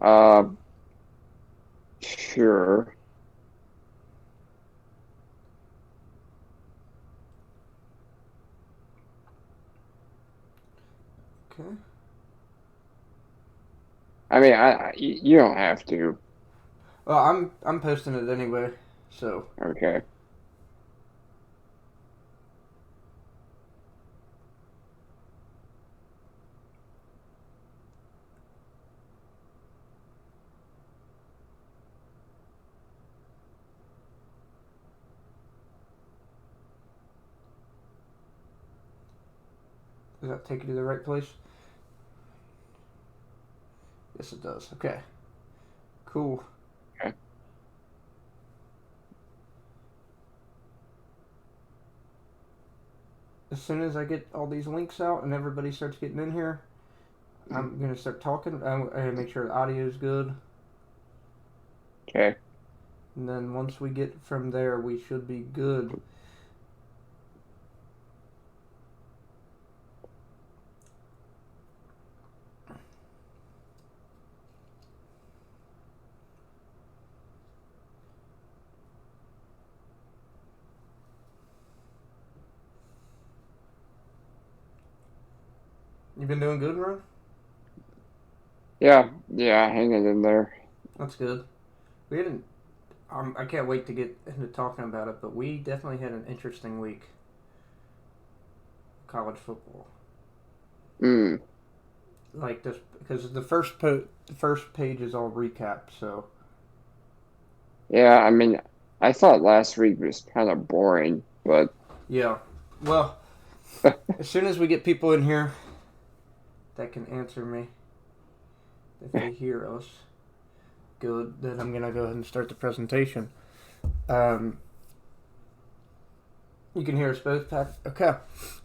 Uh, sure. Okay. I mean, you don't have to. Well, I'm posting it anyway, so Okay. does that take you to the right place? Yes, it does. Okay. Cool. Okay. As soon as I get all these links out and everybody starts getting in here, I'm gonna start talking. I'm gonna make sure the audio is good, Okay. and then once we get from there, we should be good. You been doing good, Ron? Yeah. Yeah. Hanging in there. That's good. We didn't. I can't wait to get into talking about it, but we definitely had an interesting week. College football, Hmm. like this, because the first page is all recap. So Yeah. I mean, I thought last week was kind of boring, but yeah, well, as soon as we get people in here that can answer me, if they hear us, good. Then I'm gonna go ahead and start the presentation. Um, you can hear us both, Pat. Okay,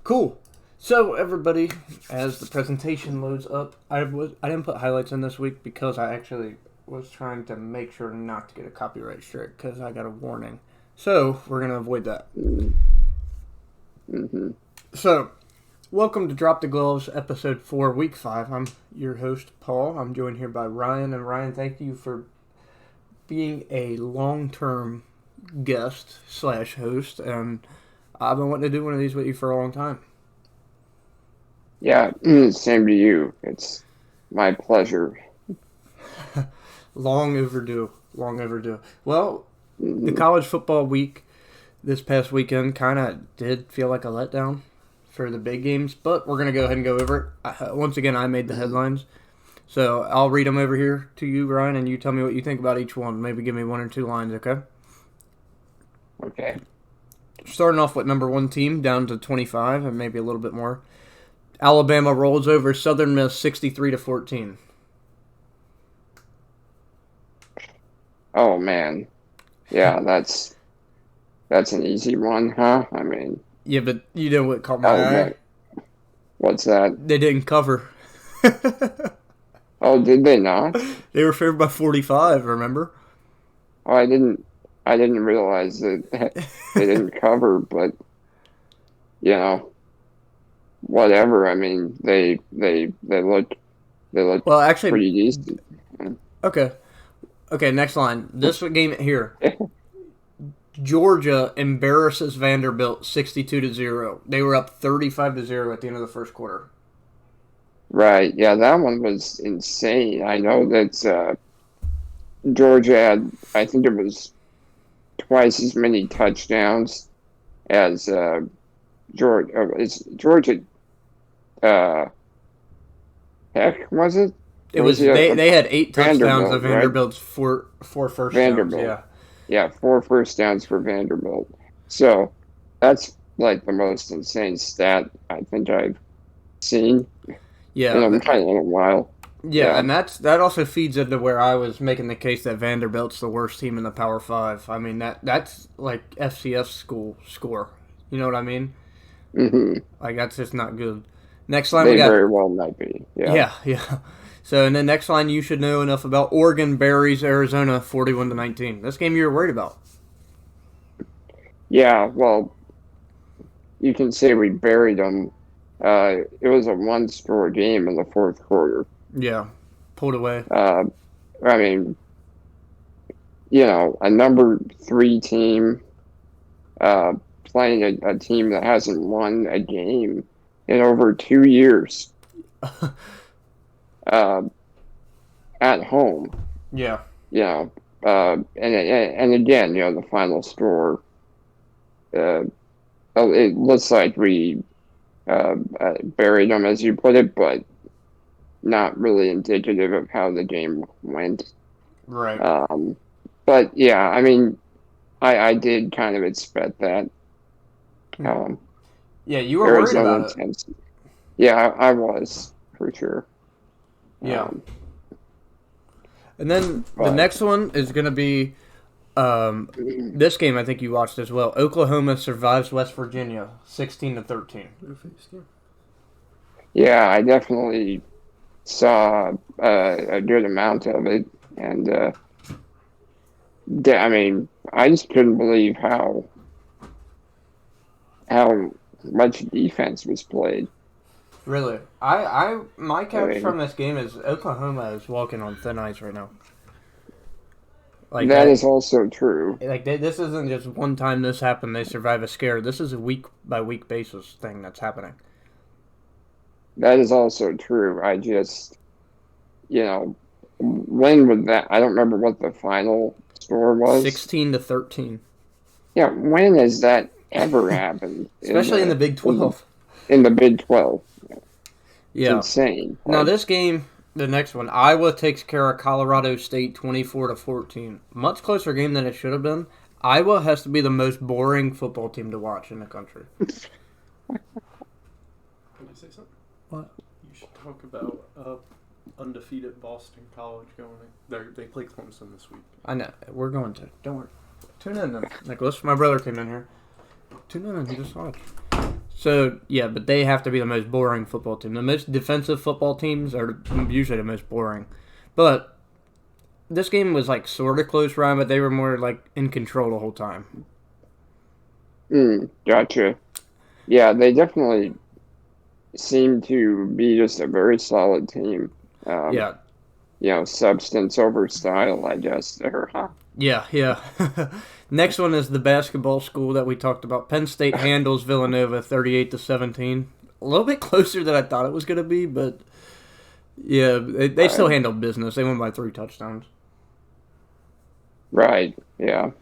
cool. So everybody, as the presentation loads up, I didn't put highlights in this week because I actually was trying to make sure not to get a copyright strike because I got a warning. So we're gonna avoid that. mm-hmm. So welcome to Drop the Gloves, episode 4, week 5. I'm your host, Paul. I'm joined here by Ryan, and Ryan, thank you for being a long-term guest slash host, and I've been wanting to do one of these with you for a long time. Yeah. Same to you. It's my pleasure. Long overdue. Long overdue. Well, the Hmm. college football week this past weekend kind of did feel like a letdown for the big games, but we're going to go ahead and go over it. Once again, I made the headlines. So I'll read them over here to you, Ryan, and you tell me what you think about each one. Maybe give me one or two lines, okay? Okay. Starting off with number one team down to 25 and maybe a little bit more. Alabama rolls over Southern Miss 63-14. Oh man. Yeah. That's an easy one, huh? I mean, Yeah, but you know what caught my eye? Alabama. What's that? They didn't cover. Oh, did they not? They were favored by 45, remember? Oh, I didn't realize that they didn't cover, but you know, whatever. I mean, they looked Well, actually, pretty decent. okay. Okay, next line. This game here. Georgia embarrasses Vanderbilt 62-0. They were up 35-0 at the end of the first quarter. Right. Yeah, that one was insane. I know that Georgia had, I think it was twice as many touchdowns as Georgia. It's Georgia uh, Tech, was it? It Or was was it they had 8 touchdowns of Vanderbilt, right? Vanderbilt's four first downs. Vanderbilt. Yeah, Yeah, 4 first downs for Vanderbilt. So that's like the most insane stat I think I've seen yeah, in a while. yeah, Yeah. and that also feeds into where I was making the case that Vanderbilt's the worst team in the Power Five. I mean that's like FCS school score. You know what I mean? Hmm. Like that's just not good. Next line we They got very well might be. Yeah. yeah, yeah. So and then next line you should know enough about Oregon buries Arizona 41-19. This game you were worried about. Yeah, well, you can say we buried them. It was a one-score game in the fourth quarter. Yeah, pulled away. Uh, I mean, a number 3 team uh, playing a team that hasn't won a game in over 2 years uh, at home. Yeah. And again, the final score. It looks like we buried them, as you put it, but not really indicative of how the game went. Right. But yeah, I mean, I did kind of expect that. Yeah, you were worried Arizona about it. tends. Yeah, I was for sure. Yeah. And then the But next one is going to be this game. I think you watched as well. Oklahoma survives West Virginia, 16-13. yeah, I definitely saw a good amount of it, and I mean, I just couldn't believe how much defense was played. Really, my I catch mean, from this game is Oklahoma is walking on thin ice right now. Like that is also true. this isn't just one time this happened. They survive a scare. This is a week by week basis thing that's happening. That is also true. I just, when would that? I don't remember what the final score was. 16-13. Yeah, when has that ever happened Especially in the Big 12. In the Big 12? It's Yeah. insane. Now this game, the next one, Iowa takes care of Colorado State 24-14. Much closer game than it should have been. Iowa has to be the most boring football team to watch in the country. Can I say something? What? You should talk about undefeated Boston College they play Clemson this week. I know. We're going to. Don't worry. Tune in then. Nicholas, my brother came in here. Tune in and just watch. So, yeah, but they have to be the most boring football team. The most defensive football teams are usually the most boring. But this game was like sort of close, Ryan, but they were more like in control the whole time. Gotcha. Yeah, they definitely seem to be just a very solid team. Yeah. Substance over style, I guess. Yeah. Next one is the basketball school that we talked about. Penn State handles Villanova 38-17. A little bit closer than I thought it was going to be, but yeah, they still handled business. They won by 3 touchdowns. Right. Yeah.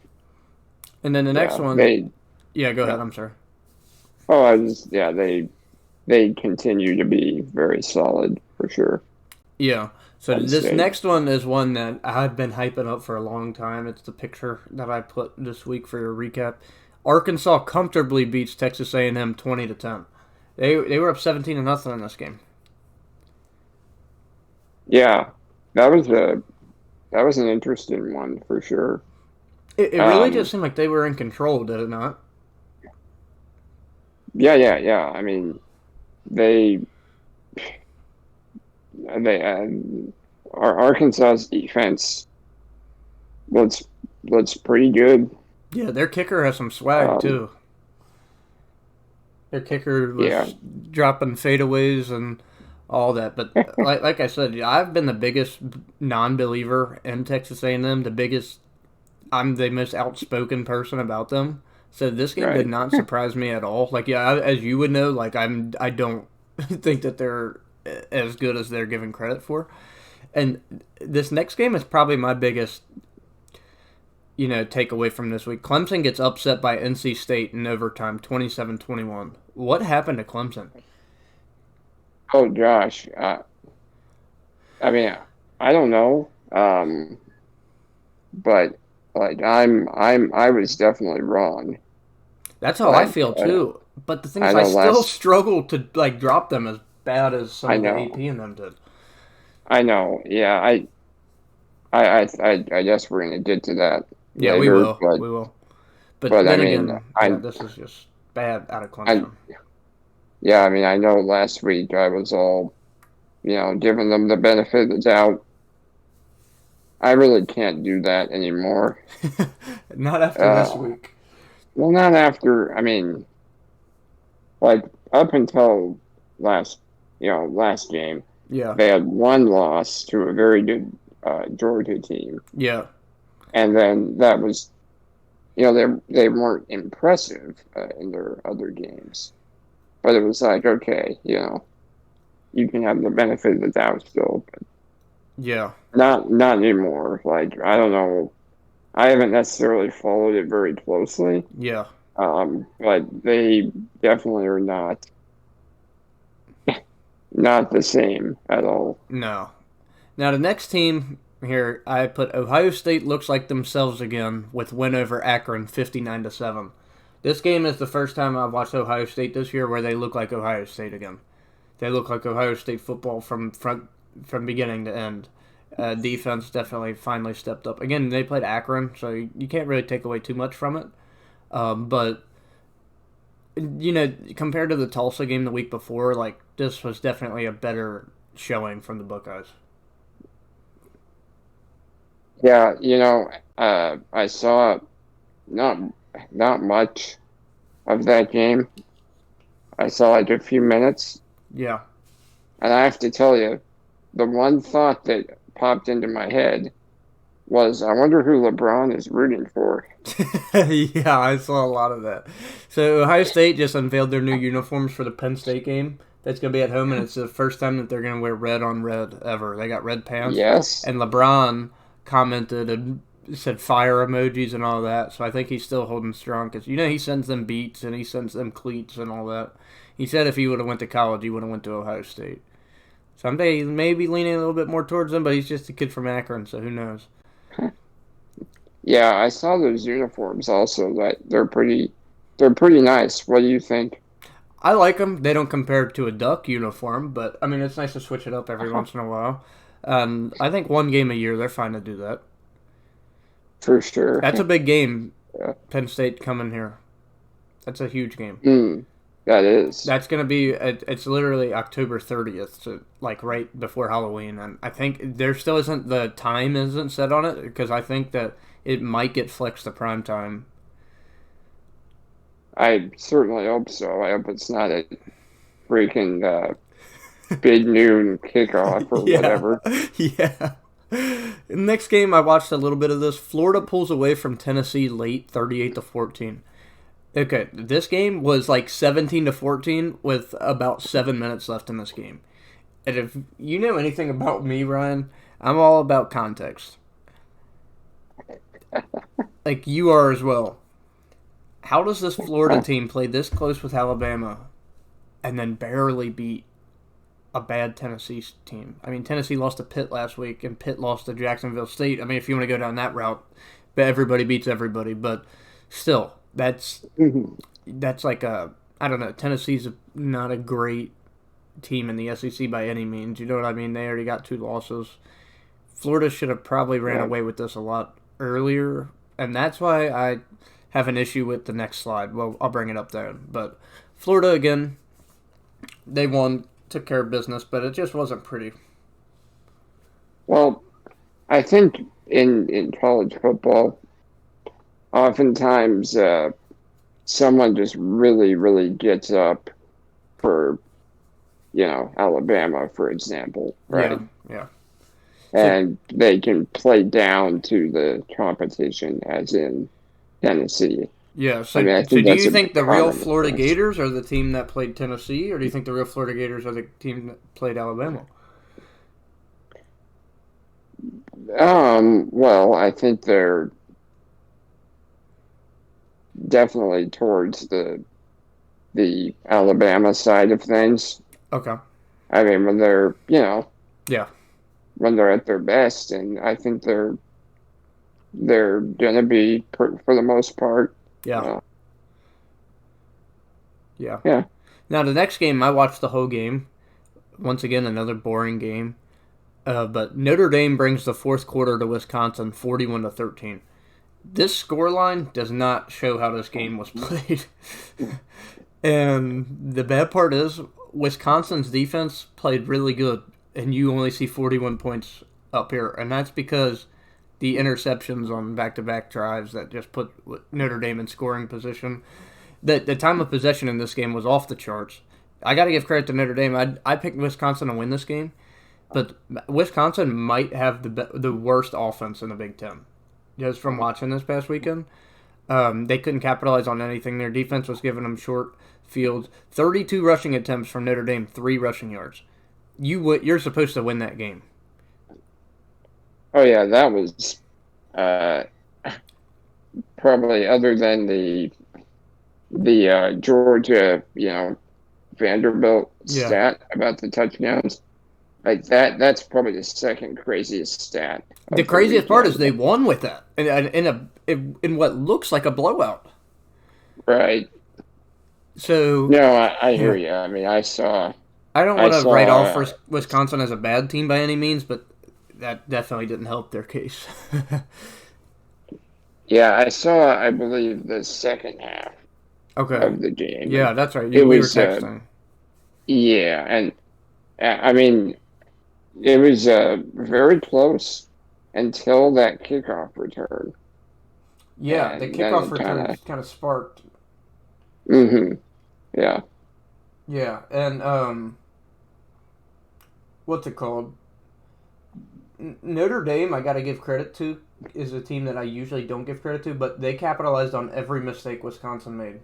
And then the next one. Yeah, go ahead. I'm sorry. Oh, they continue to be very solid for sure. Yeah. So this next one is one that I've been hyping up for a long time. It's the picture that I put this week for your recap. Arkansas comfortably beats Texas A&M 20-10. They were up 17-0 in this game. Yeah, that was an interesting one for sure. It really just seemed like they were in control, did it not? Yeah. I mean, Arkansas's defense looks pretty good. Yeah, their kicker has some swag too. Their kicker was dropping fadeaways and all that. But like I said, I've been the biggest non-believer in Texas A&M. I'm the most outspoken person about them. So this game did not surprise me at all. Like, yeah, as you would know, like I don't think that they're as good as they're given credit for. And this next game is probably my biggest, takeaway from this week. Clemson gets upset by NC State in overtime, 27-21. What happened to Clemson? Oh gosh, I mean, I don't know, but like I was definitely wrong. That's how I feel too. But the thing is, I still struggle to drop them as bad as some of the AP in them did. I know. Yeah, I guess we're gonna get to that. Yeah, later, we will. But, we will. But then I mean, again, this is just bad out of Clemson. Yeah, I mean, I know last week I was all, giving them the benefit of the doubt. I really can't do that anymore. Not after this week. Well, not after. I mean, like up until last game. Yeah. They had one loss to a very good Georgia team, Yeah. and then that was, they weren't impressive in their other games, but it was like, okay, you can have the benefit of the doubt still, but Yeah. not anymore. Like, I don't know, I haven't necessarily followed it very closely, Yeah. but they definitely are not the same at all. No. Now the next team here, I put Ohio State looks like themselves again with win over Akron 59-7. This game is the first time I've watched Ohio State this year where they look like Ohio State again. They look like Ohio State football from beginning to end. Defense definitely finally stepped up. Again, they played Akron, so you can't really take away too much from it. But compared to the Tulsa game the week before, like this was definitely a better showing from the Buckeyes. Yeah, I saw not not much of that game. I saw like a few minutes, Yeah. and I have to tell you, the one thought that popped into my head was, I wonder who LeBron is rooting for. Yeah, I saw a lot of that. So Ohio State just unveiled their new uniforms for the Penn State game. That's gonna be at home, and it's the first time that they're gonna wear red on red ever. They got red pants, Yes. and LeBron commented and said fire emojis and all that. So I think he's still holding strong because he sends them beats and he sends them cleats and all that. He said if he would have went to college, he would have went to Ohio State. Someday he may be leaning a little bit more towards them, but he's just a kid from Akron, so who knows? Yeah, I saw those uniforms also. That they're pretty nice. What do you think? I like them. They don't compare to a Duck uniform, but I mean it's nice to switch it up every Uh-huh. once in a while. And I think one game a year they're fine to do that. For sure. That's a big game. Yeah. Penn State coming here. That's a huge game. That is. That's gonna be. It's literally October 30th, so like right before Halloween, and I think there still isn't the time isn't set on it because I think that it might get flexed to prime time. I certainly hope so. I hope it's not a freaking big noon kickoff or Yeah, whatever. yeah. Next game, I watched a little bit of this. Florida pulls away from Tennessee late, 38-14. Okay, this game was like 17-14 with about 7 minutes left in this game. And if you know anything about me, Ryan, I'm all about context. Like you are as well. How does this Florida team play this close with Alabama and then barely beat a bad Tennessee team? I mean, Tennessee lost to Pitt last week and Pitt lost to Jacksonville State. I mean, if you want to go down that route, everybody beats everybody. But still, that's like I don't know. Tennessee's not a great team in the SEC by any means. You know what I mean? They already got 2 losses. Florida should have probably ran away with this a lot earlier, and that's why I have an issue with the next slide. Well, I'll bring it up there. But Florida, again, they won, took care of business, but it just wasn't pretty. Well, I think in college football, oftentimes someone just really, really gets up for, Alabama, for example, right? Yeah. And they can play down to the competition, as in Tennessee. Yeah, so, I mean, I so think do that's you a think the real common Florida occurrence. Gators are the team that played Tennessee, or do you think the real Florida Gators are the team that played Alabama? Well, I think they're definitely towards the Alabama side of things. Okay. I mean, when they're, Yeah. when they're at their best, and I think they're gonna be for the most part. Yeah. Uh, Yeah. yeah. Now, the next game, I watched the whole game. Once again, another boring game. But Notre Dame brings the fourth quarter to Wisconsin 41-13. This scoreline does not show how this game was played. And the bad part is, Wisconsin's defense played really good, and you only see 41 points up here. And that's because the interceptions on back-to-back drives that just put Notre Dame in scoring position. The time of possession in this game was off the charts. I got to give credit to Notre Dame. I picked Wisconsin to win this game, But Wisconsin might have the worst offense in the Big Ten. Just from watching this past weekend, they couldn't capitalize on anything. Their defense was giving them short fields. 32 rushing attempts from Notre Dame, 3 rushing yards. You're supposed to win that game. Oh yeah, that was probably other than the Georgia, Vanderbilt Yeah. stat about the touchdowns. Like that's probably the second craziest stat. The Of the craziest part is weekend. they won with that in what looks like a blowout. Right. So No, I hear yeah, you. I mean, I saw, I don't I want to write off saw, Wisconsin as a bad team by any means, but that definitely didn't help their case. yeah, I saw, I believe, the second half Okay, of the game, yeah, and that's right. it We were was, texting. yeah, and I mean, it was very close until that kickoff return, Yeah, the and then kickoff it kind return of, kind of sparked. yeah, Yeah, and what's it called? Notre Dame, I got to give credit to, is a team that I usually don't give credit to, but they capitalized on every mistake Wisconsin made.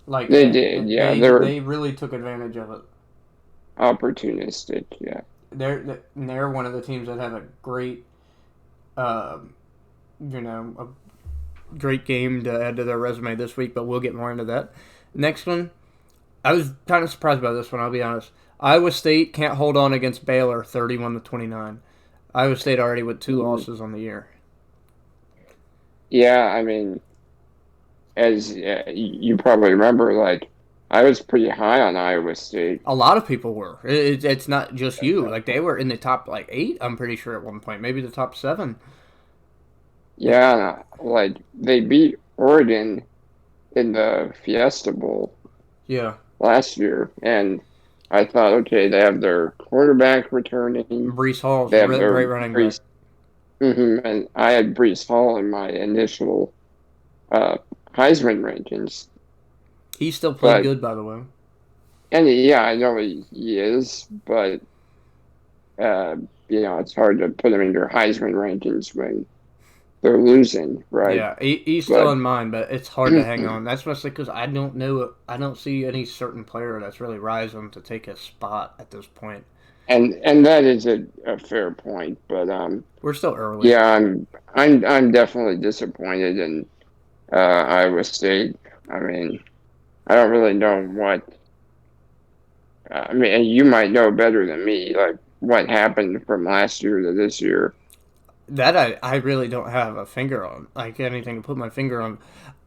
Like they did, yeah, they were they really took advantage of it. opportunistic, yeah, They're one of the teams that have a great, um, a great game to add to their resume this week. But we'll get more into that. Next one, I was kind of surprised by this one. I'll be honest. Iowa State can't hold on against Baylor, 31-29. Iowa State already with 2 losses on the year. yeah. I mean, as you probably remember, like I was pretty high on Iowa State. A lot of people were. It's not just you. Like they were in the top 8. I'm pretty sure at one point, maybe the top 7. Yeah, like they beat Oregon in the Fiesta Bowl Yeah, last year, and I thought, okay, they have their quarterback returning, Brees Hall's they a have their great running back. Brees, and I had Brees Hall in my initial uh, Heisman rankings, He still played but good, by the way. and yeah, I know he is, but uh, it's hard to put him in your Heisman rankings when they're losing, right? Yeah, he's still But in mine, but it's hard to hang on. That's mostly because I don't know. I don't see any certain player that's really rising to take his spot at this point. and that is a fair point, but We're still early. yeah, I'm definitely disappointed in Iowa State. I mean, I don't really know what. I mean, and you might know better than me, like what happened from last year to this year. That I really don't have a finger on, like anything to put my finger on.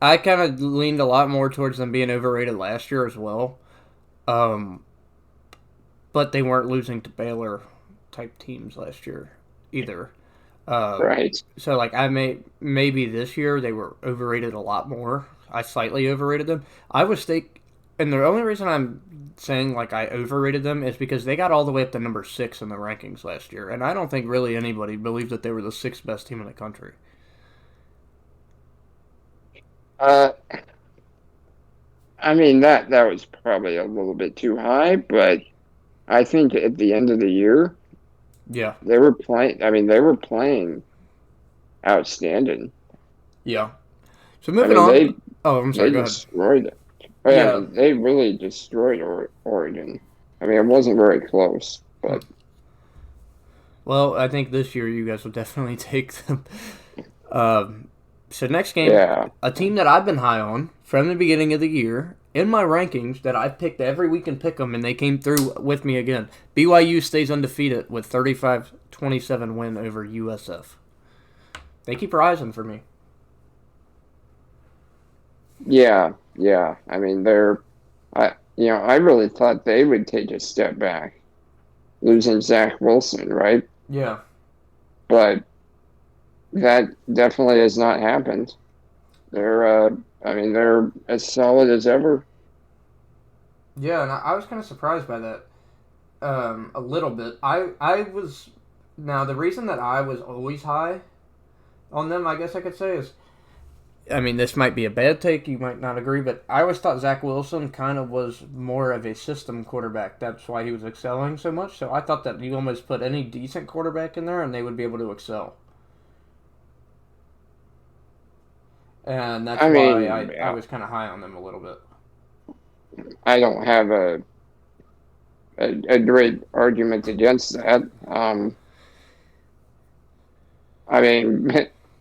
I kind of leaned a lot more towards them being overrated last year as well. Um, but they weren't losing to Baylor type teams last year either. Uh, Right. so like maybe this year they were overrated a lot more. I slightly overrated them. Iowa State, and the only reason I'm saying like I overrated them is because they got all the way up to number 6 in the rankings last year, and I don't think really anybody believed that they were the 6th best team in the country. Uh, I mean that was probably a little bit too high, but I think at the end of the year Yeah, they were playing. I mean, they were playing outstanding. yeah. So I moving mean, on. they Oh, I'm they sorry. Go ahead. destroyed it. Oh, yeah, I Yeah. mean, they really destroyed Oregon. I mean, it wasn't very close, but Well, I think this year you guys will definitely take them. So next game, yeah, a team that I've been high on from the beginning of the year in my rankings that I picked every week and pick them, and they came through with me again. BYU stays undefeated with 35-27 win over USF. They keep rising for me. yeah. I mean, I really thought they would take a step back, losing Zach Wilson, right? Yeah. But that definitely has not happened. They're, I mean, they're as solid as ever. Yeah, and I was kind of surprised by that a little bit. I was now the reason that I was always high on them, I guess I could say, is I mean, this might be a bad take. You might not agree, but I always thought Zach Wilson kind of was more of a system quarterback. That's why he was excelling so much. So I thought that you almost put any decent quarterback in there, and they would be able to excel. And that's I why mean, I was kind of high on them a little bit. I don't have a great argument against that. I mean,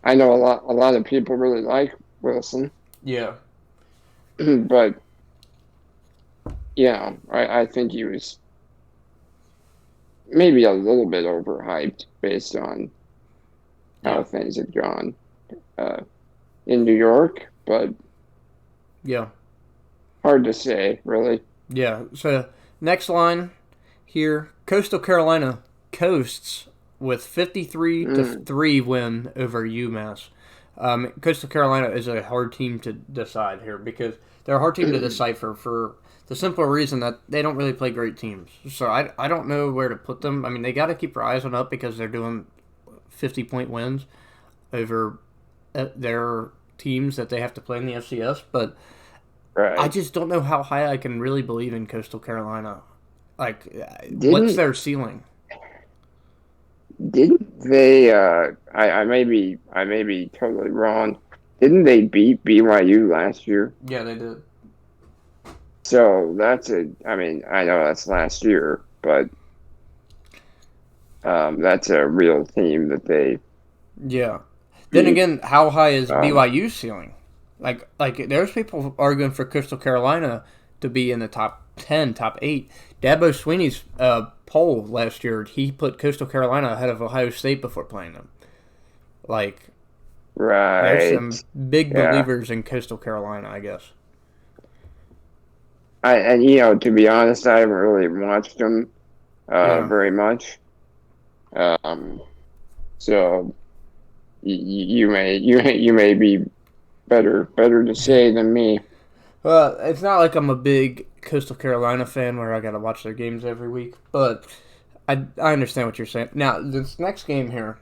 I know a lot of people really like Wilson, Yeah. but yeah, I think he was maybe a little bit overhyped based on how Yeah. things have gone uh, in New York, but Yeah. hard to say, really. Yeah. So next line here, Coastal Carolina coasts with 53 to Mm, 3 win over UMass. Coastal Carolina is a hard team to decide here because they're a hard team to decipher for the simple reason that they don't really play great teams. So I don't know where to put them. I mean, they got to keep their eyes on up because they're doing 50-point wins over their teams that they have to play in the FCS, but I right. just don't know how high I can really believe in Coastal Carolina. Like, what's Didn't their ceiling? didn't they I may be totally wrong. Didn't they beat BYU last year? Yeah, they did. So I mean, I know that's last year, but that's a real team that they Yeah. Then beat. again, how high is Um, BYU's ceiling? Like there's people arguing for Coastal Carolina to be in the top 10, top 8. Dabo Sweeney's poll last year, he put Coastal Carolina ahead of Ohio State before playing them. Like, there's some right. big Yeah. believers in Coastal Carolina, I guess. And to be honest, I haven't really watched them Yeah. very much. Um, so you may be better to say than me. Well, it's not like I'm a big Coastal Carolina fan where I got to watch their games every week, but I understand what you're saying. Now, this next game here,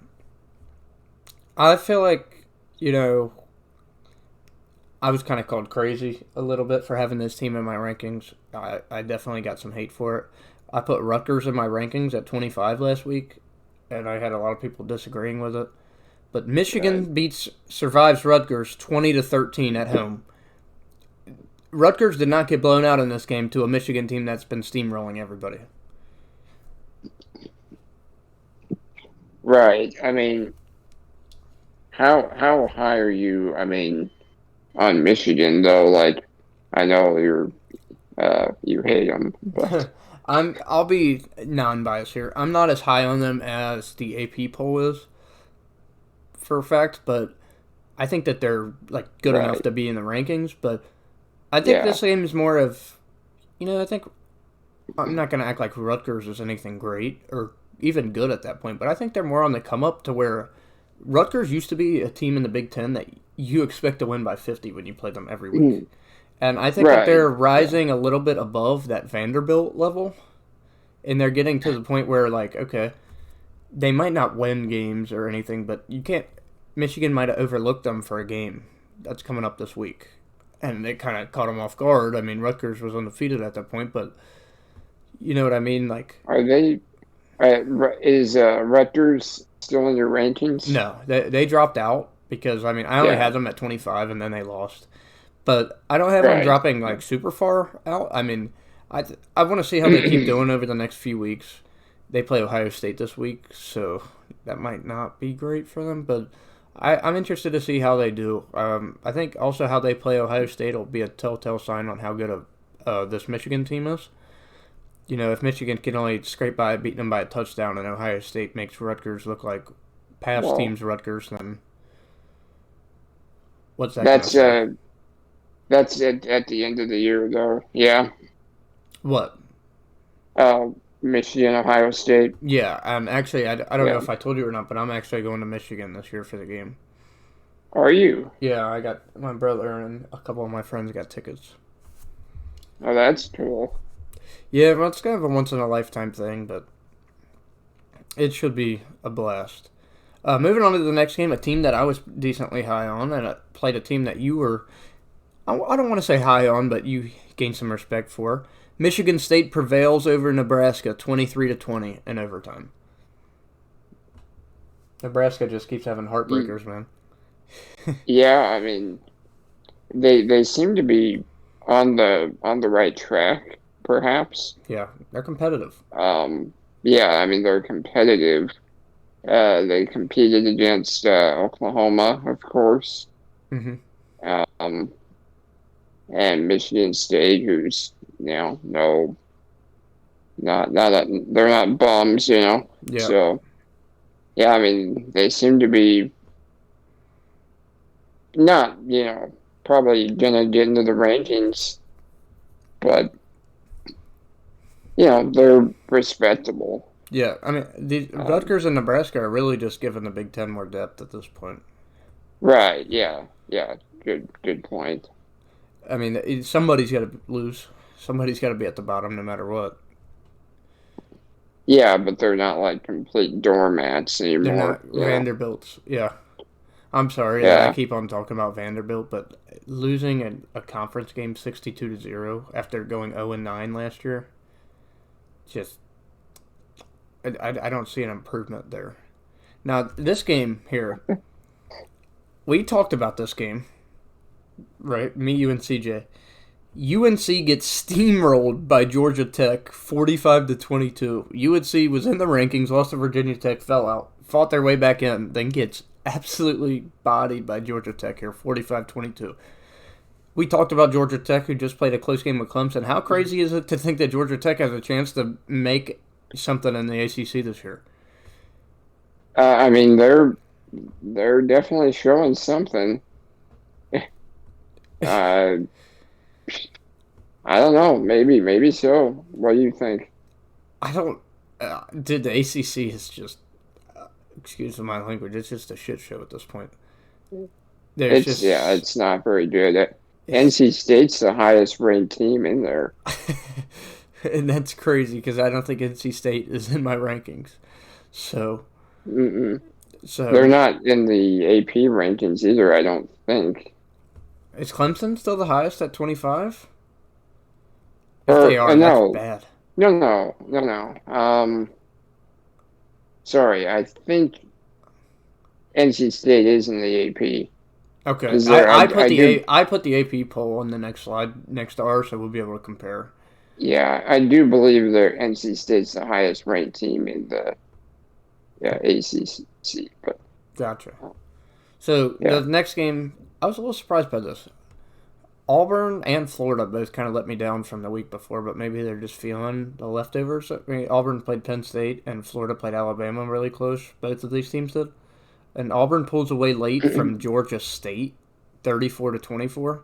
I feel like, you know, I was kind of called crazy a little bit for having this team in my rankings. I definitely got some hate for it. I put Rutgers in my rankings at 25 last week, and I had a lot of people disagreeing with it. But Right. Michigan survives Rutgers 20-13 at home. Rutgers did not get blown out in this game to a Michigan team that's been steamrolling everybody. Right. I mean, how high are you? I mean, on Michigan though. Like, I know you hate them, but I'll be non-biased here. I'm not as high on them as the AP poll is for a fact, but I think that they're like good enough right. to be in the rankings. But I think Yeah. this game is more of, I think I'm not going to act like Rutgers is anything great or even good at that point, but I think they're more on the come up to where Rutgers used to be a team in the Big Ten that you expect to win by 50 when you play them every week. Mm, And I think that right. they're Yeah. rising a little bit above that Vanderbilt level. And they're getting to the point where, like, okay, they might not win games or anything, but you can't. Michigan might have overlooked them for a game that's coming up this week. And it kind of caught them off guard. I mean, Rutgers was undefeated at that point, but you know what I mean? Like, Are they? Is Rutgers still in your rankings? no, they dropped out because, I mean, I only Yeah. had them at 25 and then they lost. But I don't have them Right. dropping, like, super far out. I mean, I want to see how they keep doing over the next few weeks. They play Ohio State this week, so that might not be great for them. But I'm interested to see how they do. I think also how they play Ohio State will be a telltale sign on how good this Michigan team is. If Michigan can only scrape by beating them by a touchdown and Ohio State makes Rutgers look like past Well, teams Rutgers, then what's that going to that's say? uh that's at the end of the year though. Yeah. What? Uh, Michigan, Ohio State. Yeah, actually, I don't know Yeah. if I told you or not, but I'm actually going to Michigan this year for the game. Are you? Yeah, I got my brother and a couple of my friends got tickets. Oh, that's cool. Yeah, well, it's kind of a once in a lifetime thing, but it should be a blast. Moving on to the next game, a team that I was decently high on, and played a team that you were, I don't want to say high on, but you gained some respect for. Michigan State prevails over Nebraska 23-20 in overtime. Nebraska just keeps having heartbreakers, man. Yeah, I mean, they seem to be on the right track, perhaps. Yeah, they're competitive. Yeah, I mean they're competitive. They competed against Oklahoma, of course, Mm-hmm. um, and Michigan State, who's no, they're not bums, Yeah. So yeah, I mean they seem to be not, probably gonna get into the rankings, but they're respectable. Yeah, I mean, the Rutgers and Nebraska are really just giving the Big Ten more depth at this point. Right? Yeah. Good point. I mean, somebody's got to lose. Somebody's got to be at the bottom no matter what. Yeah, but they're not like complete doormats They're anymore. not Vanderbilts. Yeah. I'm sorry that I Yeah. keep on talking about Vanderbilt, but losing a conference game 62-0 after going 0-9 last year, just I don't see an improvement there. Now, this game here, we talked about this game, right? Me, you, and CJ. UNC gets steamrolled by Georgia Tech 45-22. UNC was in the rankings, lost to Virginia Tech, fell out, fought their way back in, then gets absolutely bodied by Georgia Tech here 45-22. We talked about Georgia Tech, who just played a close game with Clemson. How crazy is it to think that Georgia Tech has a chance to make something in the ACC this year? I mean they're definitely showing something. Uh, I don't know. Maybe so. What do you think? I don't. Dude, the ACC is just. Excuse my language. It's just a shit show at this point. There's just. It's not very good. NC State's the highest ranked team in there. And that's crazy because I don't think NC State is in my rankings. So. Mm-mm. So. They're not in the AP rankings either, I don't think. Is Clemson still the highest at 25? If they are, No. that's bad. No. Sorry, I think NC State is in the AP. Okay, I put the AP poll on the next slide next to ours, so we'll be able to compare. Yeah, I do believe that NC State's the highest ranked team in the ACC. But Gotcha. So the next game, I was a little surprised by this. Auburn and Florida both kind of let me down from the week before, but maybe they're just feeling the leftovers. I mean, Auburn played Penn State and Florida played Alabama really close. Both of these teams did. And Auburn pulls away late from Georgia State, 34-24.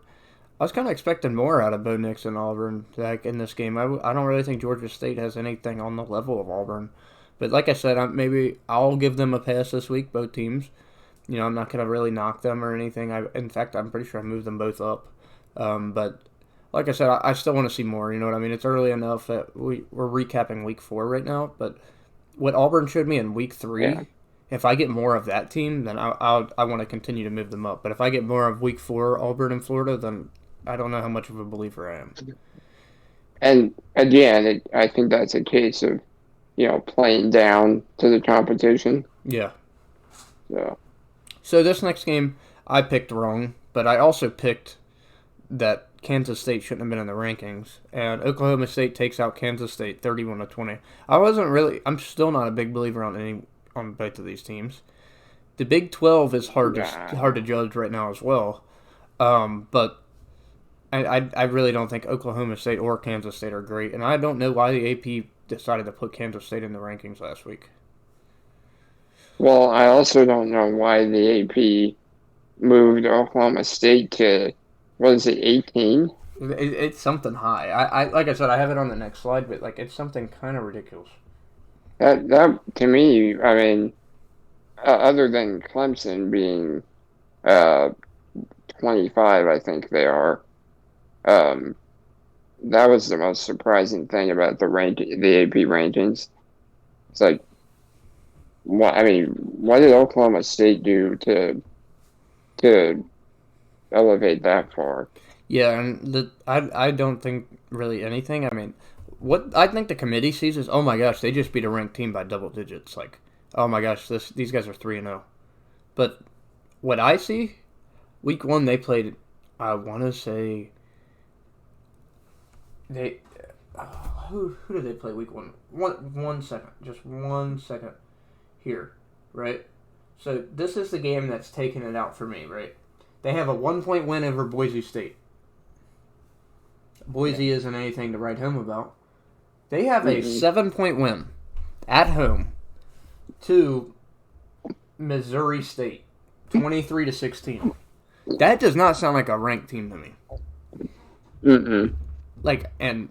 I was kind of expecting more out of Bo Nix and Auburn in this game. I don't really think Georgia State has anything on the level of Auburn. But like I said, maybe I'll give them a pass this week, both teams. I'm not going to really knock them or anything. In fact, I'm pretty sure I moved them both up. But like I said, I still want to see more. You know what I mean? It's early enough that we're recapping week 4 right now. But what Auburn showed me in week 3, if I get more of that team, then I want to continue to move them up. But if I get more of week 4, Auburn and Florida, then I don't know how much of a believer I am. And again, I think that's a case of, playing down to the competition. Yeah. So this next game, I picked wrong, but I also picked that Kansas State shouldn't have been in the rankings, and Oklahoma State takes out Kansas State 31-20. I'm still not a big believer on both of these teams. The Big 12 is hard to judge right now as well, but I really don't think Oklahoma State or Kansas State are great, and I don't know why the AP decided to put Kansas State in the rankings last week. Well, I also don't know why the AP moved Oklahoma State to, what is it, 18? It's something high. I like I said, I have it on the next slide, but it's something kind of ridiculous. That to me, I mean, other than Clemson being 25, I think they are. That was the most surprising thing about the AP rankings. It's like what did Oklahoma State do to elevate that far? Yeah, and I don't think really anything. I mean, what I think the committee sees is, oh my gosh, they just beat a ranked team by double digits. Like, oh my gosh, these guys are 3-0. But what I see, week one they played. I want to say they. Who did they play week one? One second, just 1 second here, right? So this is the game that's taking it out for me, right? They have a 1-point win over Boise State. Boise isn't anything to write home about. They have a 7-point win at home to Missouri State, 23-16. That does not sound like a ranked team to me. Mm-mm. Like, and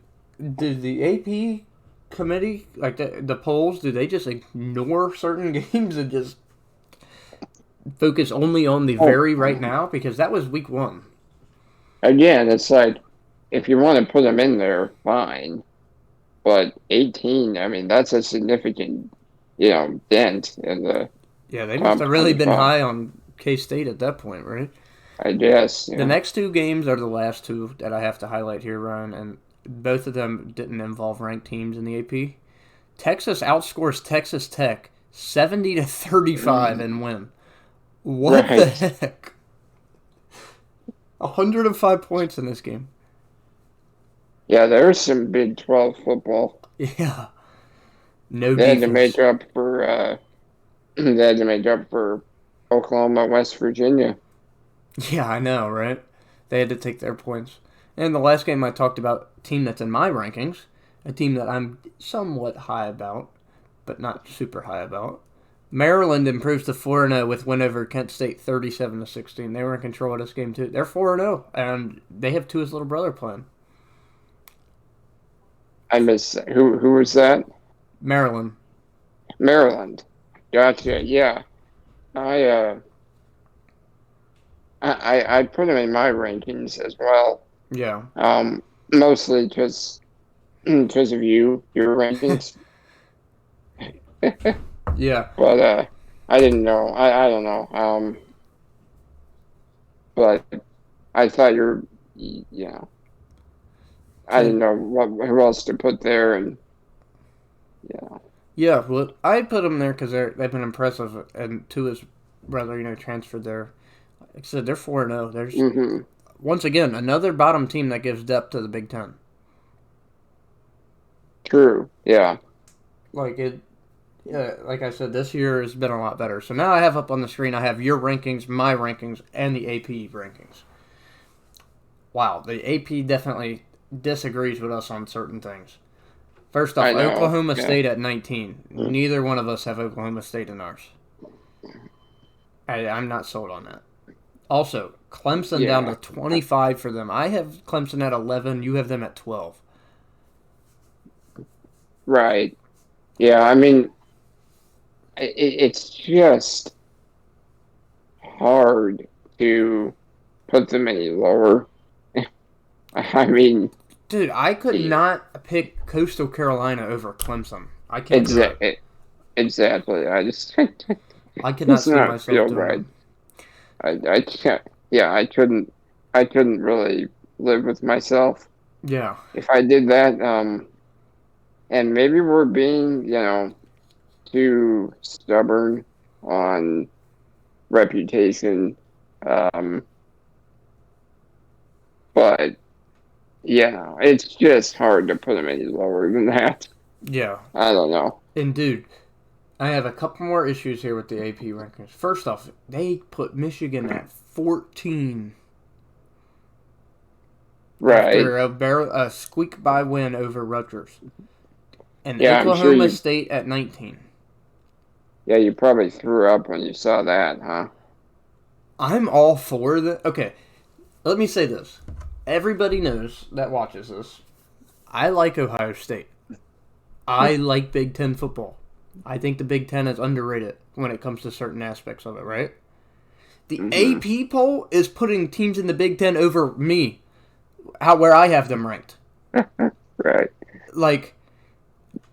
did the AP committee, like the polls, do they just ignore certain games and just focus only on the very right now? Because that was week one. Again, it's like, if you want to put them in there, fine. But 18, that's a significant, dent in the Yeah, they must top have really been 25, high on K-State at that point, right? I guess. The next two games are the last two that I have to highlight here, Ryan, and both of them didn't involve ranked teams in the AP. Texas outscores Texas Tech 70-35 and win. What the heck? 105 points in this game. Yeah, there's some Big 12 football. Yeah. No They had defense. to make up for they had to make up for Oklahoma, West Virginia. Yeah, I know, right? They had to take their points. And the last game I talked about, a team that's in my rankings, a team that I'm somewhat high about, but not super high about. Maryland improves to 4-0 with win over Kent State 37-16. They were in control of this game too. They're 4-0, and they have Tua's little brother playing. I miss who was that? Maryland. Maryland. Gotcha. Yeah. I put them in my rankings as well. Yeah. Mostly just because of your rankings. Yeah. But I didn't know. I don't know. But I thought I didn't know who else to put there, and yeah. Yeah, well, I put them there because they've been impressive, and Tua's brother, transferred there. Like I said, they're 4-0. There's once again another bottom team that gives depth to the Big Ten. True. Yeah. Yeah, like I said, this year has been a lot better. So now I have up on the screen, I have your rankings, my rankings, and the AP rankings. Wow, the AP definitely disagrees with us on certain things. First off, Oklahoma State at 19. Neither one of us have Oklahoma State in ours. I'm not sold on that. Also, Clemson down to 25 for them. I have Clemson at 11. You have them at 12. Right. Yeah, it's just hard to put them any lower. Dude, I could not pick Coastal Carolina over Clemson. I can't do it. Exactly. I could not see myself doing right. I can't. Yeah, I couldn't really live with myself. Yeah. If I did that, and maybe we're being, too stubborn on reputation. But yeah, it's just hard to put them any lower than that. Yeah. I don't know. And dude, I have a couple more issues here with the AP rankings. First off, they put Michigan at 14. Right. After a squeak by win over Rutgers. And Oklahoma State at 19. Yeah, you probably threw up when you saw that, huh? I'm all for that. Okay, let me say this. Everybody knows that watches this. I like Ohio State. I like Big Ten football. I think the Big Ten is underrated when it comes to certain aspects of it, right? The AP poll is putting teams in the Big Ten over me, where I have them ranked. Right. Like,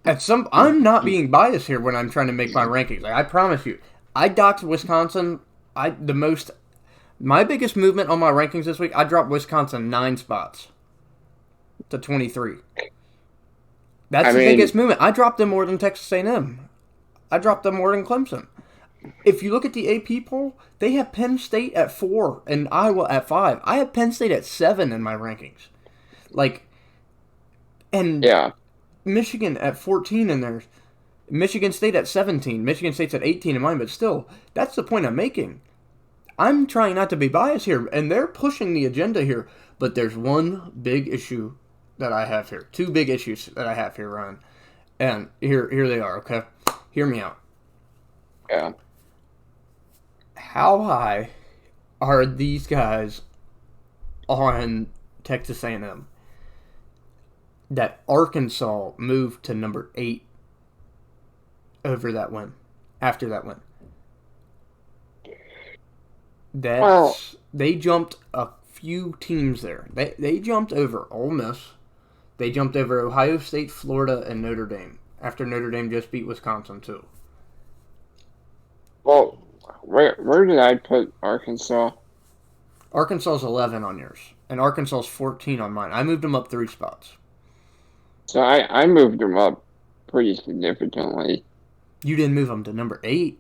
I'm not being biased here when I'm trying to make my rankings. Like, I promise you, I docked Wisconsin. My biggest movement on my rankings this week, I dropped Wisconsin 9 spots to 23. That's the biggest movement. I dropped them more than Texas A&M. I dropped them more than Clemson. If you look at the AP poll, they have Penn State at 4 and Iowa at 5. I have Penn State at 7 in my rankings. Yeah. Michigan at 14 in theirs. Michigan State at 17. Michigan State's at 18 in mine, but still, that's the point I'm making. I'm trying not to be biased here, and they're pushing the agenda here, but there's one big issue that I have here. 2 big issues that I have here, Ryan. And here they are, okay? Hear me out. Yeah. How high are these guys on Texas A&M? That Arkansas moved to number 8 over that win, after that win. They jumped a few teams there. They jumped over Ole Miss. They jumped over Ohio State, Florida, and Notre Dame, after Notre Dame just beat Wisconsin, too. Well, where did I put Arkansas? Arkansas's 11 on yours, and Arkansas's 14 on mine. I moved them up 3 spots. So I moved them up pretty significantly. You didn't move them to number 8?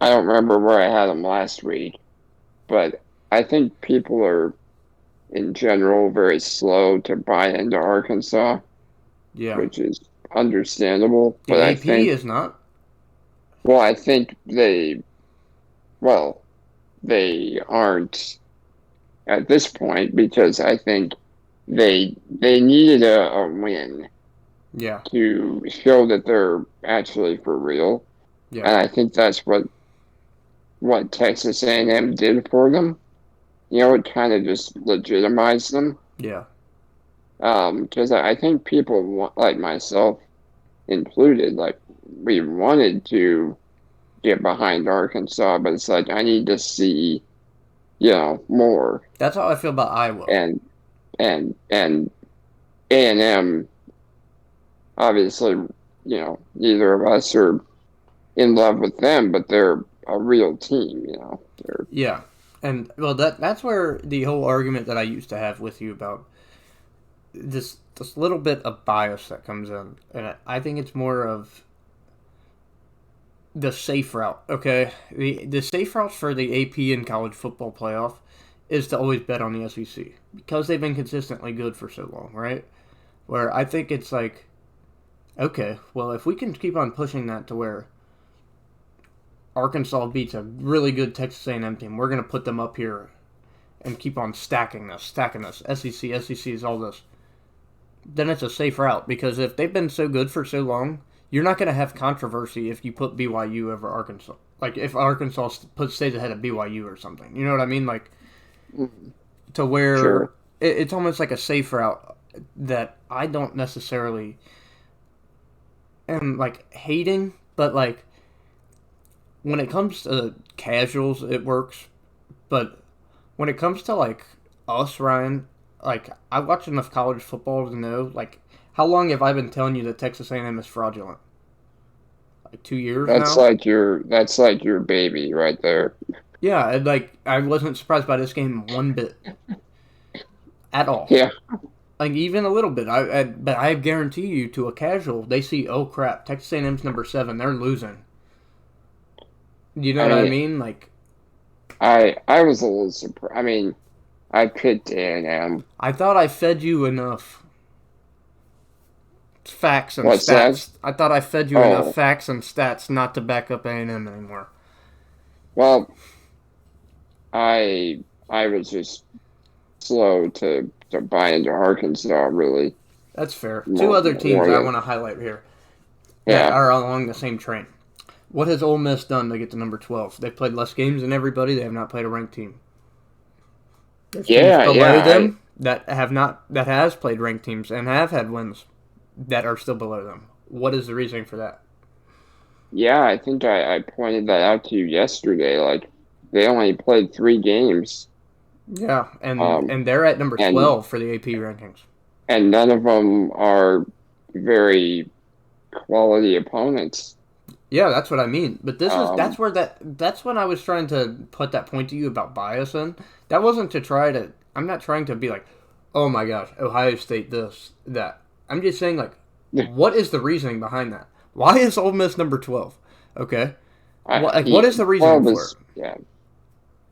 I don't remember where I had them last week, but I think people are, in general, very slow to buy into Arkansas, which is understandable. The AP is not. Well, I think they aren't at this point, because I think they needed a win. Yeah. To show that they're actually for real. Yeah. And I think that's what Texas A&M did for them. It kind of just legitimized them. Yeah. Because I think people, like myself included, we wanted to get behind Arkansas, but it's like, I need to see, more. That's how I feel about Iowa. And A&M, obviously, neither of us are in love with them, but they're a real team, Yeah. And, well, that's where the whole argument that I used to have with you about this little bit of bias that comes in. And I think it's more of the safe route, okay? The safe routes for the AP and college football playoff is to always bet on the SEC, because they've been consistently good for so long, right? Where I think it's like, okay, well, if we can keep on pushing that to where Arkansas beats a really good Texas A&M team, we're going to put them up here and keep on stacking this. SEC is all this. Then it's a safe route, because if they've been so good for so long, you're not going to have controversy if you put BYU over Arkansas. Like, if Arkansas stays ahead of BYU or something. You know what I mean? Like, to where it's almost like a safe route that I don't necessarily am, hating, but, when it comes to casuals, it works. But when it comes to, us, Ryan, I watch enough college football to know, how long have I been telling you that Texas A&M is fraudulent? 2 years now? That's like your baby right there. Yeah, and, I wasn't surprised by this game one bit. At all. Yeah. Even a little bit. But I guarantee you, to a casual, they see, oh crap, Texas A&M's number 7, they're losing. You know what I mean? I was a little surprised. I picked A&M. I thought I fed you enough facts and What's stats. that? I thought I fed you enough facts and stats not to back up A&M anymore. Well, I was just slow to buy into Arkansas, really. That's fair. 2 other teams I want to highlight here that are along the same train. What has Ole Miss done to get to number 12? They've played less games than everybody. They have not played a ranked team. There's teams below them that has played ranked teams and have had wins that are still below them. What is the reasoning for that? Yeah, I think I pointed that out to you yesterday. They only played 3 games. Yeah, and they're at number 12 for the AP rankings. And none of them are very quality opponents. Yeah, that's what I mean. But that's Um, where that's when I was trying to put that point to you about bias in. That wasn't to try to. I'm not trying to be like, oh my gosh, Ohio State this that. I'm just saying like, what is the reasoning behind that? Why is Ole Miss number 12? Okay, what is the reasoning 12 for it? is, yeah,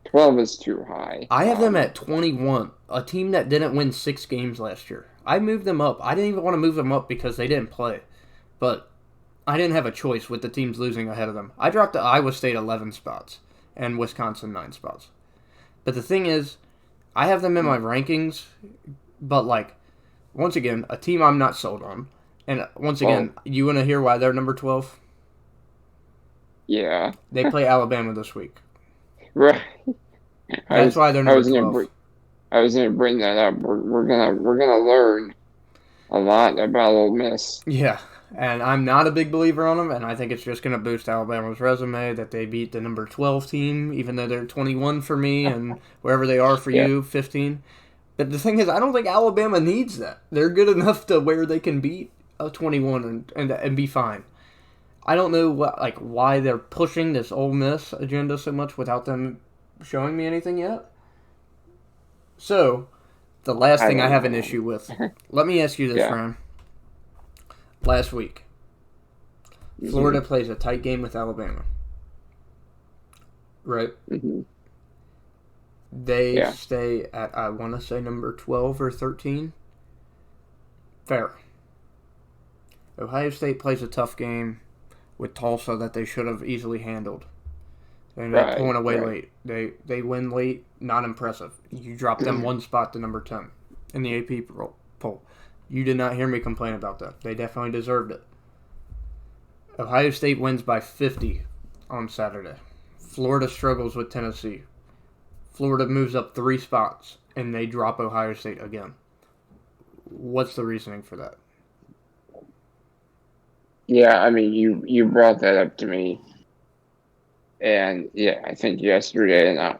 12 is too high. I have them at 21, a team that didn't win 6 games last year. I moved them up. I didn't even want to move them up because they didn't play, but I didn't have a choice with the teams losing ahead of them. I dropped to Iowa State 11 spots and Wisconsin 9 spots. But the thing is, I have them in my rankings, but like, once again, a team I'm not sold on. And once again, Well, you want to hear why they're number 12? yeah, They play Alabama this week. right. I That's was, why they're I number was gonna 12. I was gonna bring that up. We're gonna learn a lot about Ole Miss. Yeah, and I'm not a big believer on them, and I think it's just going to boost Alabama's resume that they beat the number 12 team, even though they're 21 for me and wherever they are for Yeah, you, 15. But the thing is, I don't think Alabama needs that. They're good enough to where they can beat a 21 and be fine. I don't know why they're pushing this Ole Miss agenda so much without them showing me anything yet. So, the last I thing I don't have an know. issue with. Let me ask you this, Yeah. Ryan. Last week, hmm Florida plays a tight game with Alabama. Right? hmm They Yeah. stay at, I want to say, number 12 or 13. Fair. Ohio State plays a tough game with Tulsa that they should have easily handled. They ended up Right. pulling away Right. late. They win late, not impressive. You drop them one spot to number 10 in the AP poll. You did not hear me complain about that. They definitely deserved it. Ohio State wins by 50 on Saturday. Florida struggles with Tennessee. Florida moves up 3 spots, and they drop Ohio State again. What's the reasoning for that? Yeah. I mean, you brought that up to me, and yeah, I think yesterday, and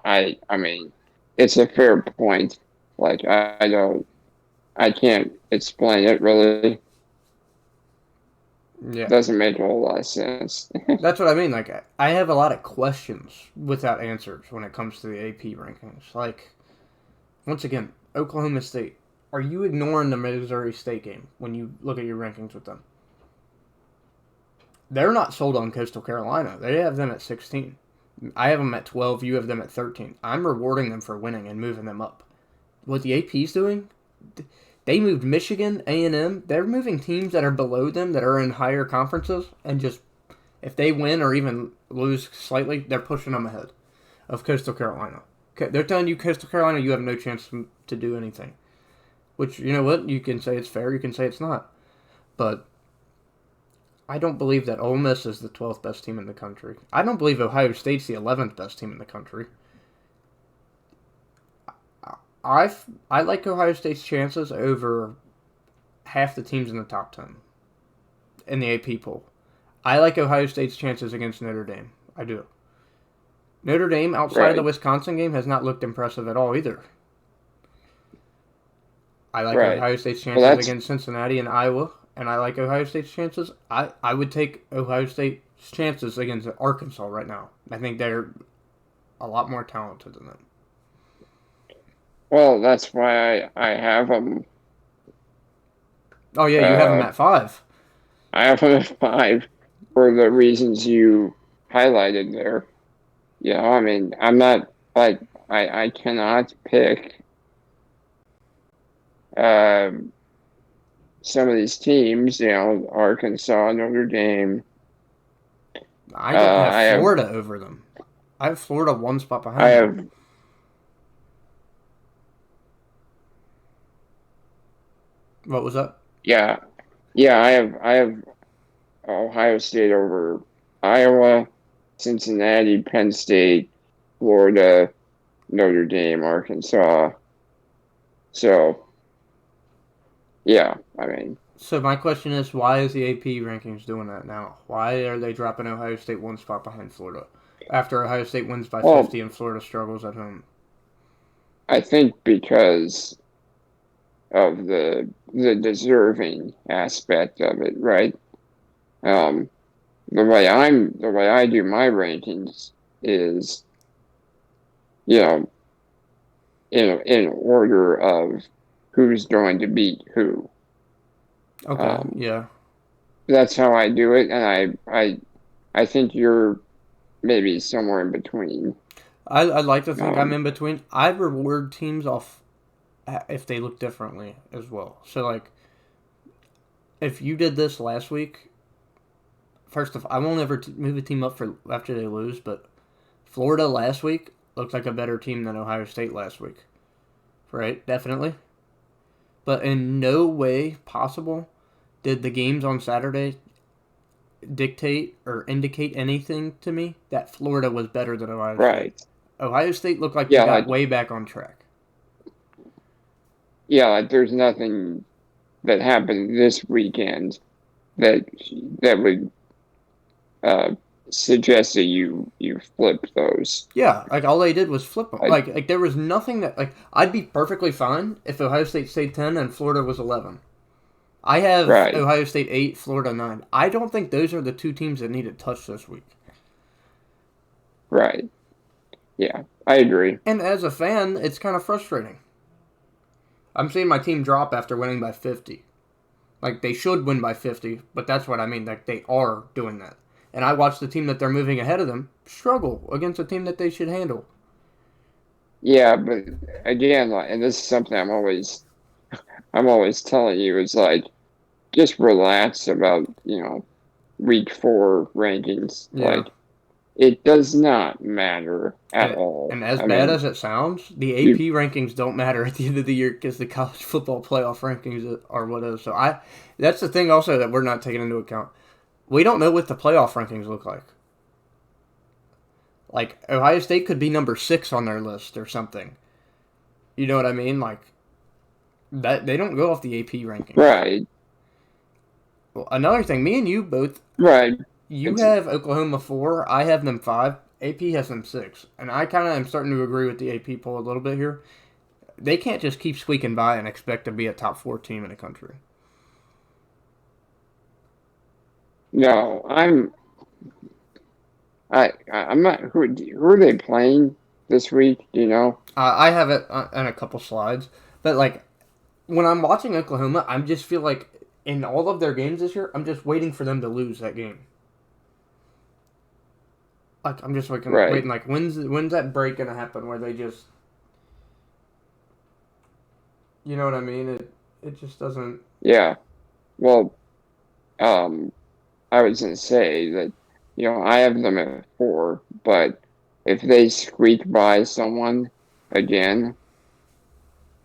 I mean, it's a fair point. Like I can't explain it really. Yeah, Doesn't make a whole lot of sense. that's what I mean. Like, I have a lot of questions without answers when it comes to the AP rankings. Like, once again, Oklahoma State. Are you ignoring the Missouri State game when you look at your rankings with them? They're not sold on Coastal Carolina. They have them at 16. I have them at 12. You have them at 13. I'm rewarding them for winning and moving them up. What the AP's doing, they moved Michigan, A&M. They're moving teams that are below them that are in higher conferences, and just if they win or even lose slightly, they're pushing them ahead of Coastal Carolina. Okay, they're telling you Coastal Carolina, you have no chance to do anything. Which, you know what, you can say it's fair, you can say it's not. But I don't believe that Ole Miss is the 12th best team in the country. I don't believe Ohio State's the 11th best team in the country. I like Ohio State's chances over half the teams in the top 10 in the AP poll. I like Ohio State's chances against Notre Dame. I do. Notre Dame, outside of the Right. Wisconsin game, has not looked impressive at all either. I like Right. Ohio State's Well, chances that's against Cincinnati and Iowa, and I like Ohio State's chances. I would take Ohio State's chances against Arkansas right now. I think they're a lot more talented than them. well, that's why I have them. Oh, yeah, you have them Uh, at 5. I have them at 5 for the reasons you highlighted there. You know, I mean, I'm not like I cannot pick um, some of these teams. You know, Arkansas, Notre Dame. I don't have I have Florida over them. I have Florida one spot I behind them. have What was that? yeah I have Ohio State over Iowa, Cincinnati, Penn State, Florida, Notre Dame, Arkansas. So yeah, I mean, So my question is, why is the AP rankings doing that now? Why are they dropping Ohio State one spot behind Florida after Ohio State wins by well, 50 and Florida struggles at home? I think because of the deserving aspect of it, right? Um, the way I do my rankings is, you know, in order of who's going to beat who. Okay, Um, yeah. that's how I do it, and I think you're maybe somewhere in between. I'd like to think I'm Um, in between. I reward teams off if they look differently as well. So, like, if you did this last week, first of all, I won't ever move a team up for after they lose, but Florida last week looked like a better team than Ohio State last week. Right? Definitely. But in no way possible did the games on Saturday dictate or indicate anything to me that Florida was better than Ohio State. right. Ohio State looked like they Yeah, got like way back on track. there's nothing that happened this weekend that that would uh, suggest that you flip those. Yeah, like all they did was flip them. Like, Like there was nothing that like I'd be perfectly fine if Ohio State stayed 10 and Florida was 11. I have right, Ohio State 8, Florida 9. I don't think those are the two teams that need a touch this week. right. Yeah, I agree. And as a fan, it's kind of frustrating. I'm seeing my team drop after winning by 50. Like they should win by 50, but that's what I mean. Like they are doing that. And I watched the team that they're moving ahead of them struggle against a team that they should handle. Yeah, but again, like, and this is something I'm always telling you is like just relax about week 4 rankings. Yeah. Like it does not matter at And, all. and as I bad mean, as it sounds, the you AP rankings don't matter at the end of the year because the college football playoff rankings are what is. So that's the thing also that we're not taking into account. We don't know what the playoff rankings look like. Like Ohio State could be number 6 on their list or something. You know what I mean? Like that they don't go off the AP rankings. right, Well, another thing, me and you both, right. you It's have Oklahoma 4, I have them 5, AP has them 6, and I kind of am starting to agree with the AP poll a little bit here. They can't just keep squeaking by and expect to be a top 4 team in the country. no, I'm not. Who are they playing this week? Do you know? I have it on a couple slides, but like when I'm watching Oklahoma, I just feel like in all of their games this year, I'm just waiting for them to lose that game. Like I'm just Right. waiting. Like when's that break gonna happen where they just, you know what I mean? It just doesn't. Yeah. Well, um, I was gonna say that I have them at 4, but if they squeak by someone again,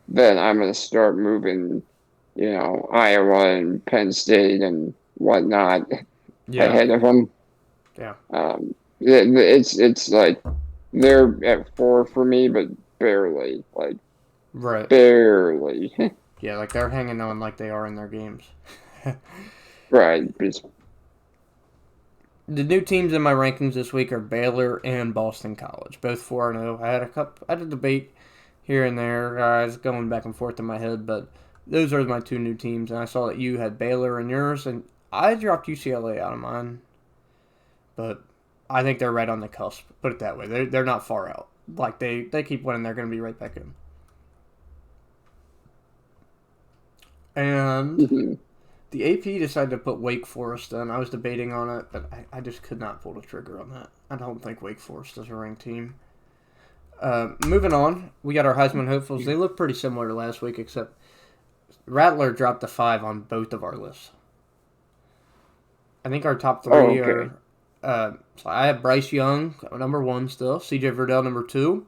then I'm gonna start moving, Iowa and Penn State and whatnot Yeah, ahead of them. yeah, It's like they're at 4 for me, but barely, like right. barely. Yeah, like they're hanging on like they are in their games. Right. Just, The new teams in my rankings this week are Baylor and Boston College, both 4-0. I had a debate here and there, guys, going back and forth in my head, but those are my two new teams, and I saw that you had Baylor in yours, and I dropped UCLA out of mine, but I think they're right on the cusp. Put it that way, they're not far out. Like they keep winning, they're going to be right back in. And mhm. the AP decided to put Wake Forest in. I was debating on it, but I just could not pull the trigger on that. I don't think Wake Forest is a ranked team. Moving on, we got our Heisman Hopefuls. They look pretty similar to last week, except Rattler dropped a 5 on both of our lists. I think our top Oh, 3 okay. are. So I have Bryce Young, number 1 still. CJ Verdell, number 2.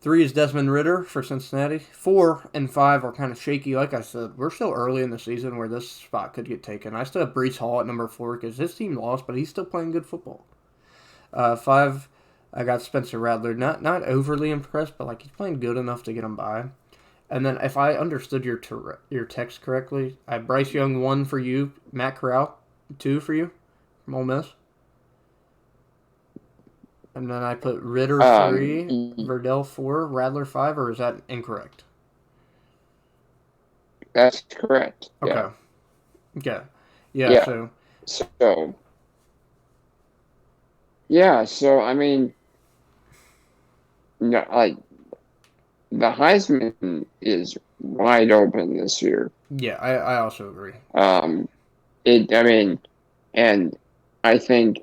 3 is Desmond Ritter for Cincinnati. 4 and 5 are kind of shaky. Like I said, we're still early in the season where this spot could get taken. I still have Brees Hall at number 4 because his team lost, but he's still playing good football. 5, I got Spencer Rattler. Not overly impressed, but like he's playing good enough to get him by. And then if I understood your text correctly, I have Bryce Young 1 for you, Matt Corral 2 for you from Ole Miss. And then I put Ritter 3, Y- Verdell 4, Rattler 5, or is that incorrect? that's correct. Okay. Yeah. Okay. Yeah, Yeah. so So, yeah, so I mean, no, like the Heisman is wide open this year. Yeah, I also agree. Um, I mean, and I think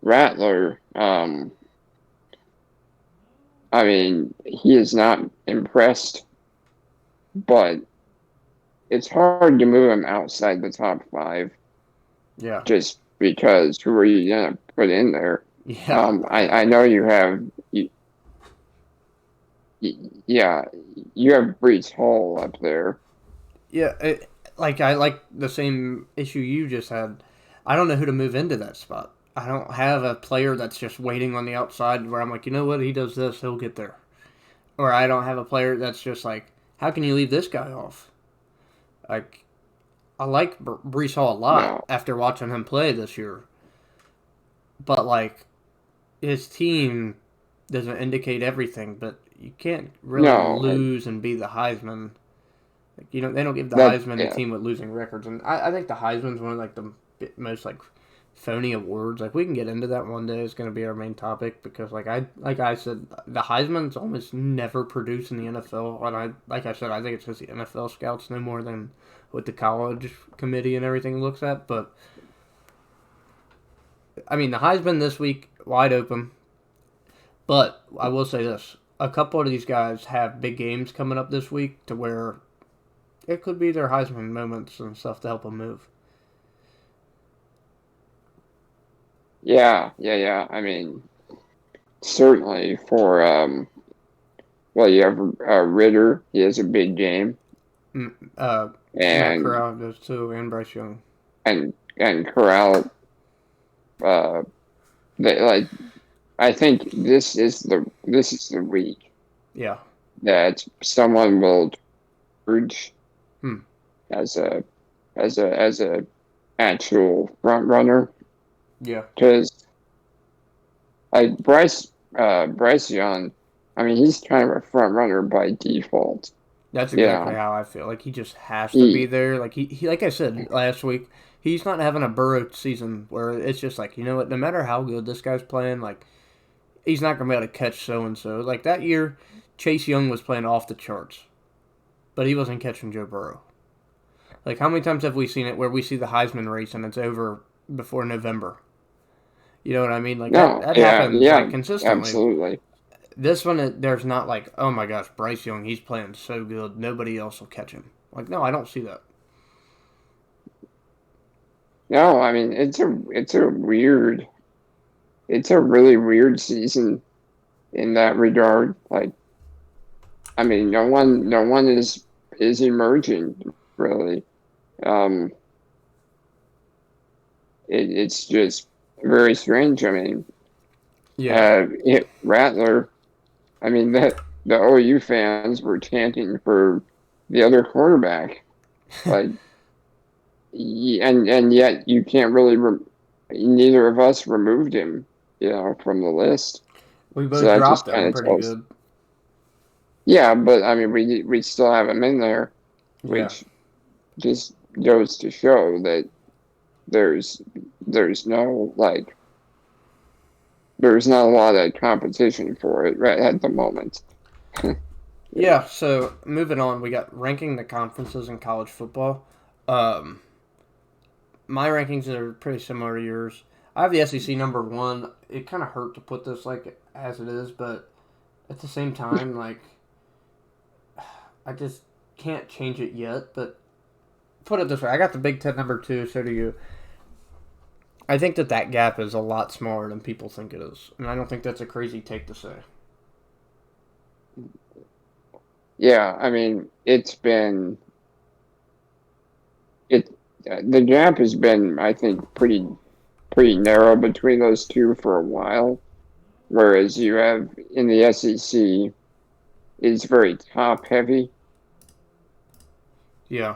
Rattler, I mean, he is not impressed, but it's hard to move him outside the top five Yeah. just because who are you gonna put in there? Yeah. I know you have yeah, you have Brees Hall up there. Yeah, I like the same issue you just had. I don't know who to move into that spot. I don't have a player that's just waiting on the outside where I'm like, you know what, he does this, he'll get there. Or I don't have a player that's just like, how can you leave this guy off? Like, I like Brees Hall a lot No, after watching him play this year, but like his team doesn't indicate everything. But you can't really no, lose and be the Heisman. Like, you know, they don't give the that Heisman to yeah, team with losing records, and I think the Heisman's one of like the most like phony awards. Like we can get into that one day. It's going to be our main topic because like I said, the Heisman's almost never produced in the NFL, and I said I think it's because the NFL scouts know more than what the college committee and everything looks at. But I mean, the Heisman this week wide open. But I will say this: a couple of these guys have big games coming up this week to where it could be their Heisman moments and stuff to help them move. yeah. I mean, certainly for well, you have Ritter. He has a big game, Mm, Uh, Matt and Corral does too, and Bryce Young. and Corral. Uh, they like. I think this is the week Yeah. that someone will emerge Hmm. as a actual front runner Yeah. because like Bryce Young, I mean he's kind of a front runner by default. That's exactly Yeah, how I feel. Like he just has to be he there. Like he like I said last week, he's not having a Burrow season where it's just like, you know what, no matter how good this guy's playing, like he's not gonna be able to catch so and so. Like that year, Chase Young was playing off the charts, but he wasn't catching Joe Burrow. Like how many times have we seen it where we see the Heisman race and it's over before November? You know what I mean? Like no, that yeah, happens yeah, like consistently. absolutely. This one, there's not like, oh my gosh, Bryce Young, he's playing so good, nobody else will catch him. Like, no, I don't see that. No, I mean it's a really weird season in that regard. Like I mean no one is emerging really. Um, it's just very strange. I mean, Yeah, Rattler. I mean, the OU fans were chanting for the other quarterback, like, and yet you can't really. Neither of us removed him, from the list. we So both that dropped just him kind of pretty tells. good. Yeah, but I mean, we still have him in there, Yeah, which just goes to show that there's there's no like there's not a lot of competition for it right at the moment. Yeah. yeah. So moving on, we got ranking the conferences in college football. Um, my rankings are pretty similar to yours. I have the SEC number one. It kind of hurt to put this like as it is, but at the same time, like I just can't change it yet. But put it this way, I got the Big Ten number two. So do you. I think that gap is a lot smaller than people think it is, and I don't think that's a crazy take to say. Yeah, I mean, it's been it the gap has been, I think, pretty narrow between those two for a while. Whereas you have in the SEC is very top heavy. Yeah,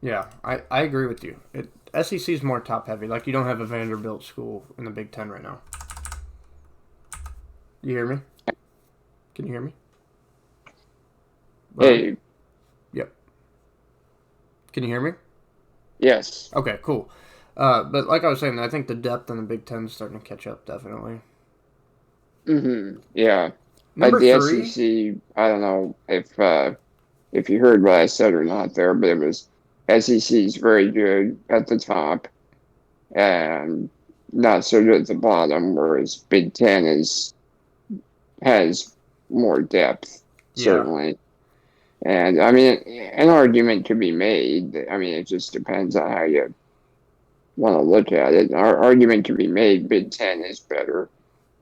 yeah, I agree with you. SEC is more top heavy. Like you don't have a Vanderbilt school in the Big Ten right now. You hear me? Can you hear me? Ryan? Hey, Yep. Can you hear me? Yes. Okay, cool. But like I was saying, I think the depth in the Big Ten is starting to catch up, definitely. Yeah. Like Number the three, SEC, I don't know if you heard what I said or not there, but it was SEC is very good at the top and not so good at the bottom, whereas Big Ten has more depth, yeah. certainly. And I mean, an argument could be made. I mean, it just depends on how you want to look at it. Our argument can be made. Big Ten is better.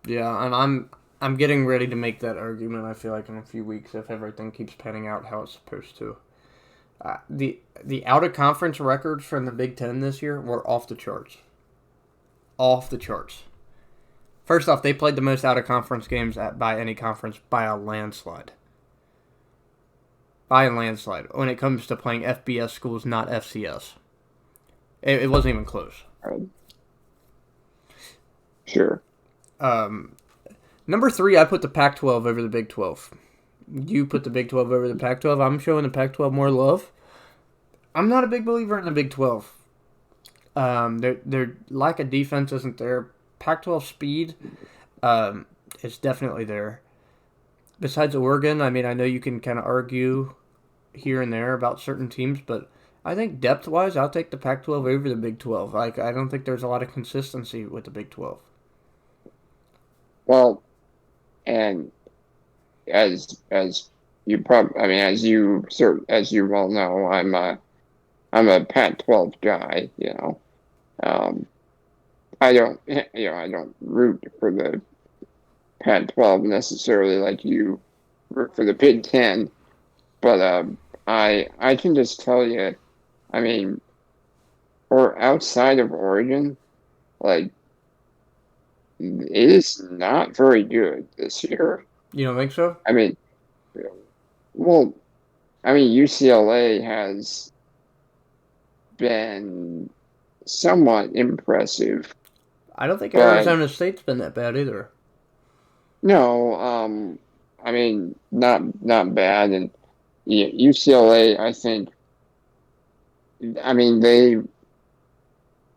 Yeah, and I'm getting ready to make that argument. I feel like in a few weeks, if everything keeps panning out how it's supposed to. The out of conference records from the Big Ten this year were off the charts. Off the charts. First off, they played the most out of conference games by any conference by a landslide. By a landslide. When it comes to playing FBS schools, not FCS, it wasn't even close. Sure. Number three, I put the Pac-12 over the Big 12. You put the Big 12 over the Pac-12. I'm showing the Pac-12 more love. I'm not a big believer in the Big 12. Their lack of defense isn't there. Pac-12 speed is definitely there. Besides Oregon, I mean, I know you can kind of argue here and there about certain teams, but I think depth-wise, I'll take the Pac-12 over the Big 12. Like, I don't think there's a lot of consistency with the Big 12. Well, and as you probably, I mean, as you well know, I'm a Pac-12 guy. I don't root for the Pac-12 necessarily like you root for the Big Ten, but I can just tell you, I mean, or outside of Oregon, like it is not very good this year. You don't think so? I mean, well, I mean UCLA has been somewhat impressive. I don't think But Arizona State's been that bad either. no, I mean not bad, and UCLA. I think. I mean they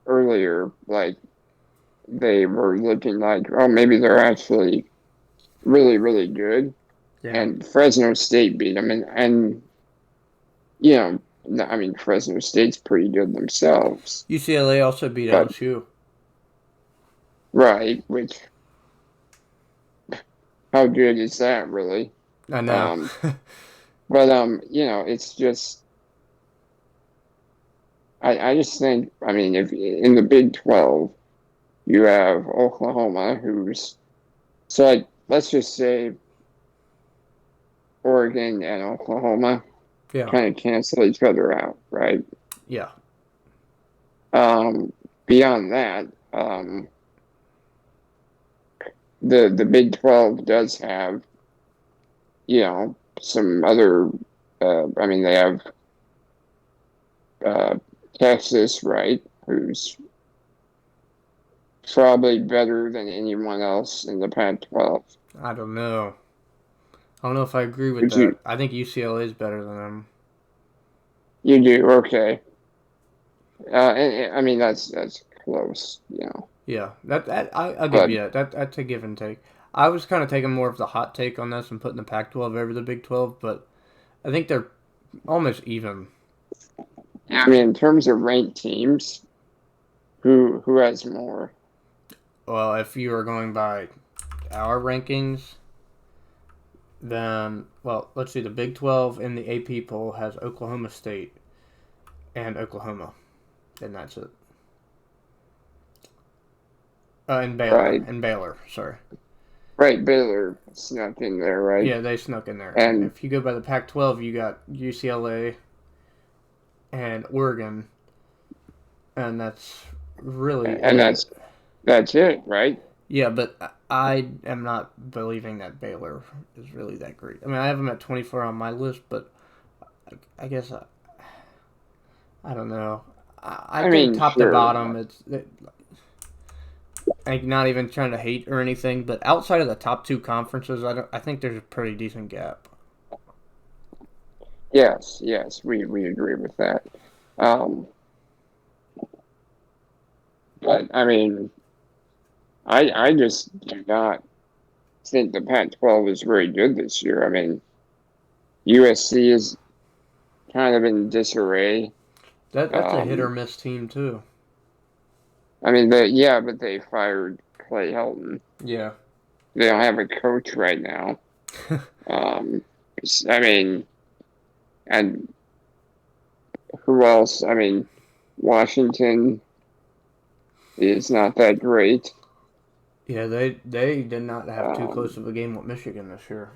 earlier like they were looking like maybe they're actually really good, Yeah. and Fresno State beat them, and you know I mean Fresno State's pretty good themselves, UCLA also beat but LSU. right, which how good is that really? I know. Um, but it's just I just think I mean if in the Big 12 you have Oklahoma who's so like let's just say Oregon and Oklahoma Yeah. kind of cancel each other out, right? Yeah. Beyond that, the Big 12 does have some other. I mean, they have Texas, right? Who's probably better than anyone else in the Pac-12. I don't know. I don't know if I agree with Would that. you? I think UCLA is better than them. You do okay. And I mean that's close, Yeah, I'll give But you that. That's a give and take. I was kind of taking more of the hot take on this and putting the Pac-12 over the Big 12, but I think they're almost even. I mean, in terms of ranked teams, who has more? Well, if you are going by our rankings, then let's see. The Big 12 in the AP poll has Oklahoma State and Oklahoma, and that's it. And Baylor. Right. And Baylor, sorry. Right, Baylor snuck in there, right? Yeah, they snuck in there. And if you go by the Pac-12, you got UCLA and Oregon, and that's really and that's it, right? Yeah, but I am not believing that Baylor is really that great. I mean, I have them at 24 on my list, but I guess I don't know. I think mean, top sure. to bottom, I'm not even trying to hate or anything, but outside of the top two conferences, I think there's a pretty decent gap. Yes, we agree with that. Um, but I mean, I just do not think the Pac-12 is very good this year. I mean, USC is kind of in disarray. That's a hit or miss team too. I mean, but they fired Clay Helton. Yeah. They don't have a coach right now. I mean, and who else? I mean, Washington is not that great. Yeah, they did not have too close Um, of a game with Michigan this year.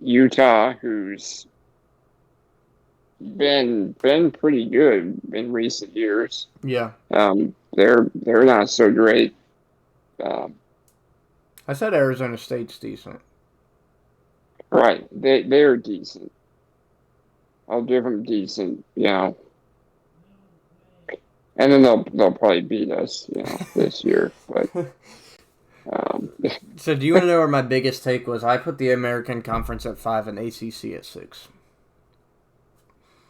Utah, who's been pretty good in recent years. Yeah. They're not so great. Um, I said Arizona State's decent. right, they're decent. I'll give them decent, and then they'll probably beat us, this year. But So do you want to know where my biggest take was? I put the American Conference at 5 and ACC at 6.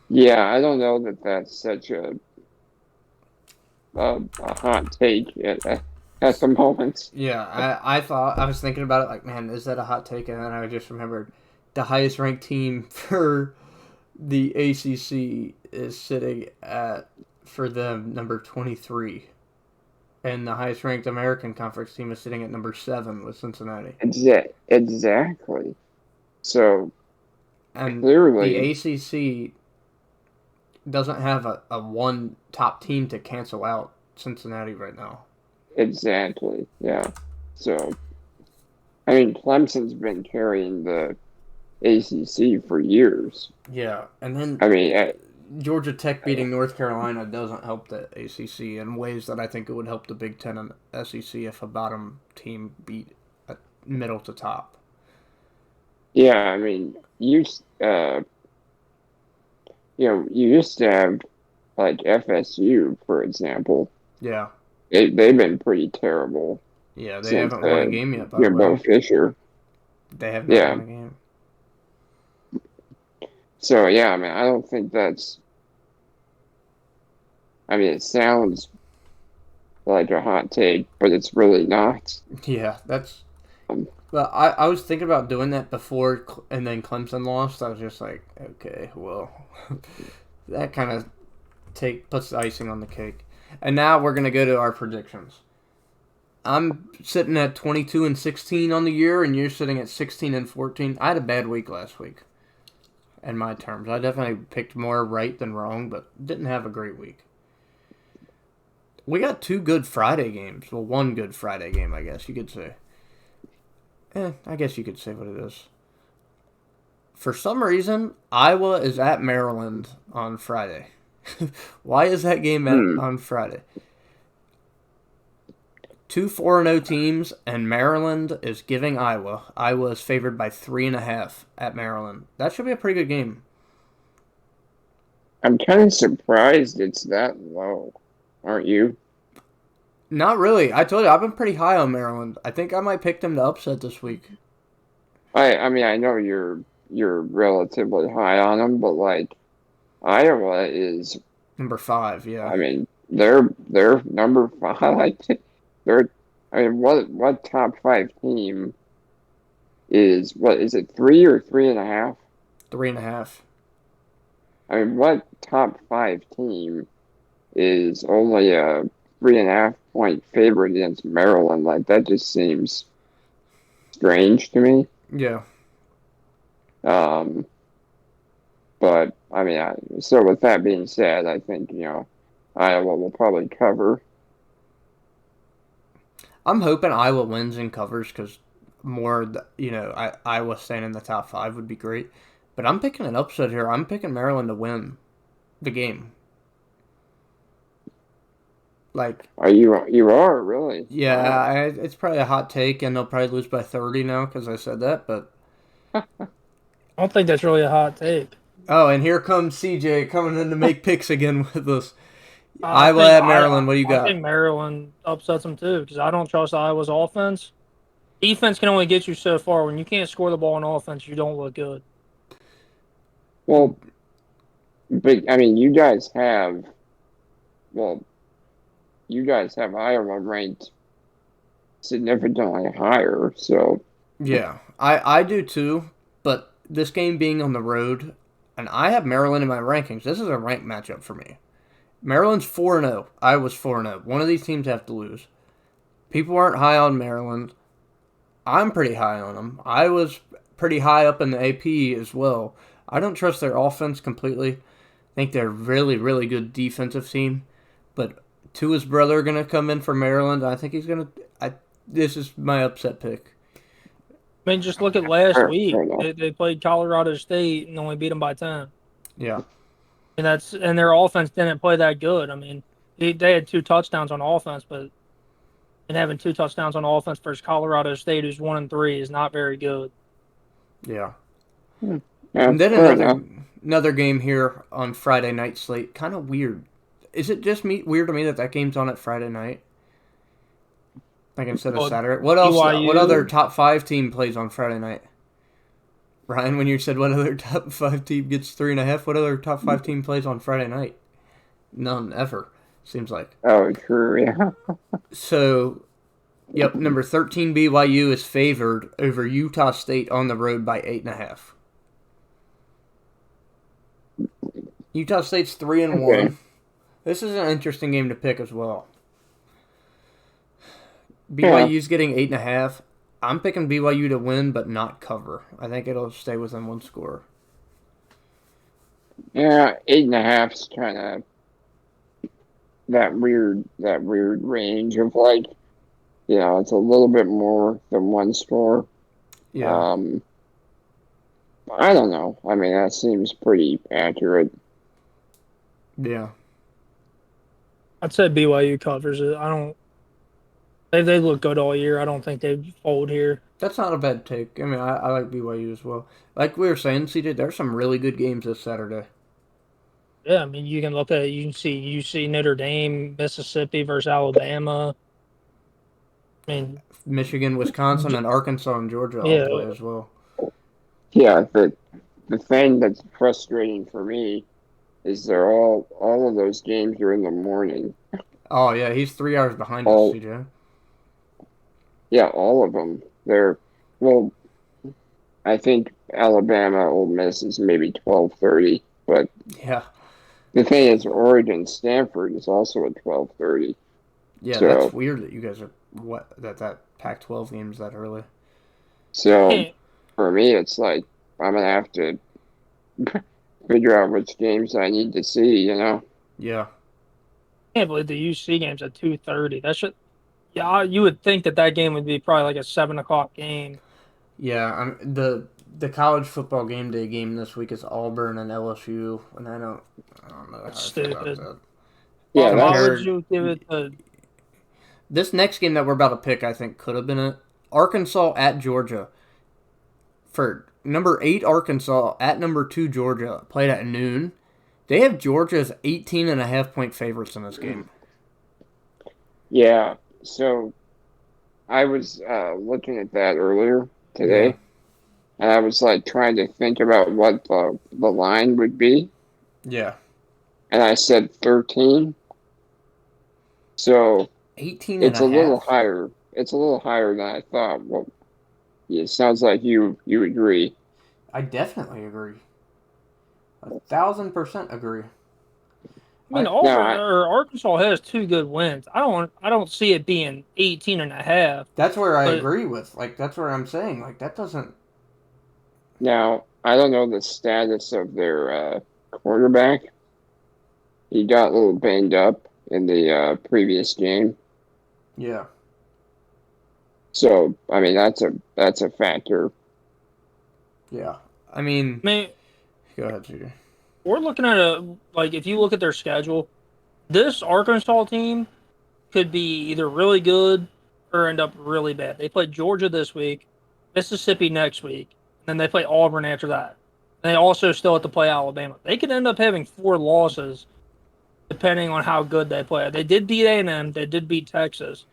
yeah, I don't know that that's such a hot take at the moment. Yeah, I thought I was thinking about it like, man, is that a hot take? And then I just remembered the highest ranked team for the ACC is sitting at, for them, number 23. And the highest ranked American Conference team is sitting at number 7 with Cincinnati. Exactly. So And clearly, the ACC doesn't have a one top team to cancel out Cincinnati right now. exactly, yeah. So I mean, Clemson's been carrying the ACC for years. Yeah, and then I mean, Georgia Tech beating North Carolina doesn't help the ACC in ways that I think it would help the Big Ten and SEC if a bottom team beat a middle to top. yeah. I mean, you used to have like FSU, for example. Yeah. They've been pretty terrible Yeah, they since haven't won a game yet, by the Jimbo way. Fisher. They have not Yeah. won a game. So yeah, I mean, I don't think that's. I mean, it sounds like a hot take, but it's really not. Yeah, that's. Um, Well, I was thinking about doing that before, and then Clemson lost. I was just like, okay, well, that kind of puts the icing on the cake. And now we're gonna go to our predictions. I'm sitting at 22-16 on the year, and you're sitting at 16-14. I had a bad week last week, in my terms. I definitely picked more right than wrong, but didn't have a great week. We got 2 good Friday games. Well, 1 good Friday game, I guess you could say. I guess you could say what it is. For some reason, Iowa is at Maryland on Friday. Why is that game on Friday? 2 4-0 teams, and Maryland is giving Iowa. Iowa is favored by 3.5 at Maryland. That should be a pretty good game. I'm kind of surprised it's that low, aren't you? Not really. I told you, I've been pretty high on Maryland. I think I might pick them to upset this week. I mean, I know you're relatively high on them, but like Iowa is. Number 5, yeah. I mean, they're number 5. They're. I mean, what top 5 team is what is it 3 or 3.5? 3.5. I mean, what top 5 team is only a 3.5 point favorite against Maryland? Like that just seems strange to me. Yeah. But I mean, so with that being said, I think Iowa will probably cover. I'm hoping Iowa wins and covers because Iowa staying in the top 5 would be great. But I'm picking an upset here. I'm picking Maryland to win the game. Like, You are really? yeah, Wow. it's probably a hot take, and they'll probably lose by 30 now because I said that. But I don't think that's really a hot take. oh, and here comes CJ coming in to make picks again with us. Iowa at Maryland. What do you got? I think Maryland upsets them too because I don't trust Iowa's offense. Defense can only get you so far. When you can't score the ball on offense, you don't look good. Well, but I mean, you guys have well, you guys have Iowa ranked significantly higher, so Yeah, I do too. But this game being on the road, and I have Maryland in my rankings. This is a ranked matchup for me. Maryland's 4-0. Iowa's 4-0. One of these teams have to lose. People aren't high on Maryland. I'm pretty high on them. I was pretty high up in the AP as well. I don't trust their offense completely. I think they're a really, really good defensive team. But Tua's brother going to come in for Maryland. I think he's going to. This is my upset pick. I mean, just look at last fair week. enough. They played Colorado State and only beat them by 10. Yeah. And their offense didn't play that good. I mean, they had 2 touchdowns on offense, but having 2 touchdowns on offense versus Colorado State, who's 1-3, is not very good. Yeah. Yeah, And then fair enough. another game here on Friday night slate. Kind of weird. Is it just weird to me that game's on at Friday night? Like instead of Well, Saturday. What else? BYU. What other top 5 team plays on Friday night? Ryan, when you said what other top 5 team gets 3.5, what other top 5 team plays on Friday night? None ever. Seems like. Oh, true, yeah. So, yep, number 13 BYU is favored over Utah State on the road by 8.5. Utah State's 3-1. Okay. This is an interesting game to pick as well. Yeah. BYU's getting 8.5. I'm picking BYU to win, but not cover. I think it'll stay within 1 score. Yeah, 8.5 is kind of that weird range of like, it's a little bit more than 1 score. Yeah. I don't know. I mean, that seems pretty accurate. Yeah. I'd say BYU covers it. I don't. They look good all year. I don't think they'd fold here. That's not a bad take. I mean, I like BYU as well. Like we were saying, CJ, there's some really good games this Saturday. Yeah, I mean, you can look at it. You can see UC Notre Dame, Mississippi versus Alabama. I mean, Michigan, Wisconsin, and Arkansas and Georgia all yeah, play as well. Yeah, the thing that's frustrating for me is they're all of those games are in the morning. Oh, yeah, he's 3 hours behind us, All CJ. Yeah, all of them. Well, I think Alabama, Ole Miss is maybe 12:30, but Yeah. the thing is, Oregon, Stanford is also at 12:30. Yeah, So that's weird that you guys are, that Pac-12 game's that early. so can't for me, it's like I'm gonna have to figure out which games I need to see. Yeah. can't believe the UC game's at 2:30. That should. Yeah, you would think that game would be probably like a 7 o'clock game. Yeah, the college football game day game this week is Auburn and LSU, and I don't know how I That's feel about stupid. that. Yeah, Why would Compared, you give it a this next game that we're about to pick, I think, could have been it. Arkansas at Georgia. For number 8 Arkansas at number 2 Georgia, played at noon. They have Georgia as 18.5-point favorites in this game. yeah. So I was looking at that earlier today, Yeah. and I was like trying to think about what the line would be, Yeah. and I said 13. So 18 and it's a a little half. higher. It's a little higher than I thought. Well, yeah, it sounds like you agree. I definitely agree. 1,000% agree. I mean, Arkansas has 2 good wins. I don't see it being 18.5. That's where I But- agree with. That's where I'm saying. That doesn't. Now I don't know the status of their quarterback. He got a little banged up in the previous game, Yeah. so I mean that's a factor. Yeah. I mean, I mean, go ahead, CJ. we're looking at if you look at their schedule, this Arkansas team could be either really good or end up really bad. They play Georgia this week, Mississippi next week, and then they play Auburn after that. And they also still have to play Alabama. They could end up having 4 losses depending on how good they play. They did beat A&M. They did beat Texas.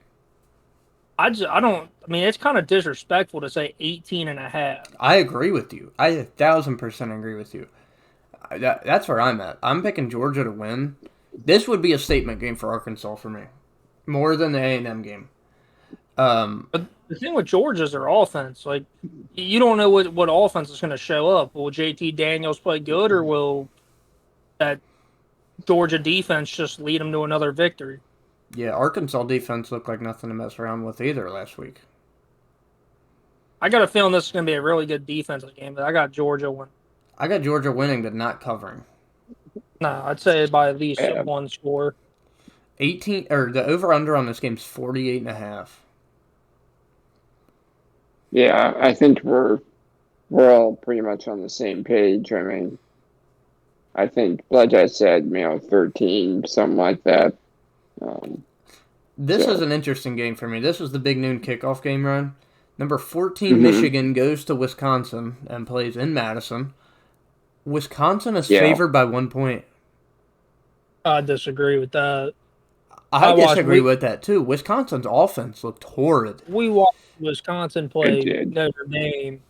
I mean, it's kind of disrespectful to say 18.5. I agree with you. I 1,000% agree with you. That's where I'm at. I'm picking Georgia to win. This would be a statement game for Arkansas for me, more than the A&M game. But the thing with Georgia is their offense. Like, you don't know what offense is going to show up. Will JT Daniels play good, or will that Georgia defense just lead them to another victory? Yeah, Arkansas defense looked like nothing to mess around with either last week. I got a feeling this is going to be a really good defensive game, but I got Georgia winning. I got Georgia winning, but not covering. No, I'd say by at least Yeah. one score. 18 or the over/under on this game is 48.5. Yeah, I think we're all pretty much on the same page. I mean, I think, like I said, 13, something like that. This So- is an interesting game for me. This is the big noon kickoff game, Ryan. Number 14, Mhm. Michigan goes to Wisconsin and plays in Madison. Wisconsin is Yeah. favored by 1 point. I disagree with that. I watched disagree with that too. Wisconsin's offense looked horrid. We watched Wisconsin play It did. Notre Dame,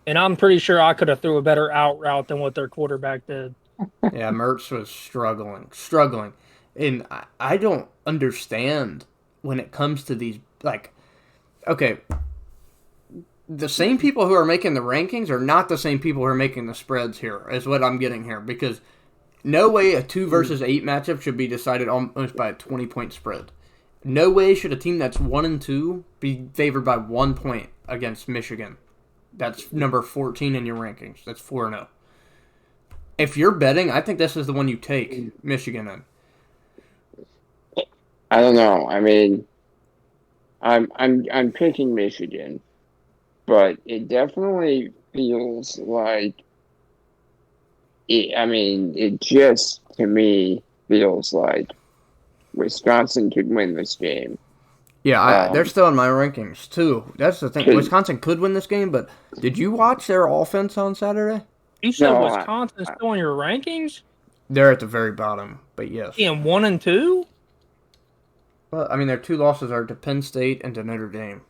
and I'm pretty sure I could have threw a better out route than what their quarterback did. Yeah, Mertz was struggling. And I don't understand when it comes to these, like, okay, the same people who are making the rankings are not the same people who are making the spreads here, is what I'm getting here. Because no way a 2 versus 8 matchup should be decided almost by a 20-point spread. No way should a team that's 1-2 be favored by 1 point against Michigan. That's number 14 in your rankings. That's 4-0. If you're betting, I think this is the one you take Michigan in. I don't know. I mean, I'm picking Michigan, but it definitely feels like it just to me feels like Wisconsin could win this game. Yeah, they're still in my rankings too. That's the thing. Could- Wisconsin could win this game, but did you watch their offense on Saturday? You said No, Wisconsin's still in your rankings? They're at the very bottom, but yes. Being 1 and 2? Well, I mean, their 2 losses are to Penn State and to Notre Dame.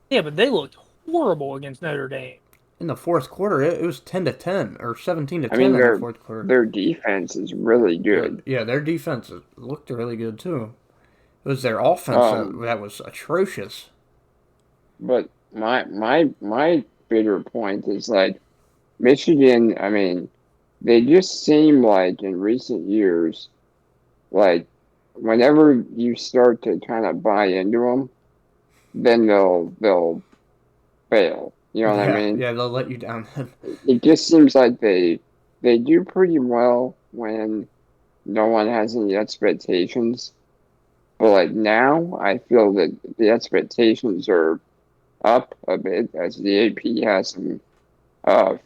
Yeah, but they looked horrible against Notre Dame. In the fourth quarter, it was 10-10 or 17-10 I mean, in the fourth quarter. their defense is really good. Yeah, their defense looked really good too. It was their offense that was atrocious. But my bigger point is like Michigan, I mean, they just seem like in recent years, like whenever you start to kind of buy into them, then they'll fail. You know what I mean? Yeah, they'll let you down. It just seems like they do pretty well when no one has any expectations. But like now, I feel that the expectations are up a bit as the AP has some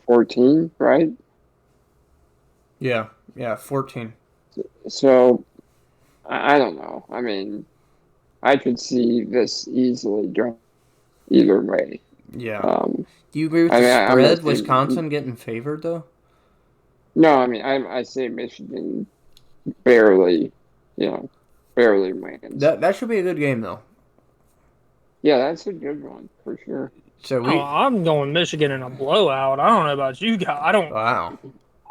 14, right? Yeah, 14. So I don't know. I mean, I could see this easily going either way. Yeah. Um, Do you agree with I the mean, I'm spread? not- Wisconsin getting favored though. no, I mean, I say Michigan barely, barely wins. That should be a good game though. Yeah, that's a good one for sure. So we. Oh, I'm going Michigan in a blowout. I don't know about you guys. Wow.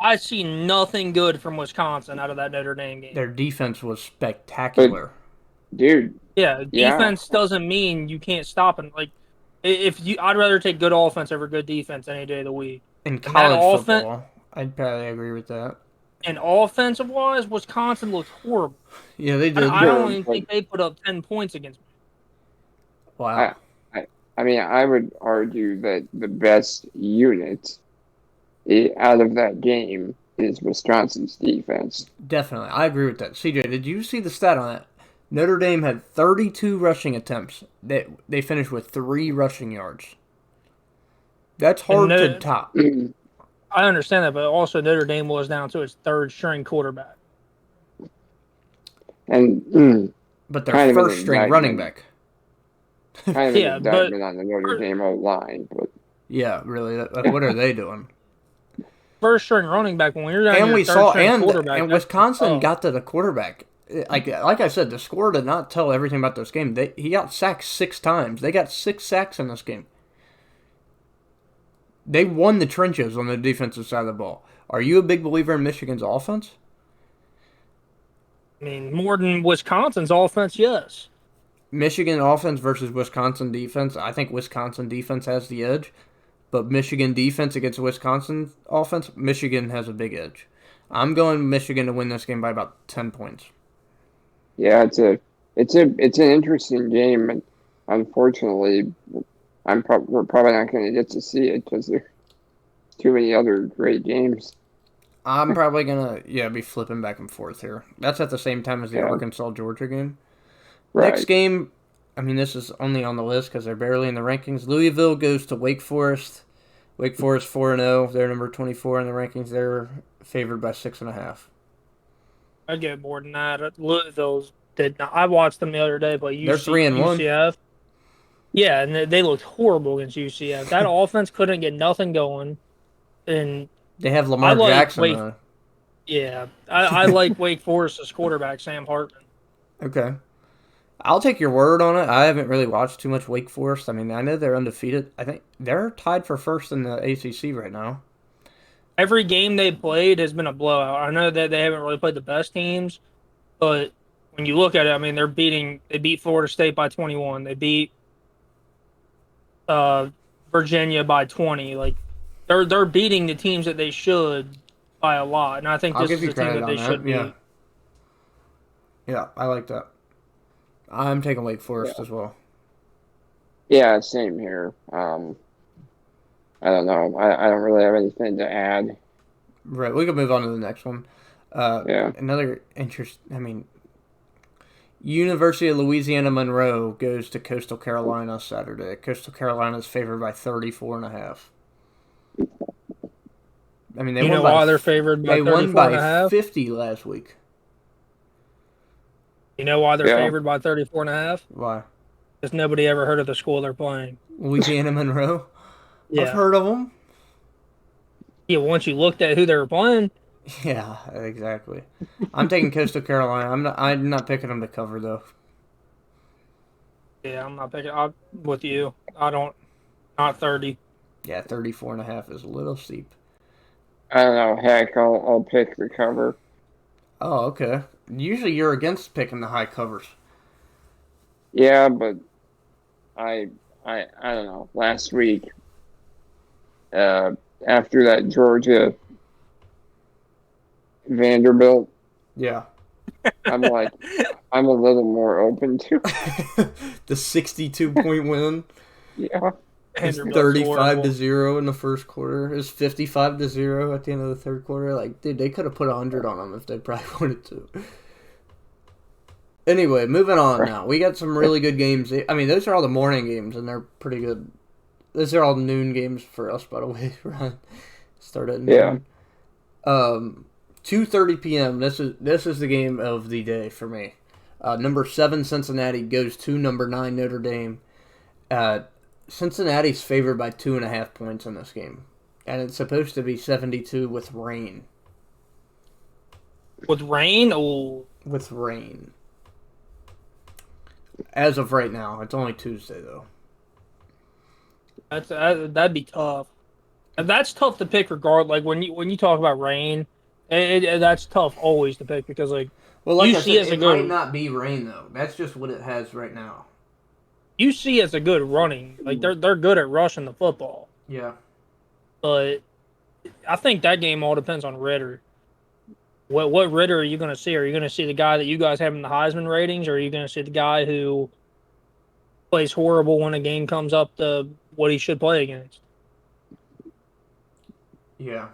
I see nothing good from Wisconsin out of that Notre Dame game. Their defense was spectacular. Dude, Yeah, Yeah. defense doesn't mean you can't stop it. Like, I'd rather take good offense over good defense any day of the week. In that college offen- football, I'd probably agree with that. And offensive wise, Wisconsin looked horrible. Yeah, they I did. don't even but- think they put up 10 points against me. Wow. I mean, I would argue that the best unit out of that game is Wisconsin's defense. Definitely. I agree with that. CJ, did you see the stat on that? Notre Dame had 32 rushing attempts. They finished with 3 rushing yards. That's hard And to top. I understand that, but also Notre Dame was down to its third string quarterback. And But their kind of an first string running indictment. back. kind of Yeah, an but- indictment on the Notre Dame line, but Yeah, really. What are they doing? First string running back when you're down to And your we third saw, string and quarterback. that's- Wisconsin oh. got to the quarterback. Like I said, the score did not tell everything about this game. He got sacked 6 times. They got 6 sacks in this game. They won the trenches on the defensive side of the ball. Are you a big believer in Michigan's offense? I mean, more than Wisconsin's offense, yes. Michigan offense versus Wisconsin defense. I think Wisconsin defense has the edge, but Michigan defense against Wisconsin offense, Michigan has a big edge. I'm going Michigan to win this game by about 10 points. Yeah, it's an interesting game, and unfortunately, we're probably not going to get to see it because there's too many other great games. I'm probably gonna be flipping back and forth here. That's at the same time as the Yeah, Arkansas Georgia game. Next right. game, I mean this is only on the list because they're barely in the rankings. Louisville goes to Wake Forest. Wake Forest 4-0. They're number 24 in the rankings. They're favored by 6.5. I'd get more than that. Louisville's did not. I watched them the other day, but They're 3-1. UCF. Yeah, and they looked horrible against UCF. That offense couldn't get nothing going. And They have I Lamar like Jackson Wake. though. Yeah, I like Wake Forest's quarterback, Sam Hartman. Okay. I'll take your word on it. I haven't really watched too much Wake Forest. I mean, I know they're undefeated. I think they're tied for first in the ACC right now. Every game they played has been a blowout. I know that they haven't really played the best teams, but when you look at it, I mean, they beat Florida State by 21. They beat uh, Virginia by 20. Like they're beating the teams that they should by a lot, and I think I'll this give is you a team credit that on they that. should Yeah. beat. Yeah, I like that. I'm taking Wake Yeah, Forest as well. yeah, same here. I don't know. I don't really have anything to add. Right, we can move on to the next one. Yeah, Another interest. I mean, University of Louisiana Monroe goes to Coastal Carolina Saturday. Coastal Carolina is favored by 34.5. I mean, You know why they're favored by they won 34 and by a half? 50 last week. You know why they're yeah. favored by 34 and a half? Why? Because nobody ever heard of the school they're playing. Louisiana Monroe. I've Yeah. heard of them. Yeah, once you looked at who they were playing, Yeah, exactly. I'm taking Coastal Carolina. I'm not picking them to cover though. yeah, I'm not picking. I'm with you. I don't. Not 30. Yeah, 34.5 is a little steep. I don't know. Heck, I'll pick the cover. Oh, okay. Usually you're against picking the high covers. Yeah, but I I don't know. Last week, uh, after that Georgia Vanderbilt, Yeah. I'm like I'm a little more open to. The 62-point win Yeah, is Vanderbilt's 35 to horrible. 0 in the first quarter. It's 55 to 0 at the end of the third quarter. Like, dude, they could have put 100 on them if they probably wanted to. Anyway, moving on right. now. We got some really good games. I mean, those are all the morning games, and they're pretty good. Those are all noon games for us, by the way. Right? Start at Yeah, noon. 2:30 p.m. This is the game of the day for me. Number 7 Cincinnati goes to number 9 Notre Dame. Uh, Cincinnati's favored by 2.5 points in this game, and it's supposed to be 72 with rain. With rain, oh, With rain. As of right now, it's only Tuesday though. that'd be tough. And that's tough to pick. Like when you talk about rain, that's tough always to pick because like Well, like I said, UC has a it might good not be rain though. That's just what it has right now. UC has a good running. Like they're good at rushing the football, Yeah. but I think that game all depends on Ritter. What Ritter are you going to see? Are you going to see the guy that you guys have in the Heisman ratings, or are you going to see the guy who plays horrible when a game comes up to what he should play against? Yeah.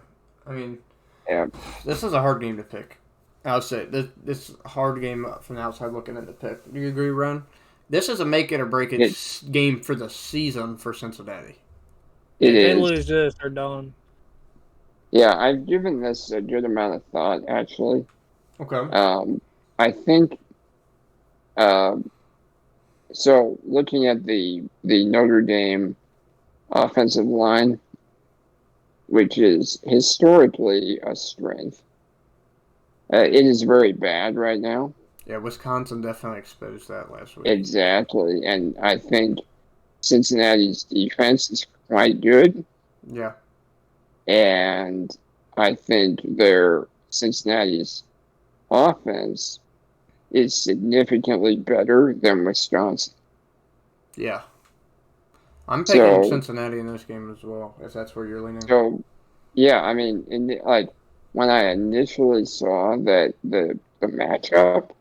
I mean, yeah, this is a hard game to pick. I would say this is a hard game from the outside looking in to pick. Do you agree, Ron? This is a make it or break it it game for the season for Cincinnati. it If they is. lose this, they're done. Yeah, I've given this a good amount of thought actually. Okay. I think so. Looking at the Notre Dame offensive line, which is historically a strength, it is very bad right now. Yeah, Wisconsin definitely exposed that last week. Exactly, and I think Cincinnati's defense is quite good, Yeah. and I think their Cincinnati's offense is significantly better than Wisconsin. Yeah. I'm picking So, Cincinnati in this game as well, if that's where you're leaning. so yeah, I mean, like when I initially saw that the matchup,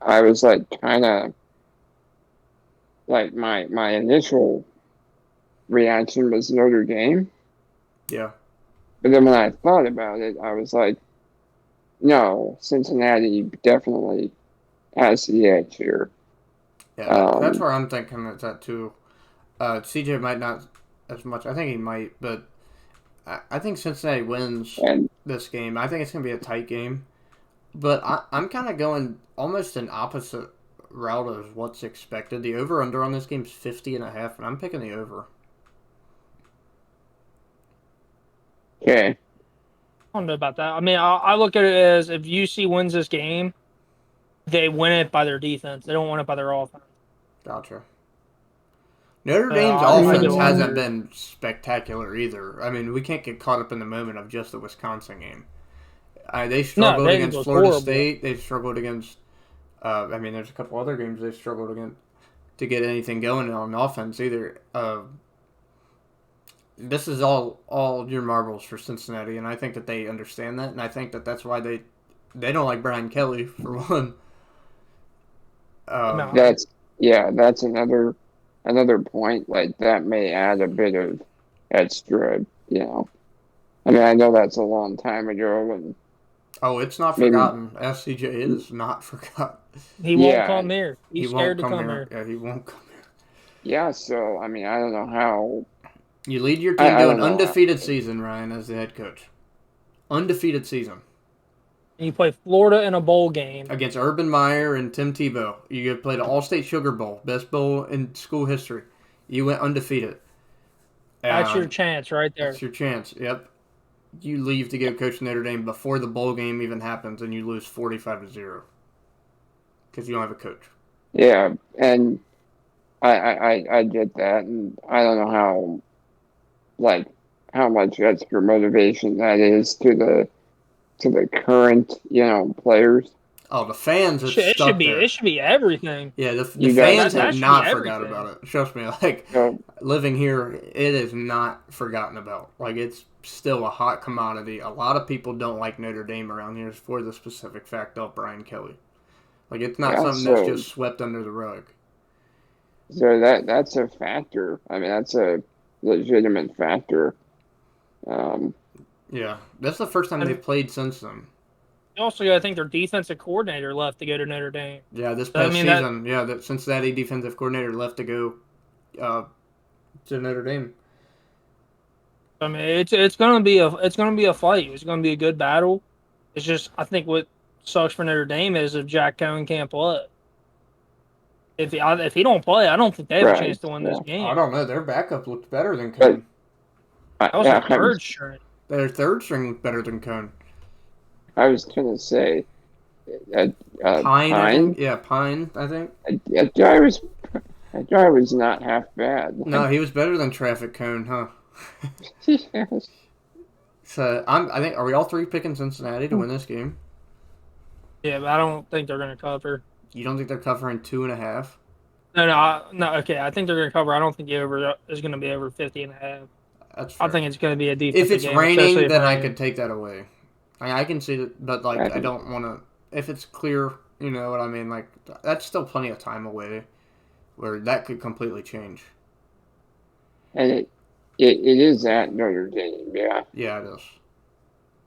I was like kind of like my initial reaction was Notre Dame, Yeah. but then when I thought about it, I was like, no, Cincinnati definitely has the edge here. Yeah, that's where I'm thinking it's at too. CJ might not as much. I think he might, but I think Cincinnati wins And this game. I think it's going to be a tight game. But I'm kind of going almost an opposite route of what's expected. The over-under on this game is 50.5, and I'm picking the over. okay, I don't know about that. I mean, I look at it as if UC wins this game, they win it by their defense. They don't win it by their offense. Gotcha. Notre So Dame's I offense go hasn't under. been spectacular either. I mean, we can't get caught up in the moment of just the Wisconsin game. They No, struggled they against was Florida horrible. State. They struggled against. I mean, there's a couple other games they struggled against to get anything going on offense either. This is all your marbles for Cincinnati, and I think that they understand that, and I think that that's why they don't like Brian Kelly for one. No, that's that's another point. Like that may add a bit of extra, you know. I mean, I know that's a long time ago, and Oh, it's not maybe forgotten. SCJ is not forgotten. he won't yeah, come here. He He's won't scared to come come here. here. Yeah, he won't come here. yeah. So I mean, I don't know how. You lead your team I to don't an know how. undefeated season, Ryan, as the head coach. Undefeated season. And you play Florida in a bowl game. Against Urban Meyer and Tim Tebow. You played the All-State Sugar Bowl, best bowl in school history. You went undefeated. That's your chance right That's there. your chance. Yep. You leave to go coach Notre Dame before the bowl game even happens, and you lose 45-0 because you don't have a coach. Yeah, and I get that, and I don't know how like how much extra motivation that is to the current players. Oh, the fans are It should stuck be. there. It should be everything. Yeah, the You got fans That have that should be not forgot everything. about it. Trust me, like so living here, it is not forgotten about. Like it's still a hot commodity. A lot of people don't like Notre Dame around here for the specific fact of Brian Kelly. Like it's not yeah, something that's just swept under the rug. so that's a factor. I mean, that's a legitimate factor. Um, Yeah, that's the first time And they've played since then. you also got to think their defensive coordinator left to go to Notre Dame. Yeah, this I past mean that. season, yeah, that Cincinnati defensive coordinator left to go uh, to Notre Dame. I mean, it's gonna be a fight. It's gonna be a good battle. It's just I think what sucks for Notre Dame is if Jack Cohn can't play. If he don't play, I don't think they have a right. chance to win this Yeah. I game. don't know. Their backup looked better than But Cohn. That was their third string. Their third string looked better than Cohn. I was gonna say, uh, Pine, I Pine. think. Yeah, Pine, I think. That guy was not half bad. No, he was better than Traffic Cone, huh? Yes. So I think are we all three picking Cincinnati to win this game? Yeah, but I don't think they're gonna cover. You don't think they're covering 2.5? No. Okay, I think they're gonna cover. I don't think the over is gonna be over 50.5. That's fair. I think it's gonna be a If defensive it's game, especially raining, if then I rain. could take that away. I can see that, but like I don't want to. If it's clear, you know what I mean. Like that's still plenty of time away, where that could completely change. And it is at Notre Dame, yeah. Yeah, it is.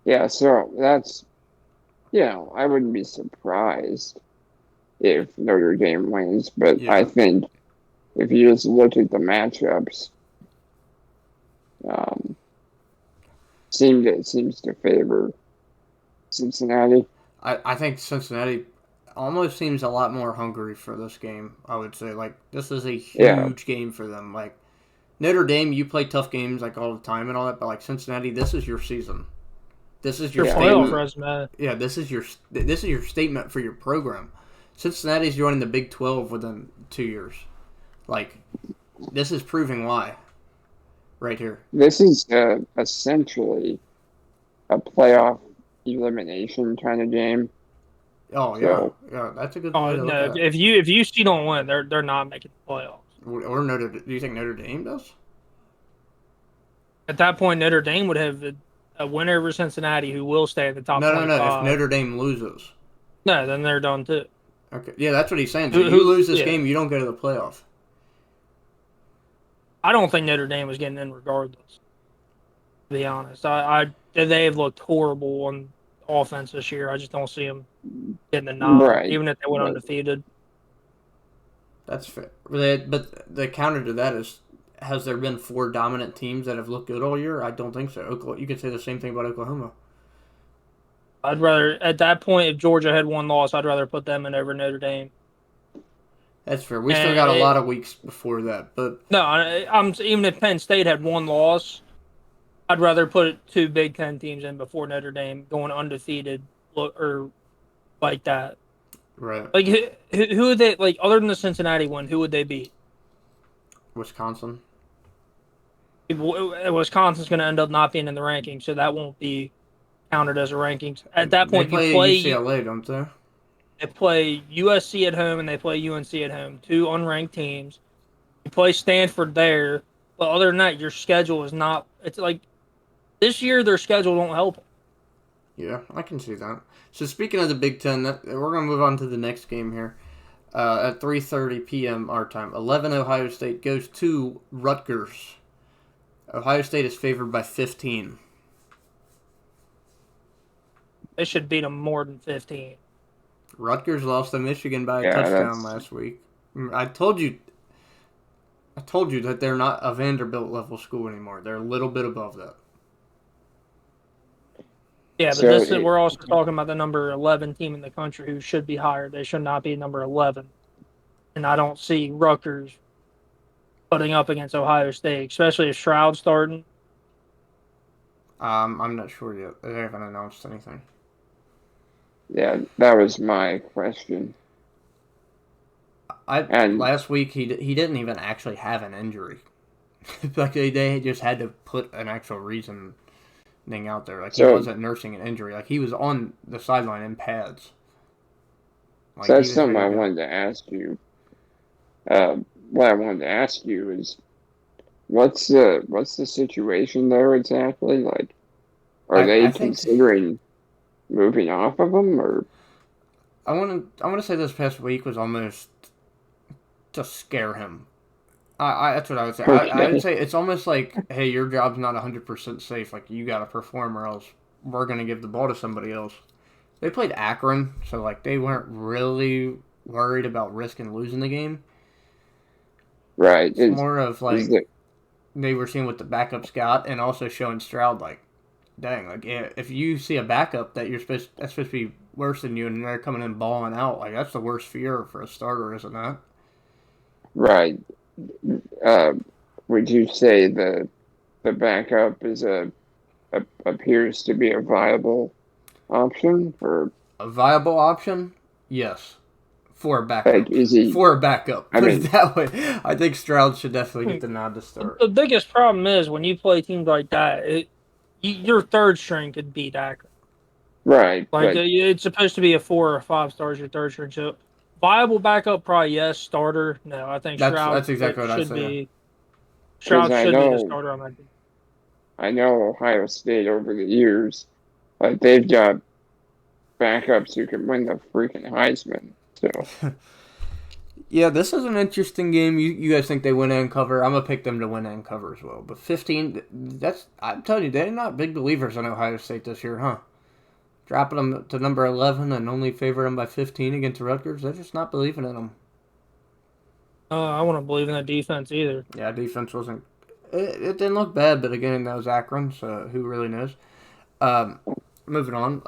Yeah, so that's I wouldn't be surprised if Notre Dame wins, but Yeah. I think if you just look at the matchups, seems to favor Cincinnati. I think Cincinnati almost seems a lot more hungry for this game. I would say like this is a Yeah. huge game for them. Like Notre Dame, you play tough games like all the time and all that, but like Cincinnati, this is your season. This is your Your statement. playoff resume. Yeah, this is your statement for your program. Cincinnati's joining the Big 12 within 2 years. Like this is proving why. Right here. This is essentially a playoff elimination kind of game. Oh yeah, So yeah, that's a good way Oh to look no! at it. If UC don't win, they're not making the playoffs. Or Notre? Do you think Notre Dame does? At that point, Notre Dame would have a winner over Cincinnati, who will stay in the top No. If 25. Notre Dame loses, No, then they're done too. okay, yeah, that's what he's saying. So you Who? lose this Yeah, game, you don't go to the playoff. I don't think Notre Dame was getting in regardless. To be honest, they have looked horrible on offense this year. I just don't see them getting the nod, right, even if they went but undefeated. That's fair. But the counter to that is, has there been 4 dominant teams that have looked good all year? I don't think so. You could say the same thing about Oklahoma. I'd rather, at that point, if Georgia had one loss, I'd rather put them in over Notre Dame. That's fair. We still And got a lot of weeks before that, but no, I'm even if Penn State had one loss, I'd rather put 2 Big 10 teams in before Notre Dame going undefeated or like that. right, Like who would they like other than the Cincinnati one? Who would they beat? Wisconsin. Wisconsin's going to end up not being in the rankings, so that won't be counted as a rankings. At that They point, play UCLA, don't they? they play USC at home and they play UNC at home, 2 unranked teams. You play Stanford there, but other than that, your schedule is not. It's like this year their schedule don't help them. Yeah, I can see that. So speaking of the Big Ten, we're gonna move on to the next game here. At 3:30 p.m. our time, 11 Ohio State goes to Rutgers. Ohio State is favored by 15. They should beat them more than 15. Rutgers lost to Michigan by a yeah, touchdown that's last week. I told you that they're not a Vanderbilt level school anymore. They're a little bit above that. Yeah, but so we're also talking about the number 11 team in the country who should be higher. They should not be number 11. And I don't see Rutgers putting up against Ohio State, especially if Stroud's starting. I'm not sure yet. They haven't announced anything. yeah, that was my question. And Last week he didn't even actually have an injury. Like they just had to put an actual reasoning out there. Like he so, wasn't nursing an injury. Like he was on the sideline in pads. Like so he that's was something ready I to go. wanted to ask you. What I wanted to ask you is what's the situation there exactly? Like, are they I think considering moving off of them, or I want to say this past week was almost to scare him. I that's what I would say. I would okay, say it's almost like, hey, your job's not 100% safe. Like you got to perform, or else we're gonna give the ball to somebody else. They played Akron, so like they weren't really worried about risking losing the game. right? It's more of Is like the they were seeing what the backups got, and also showing Stroud like, dang, like if you see a backup that's supposed to be worse than you, and they're coming in balling out, like that's the worst fear for a starter, isn't that? right? Uh, would you say the backup appears to be a viable option, or A viable option, yes, for a like backup. is he? For a backup, I put it mean, that way. I think Stroud should definitely get the nod to start. The biggest problem is when you play teams like that, your third string could beat Akron. right, Like but it's supposed to be a 4 or 5 stars your third string. So viable backup, probably yes. Starter, no. I think That's exactly what I Should say. be because Stroud should be the starter on that team. I know Ohio State over the years, like they've got backups who can win the freaking Heisman. So Yeah, this is an interesting game. You guys think they win and cover? I'm gonna pick them to win and cover as well. But 15, I'm telling you, they're not big believers in Ohio State this year, huh? Dropping them to number 11 and only favor them by 15 against the Rutgers. They're just not believing in them. I wouldn't believe in that defense either. Yeah, defense wasn't. It didn't look bad, but again, that was Akron, so who really knows? Um, Moving on.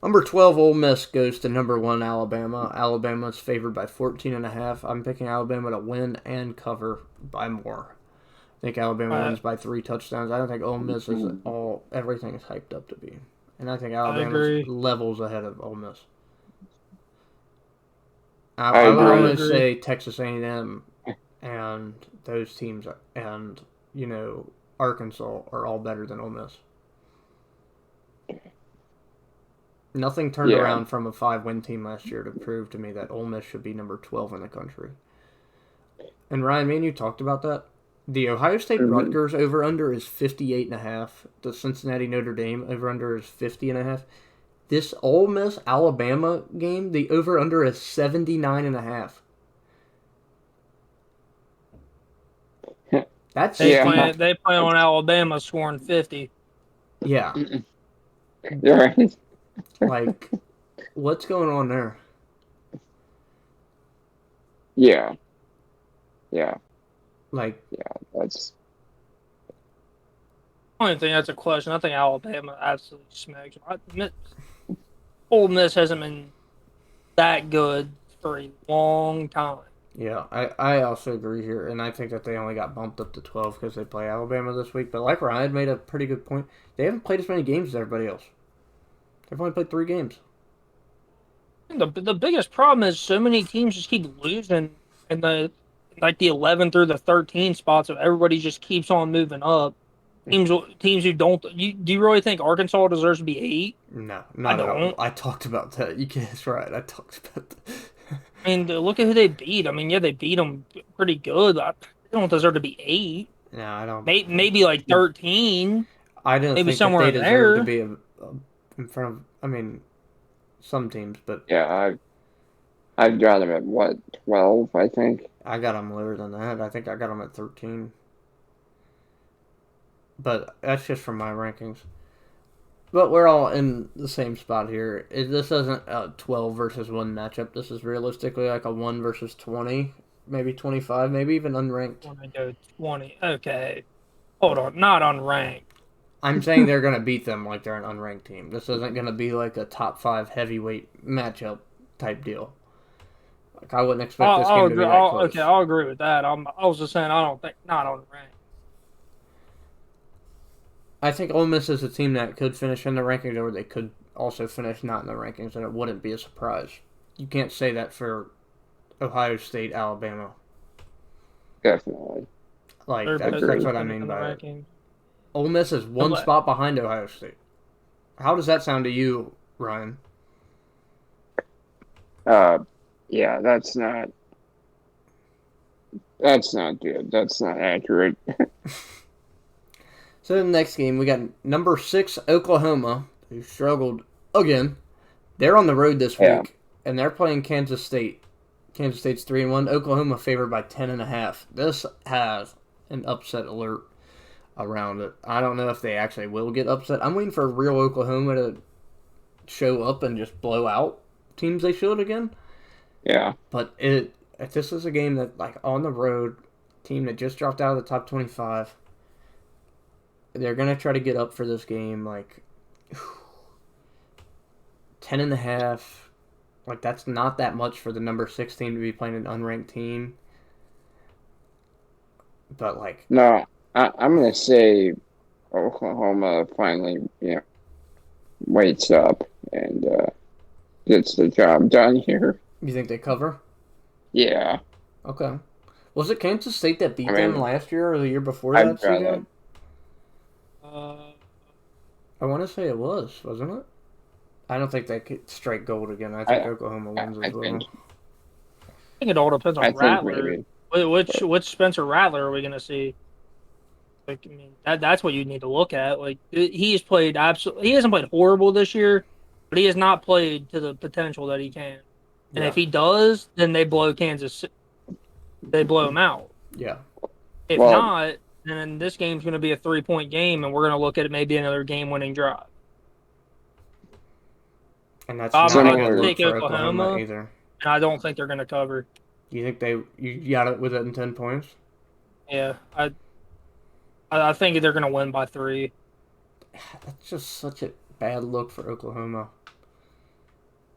Number 12, Ole Miss goes to number 1, Alabama. Alabama's favored by 14.5. I'm picking Alabama to win and cover by more. I think Alabama I wins by 3 touchdowns. I don't think Ole Miss is everything is hyped up to be. And I think I Alabama's agree. levels ahead of Ole Miss. I I would I agree. almost agree. say Texas A&M and those teams and, Arkansas are all better than Ole Miss. Nothing turned Yeah. around from a 5-win team last year to prove to me that Ole Miss should be number 12 in the country. And Ryan, me and you talked about that. The Ohio State Hmm. Rutgers over under is 58.5. The Cincinnati Notre Dame over under is 50.5. This Ole Miss Alabama game, the over under is 79.5. That's They steep. Yeah. plan they plan on Alabama scoring 50. Yeah. You're right. Like, what's going on there? Yeah. Yeah. Like, That's Only thing that's a question. I think Alabama absolutely smacks them. Ole Miss hasn't been that good for a long time. yeah, I also agree here, and I think that they only got bumped up to 12 because they play Alabama this week. But like Ryan made a pretty good point, they haven't played as many games as everybody else. They've only played 3 games. The biggest problem is so many teams just keep losing in the 11 through the 13 spots, so everybody just keeps on moving up. Teams who don't. Do you really think Arkansas deserves to be 8? No, I not at all. don't. I talked about that. You guys right. I talked about that. I mean, look at who they beat. I mean, yeah, they beat them pretty good. They don't deserve to be 8. No, I don't. Maybe like 13. I don't Maybe think that somewhere they in deserve to there. be in front of. I mean, some teams, but yeah. I've got him at what 12, I think. I got them lower than that. I think I got them at 13. But that's just from my rankings. But we're all in the same spot here. This isn't a 12 versus 1 matchup. This is realistically like a 1 versus 20, maybe 25, maybe even unranked. Want to go 20? Okay, hold on, not unranked. I'm saying they're going to beat them like they're an unranked team. This isn't going to be like a top 5 heavyweight matchup type deal. Like I wouldn't expect this I'll game to agree. be that close. Okay, I'll agree with that. I was just saying I don't think not unranked. I think Ole Miss is a team that could finish in the rankings, or they could also finish not in the rankings, and it wouldn't be a surprise. You can't say that for Ohio State, Alabama. Definitely. Like They're that's both Agree. that's gonna what I finish mean in the by it. rankings. Ole Miss is one spot behind Ohio State. How does that sound to you, Ryan? Yeah, that's not good. That's not accurate. So the next game, we got number 6 Oklahoma, who struggled again. They're on the road this Yeah. week, and they're playing Kansas State. Kansas State's 3-1. Oklahoma favored by 10.5. This has an upset alert around it. I don't know if they actually will get upset. I'm waiting for real Oklahoma to show up and just blow out teams they should again. Yeah. But if this is a game that, like, on the road, team that just dropped out of the top 25, they're going to try to get up for this game, like, 10.5. Like, that's not that much for the number 6 team to be playing an unranked team. But, like... No, I'm going to say Oklahoma finally, wakes up and gets the job done here. You think they cover? Yeah. Okay. Was it Kansas State that beat I them mean, last year or the year before I'd that, CJ? rather. I want to say it was, wasn't it? I don't think they could strike gold again. I think Oklahoma wins as well. I think it all depends on I think Rattler. maybe. Which Spencer Rattler are we going to see? Like, I mean, that's what you need to look at. Like, he's played absolutely. He hasn't played horrible this year, but he has not played to the potential that he can. And if he does, then they blow Kansas. They blow him out. Yeah. If Well, not, then this game's going to be a 3-point game, and we're going to look at it maybe another game-winning drive. And that's I'm not a going good to look take for Oklahoma. Oklahoma either. And I don't think they're going to cover. You think you got it with it in 10 points? Yeah, I think they're going to win by 3. That's just such a bad look for Oklahoma.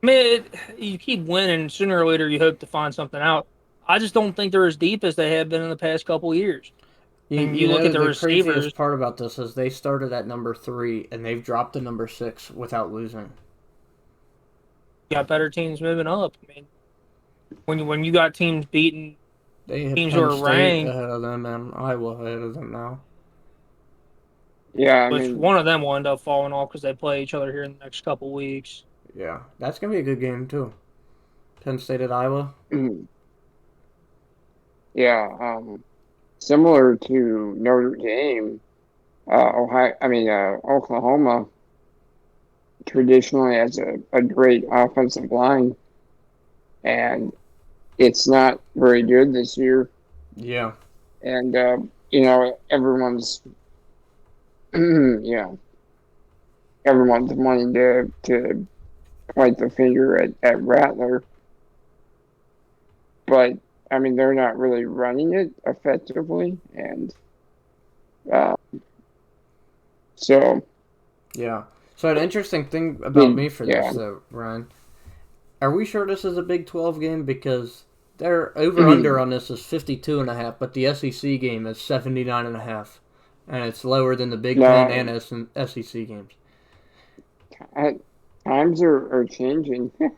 I mean, you keep winning. Sooner or later, you hope to find something out. I just don't think they're as deep as they have been in the past couple of years. You look know, at the receivers. craziest part about this is they started at number 3 and they've dropped to number 6 without losing. You got better teams moving up. I mean, when you got teams beating They have teams Penn who are State ranked, ahead of them and Iowa ahead of them now. Yeah, I which mean, one of them will end up falling off because they play each other here in the next couple weeks. Yeah, that's gonna be a good game too. Penn State at Iowa. Yeah, similar to Notre Dame, Oklahoma traditionally has a great offensive line, and it's not very good this year. Yeah. And everyone's everyone's wanting to point the finger at Rattler, but I mean they're not really running it effectively, and uh, so Yeah. So an interesting thing about me for this, yeah. though, Ryan, are we sure this is a Big 12 game? Because their over-under on this is 52.5, but the SEC game is 79.5, and it's lower than the Big Ten No, and SEC games. times are changing. I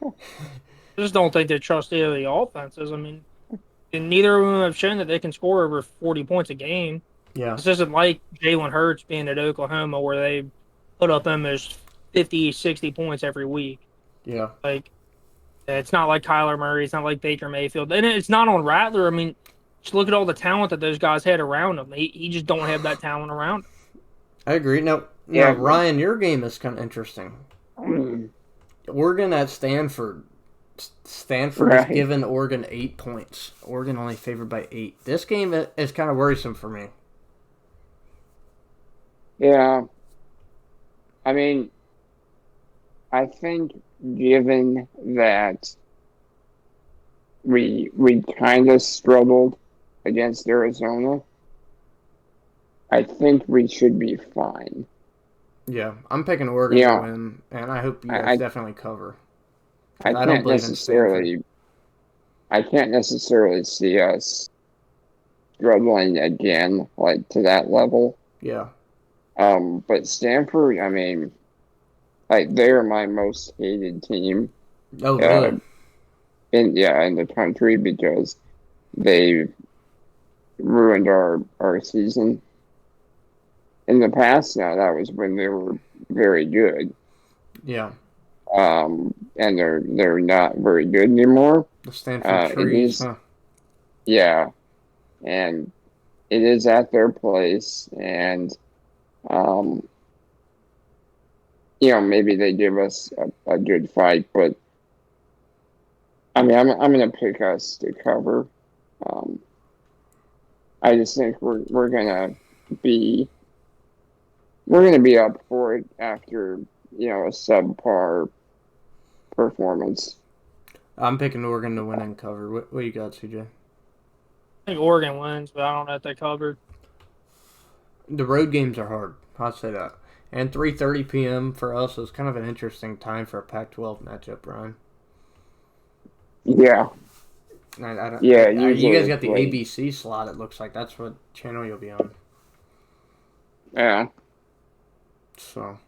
just don't think they trust either of the offenses. I mean, and neither of them have shown that they can score over 40 points a game. Yeah. This isn't like Jalen Hurts being at Oklahoma where they put up almost 50, 60 points every week. Yeah. Like, it's not like Kyler Murray. It's not like Baker Mayfield. And it's not on Rattler. I mean, just look at all the talent that those guys had around him. He just don't have that talent around him. I agree. Now, Ryan, your game is kind of interesting. Oregon at Stanford. Stanford is giving Oregon 8 points. Oregon only favored by 8. This game is kind of worrisome for me. Yeah. I mean, I think given that we kind of struggled against Arizona, I think we should be fine. Yeah, I'm picking Oregon to win, and I hope you guys definitely cover. I don't believe in Stanford. I can't necessarily see us struggling again, like to that level. Yeah. But Stanford, I mean, like they're my most hated team. Oh, really? In the country because they ruined our season. In the past, now that was when they were very good. Yeah. And they're not very good anymore. The Stanford trees, huh? Yeah, and it is at their place, and maybe they give us a good fight, but I mean, I'm gonna pick us to cover. I just think we're gonna be up for it after a subpar performance. I'm picking Oregon to win and cover. What you got, CJ? I think Oregon wins, but I don't know if they covered. The road games are hard. I'll say that. And 3:30 p.m. for us is kind of an interesting time for a Pac-12 matchup, Brian. Yeah. You guys got the ABC slot. It looks like that's what channel you'll be on. Yeah. So.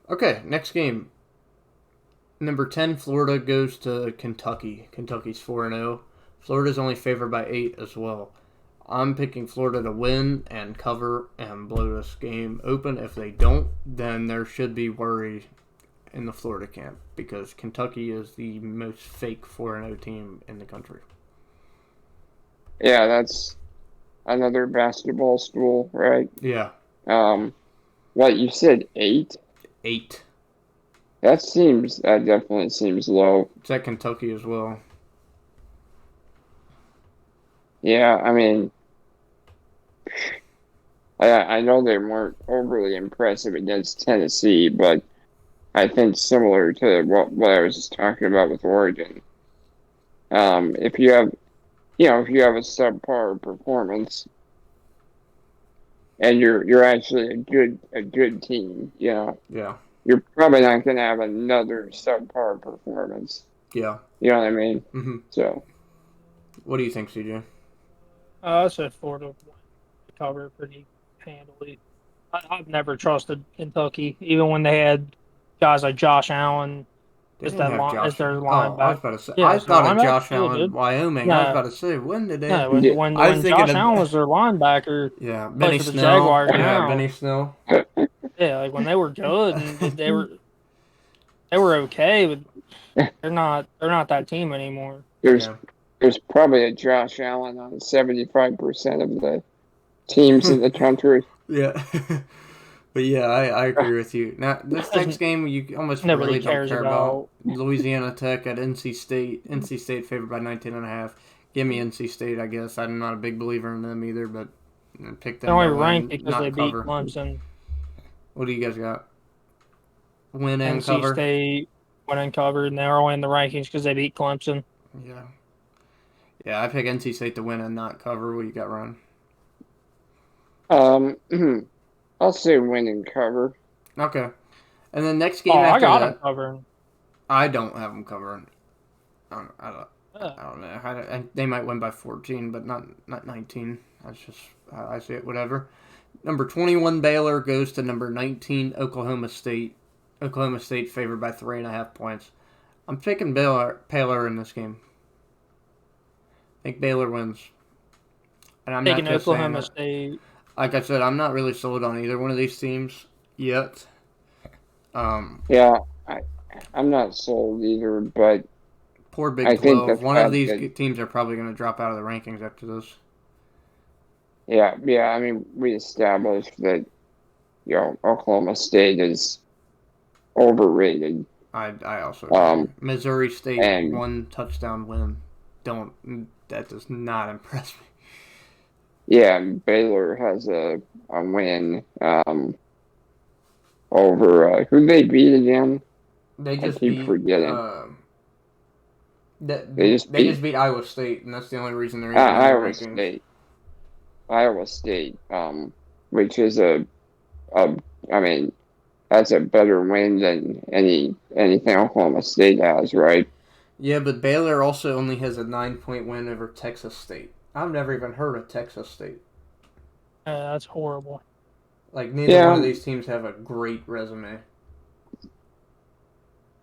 Okay, next game. Number 10, Florida goes to Kentucky. Kentucky's 4-0. Florida's only favored by 8 as well. I'm picking Florida to win and cover and blow this game open. If they don't, then there should be worry in the Florida camp because Kentucky is the most fake 4-0 team in the country. Yeah, that's another basketball school, right? Yeah. What you said, 8? 8. That definitely seems low. It's at Kentucky as well. Yeah, I mean, I know they weren't overly impressive against Tennessee, but I think similar to what I was just talking about with Oregon, if you have a subpar performance and you're actually a good team, Yeah. You're probably not going to have another subpar performance. Yeah. You know what I mean? Mm-hmm. So, what do you think, CJ? I said Florida cover pretty handily. I've never trusted Kentucky, even when they had guys like Josh Allen as their linebacker. I was about to say. Yeah, I thought of Josh Allen, Wyoming. I was about to say, when did they? Yeah, when Josh Allen was their linebacker. Benny for the Snell. Jaguars Benny Snell. Yeah, like when they were good and they were They were okay, but they're not that team anymore. There's Yeah. there's probably a Josh Allen on 75% of the teams in the country. Yeah. But yeah, I agree with you. Now, this next Just game you almost nobody really don't cares care about. about. Louisiana Tech at NC State. NC State favored by 19.5. Give me NC State, I guess. I'm not a big believer in them either, but pick They're them only to ranked win, because they not beat cover. Clemson. What do you guys got? Win and NC cover? State went uncovered, and they're only in the rankings because they beat Clemson. Yeah. Yeah, I pick NC State to win and not cover. What you got, Ron? Um, I'll say win and cover. Okay. And then next Oh, game I after got them that, covering. I don't have them covering. I don't, I don't, Yeah. I don't know. They might win by 14, but not 19. That's just how I see it. Whatever. Number 21 Baylor goes to number 19 Oklahoma State. Oklahoma State favored by 3.5 points. I'm picking Baylor in this game. I think Baylor wins. And I'm not Taking just saying Oklahoma that. State. Like I said, I'm not really sold on either one of these teams yet. Yeah, I'm not sold either, but Poor Big I think the 12. One of fact these that teams are probably going to drop out of the rankings after this. yeah, I mean, we established that Oklahoma State is overrated. I also agree. Um, Missouri State and 1 touchdown win. That does not impress me. yeah, Baylor has a win over who they beat again. They I just keep beat forgetting. They just they beat just beat Iowa State, and that's the only reason they're even in the Iowa rankings. State. Iowa State, which is a I mean, that's a better win than anything Oklahoma State has, right? Yeah, but Baylor also only has a 9-point win over Texas State. I've never even heard of Texas State. That's horrible. Like neither Yeah, one of these teams have a great resume.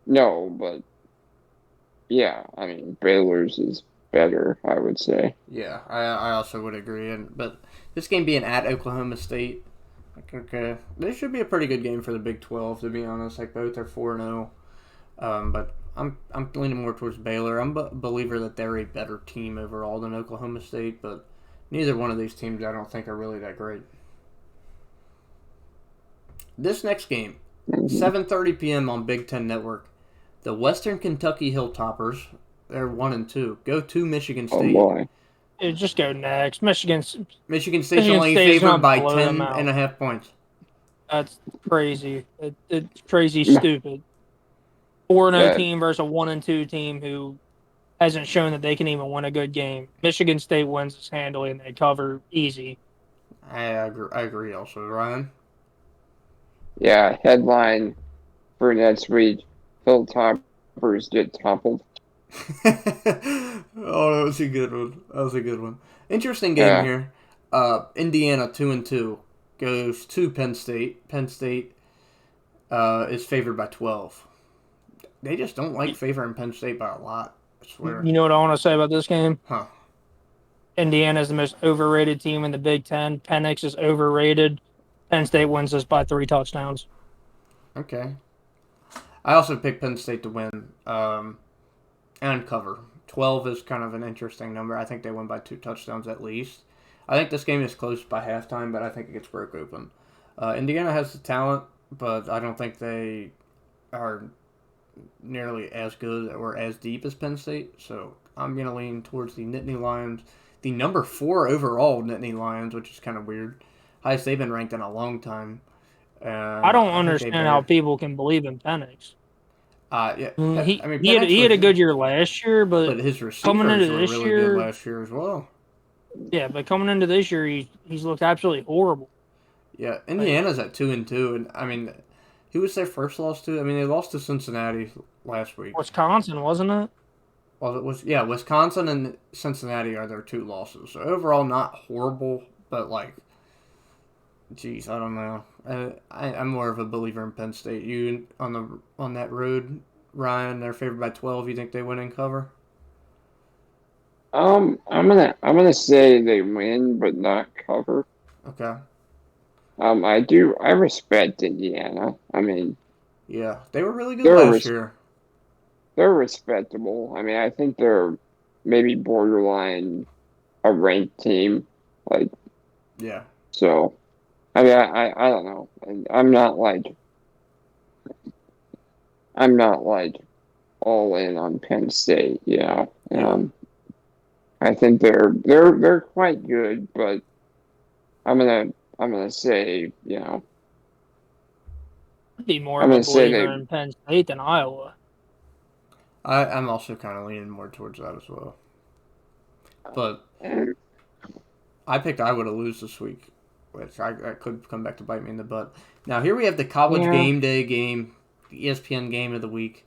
no, but yeah, I mean Baylor's is better, I would say. Yeah, I also would agree. But this game being at Oklahoma State, like, okay, this should be a pretty good game for the Big 12. To be honest, like both are 4-0. But I'm leaning more towards Baylor. I'm a believer that they're a better team overall than Oklahoma State, but neither one of these teams I don't think are really that great. This next game, 7:30 p.m. on Big Ten Network, the Western Kentucky Hilltoppers, they're 1-2, go to Michigan Oh State. boy. Michigan Just go next. State's Michigan only State's favored gonna by blow them out. 10.5 points. That's crazy. It's crazy stupid. 4-0 Yeah, team versus a 1-2 team who hasn't shown that they can even win a good game. Michigan State wins this handily and they cover easy. I agree also, Ryan. yeah. Headline for next week: Hilltoppers get toppled. Oh, that was a good one. Interesting game Yeah. here. Indiana 2-2 goes to Penn State. Penn State is favored by 12. They just don't like favoring Penn State by a lot. I swear. You know what I want to say about this game? Huh. Indiana is the most overrated team in the Big Ten. Penix is overrated. Penn State wins this by 3 touchdowns. Okay. I also picked Penn State to win and cover. 12 is kind of an interesting number. I think they win by 2 touchdowns at least. I think this game is close by halftime, but I think it gets broke open. Indiana has the talent, but I don't think they are nearly as good or as deep as Penn State. So I'm going to lean towards the Nittany Lions, the number 4 overall Nittany Lions, which is kind of weird. Highest they've been ranked in a long time. I don't understand how people can believe in Penix. Yeah, He had a good year last year, but his receivers coming into were this really year, good last year as well. Yeah, but coming into this year, he's looked absolutely horrible. Yeah, Indiana's at 2-2, and I mean, who was their first loss to? I mean, they lost to Cincinnati last week. Wisconsin, wasn't it? Well, it was Wisconsin and Cincinnati are their 2 losses. So overall, not horrible, but like, geez, I don't know. I'm more of a believer in Penn State. You on that road, Ryan? They're favored by 12. You think they win and cover? I'm gonna say they win, but not cover. Okay. I respect Indiana. I mean, Yeah, they were really good they're last res- year. they're respectable. I mean, I think they're maybe borderline a ranked team. Like, Yeah. so, I mean, I don't know. And I'm not like all in on Penn State, you know. Yeah. I think they're quite good, but I'm gonna I'm gonna say, you know, I'd be more I'm of a gonna say believer they in Penn State than Iowa. I'm also kind of leaning more towards that as well. But I picked Iowa to lose this week, which I could come back to bite me in the butt. Now, here we have the college yeah, game day game, the ESPN game of the week.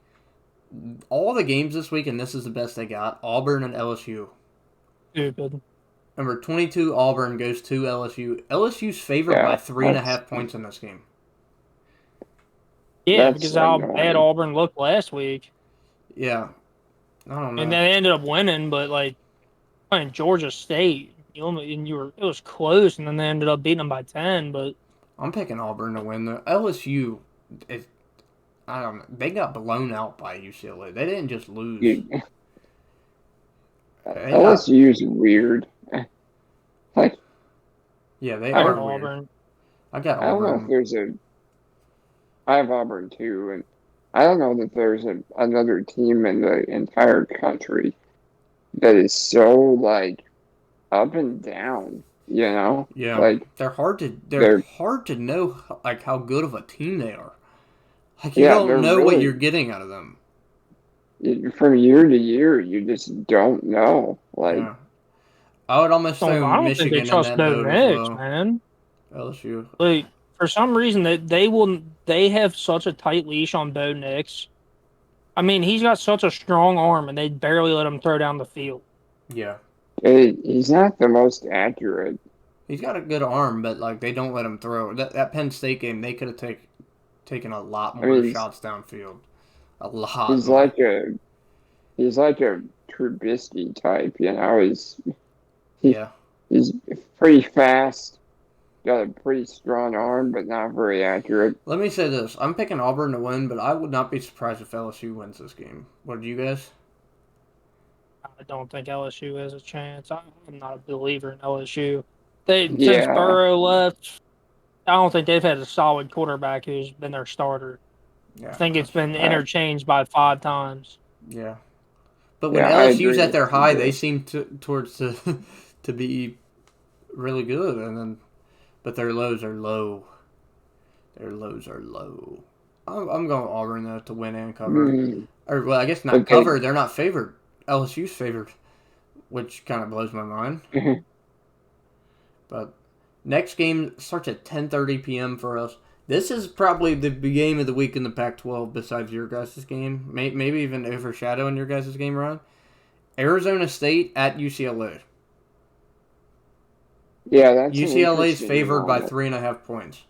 All the games this week, and this is the best they got, Auburn and LSU. Stupid. Number 22, Auburn goes to LSU. LSU's favored by yeah, 3.5 points in this game. Yeah, that's because of how bad annoying. Auburn looked last week. Yeah, I don't And know. they ended up winning, but like playing Georgia State, it was close, and then they ended up beating them by 10. But I'm picking Auburn to win. The LSU, is, I don't know. They got blown out by UCLA. They didn't just lose. You, They got LSU is weird. Like, yeah. They I I got are don't weird. Auburn. I got I don't know if Auburn. there's a I have Auburn too, and I don't know that there's another team in the entire country that is so like up and down, you know? Yeah, Like they're they're hard to know like how good of a team they are. Like you yeah, don't they're know what you're really getting out of them. from year to year, you just don't know. Like, Yeah, I would almost throw I don't think they Michigan in trust that Bo boat as Nix, well. man. LSU. Like for some reason they have such a tight leash on Bo Nix. I mean, he's got such a strong arm, and they barely let him throw down the field. Yeah, he's not the most accurate. he's got a good arm, but like they don't let him throw. That Penn State game, they could have taken a lot I more mean, shots downfield. A lot he's more. like a he's like a Trubisky type, you know. He Yeah. he's pretty fast, got a pretty strong arm, but not very accurate. Let me say this: I'm picking Auburn to win, but I would not be surprised if LSU wins this game. What do you guys? I don't think LSU has a chance. I'm not a believer in LSU. They since Yeah, Burrow left, I don't think they've had a solid quarterback who's been their starter. I Yeah, think it's that's been I, interchanged by 5 times. yeah. But when yeah, I LSU's agree at with their you high, they there. seem to to be really good, and then but their lows are low. Their lows are low. I'm going Auburn though to win and cover, Mm, or well, I guess not okay. cover. They're not favored. LSU's favored, which kind of blows my mind. But next game starts at 10:30 p.m. for us. This is probably the game of the week in the Pac-12 besides your guys' game. Maybe even overshadowing your guys' game, Ron. Arizona State at UCLA. Yeah, that's an UCLA is interesting favored by one. 3.5 points.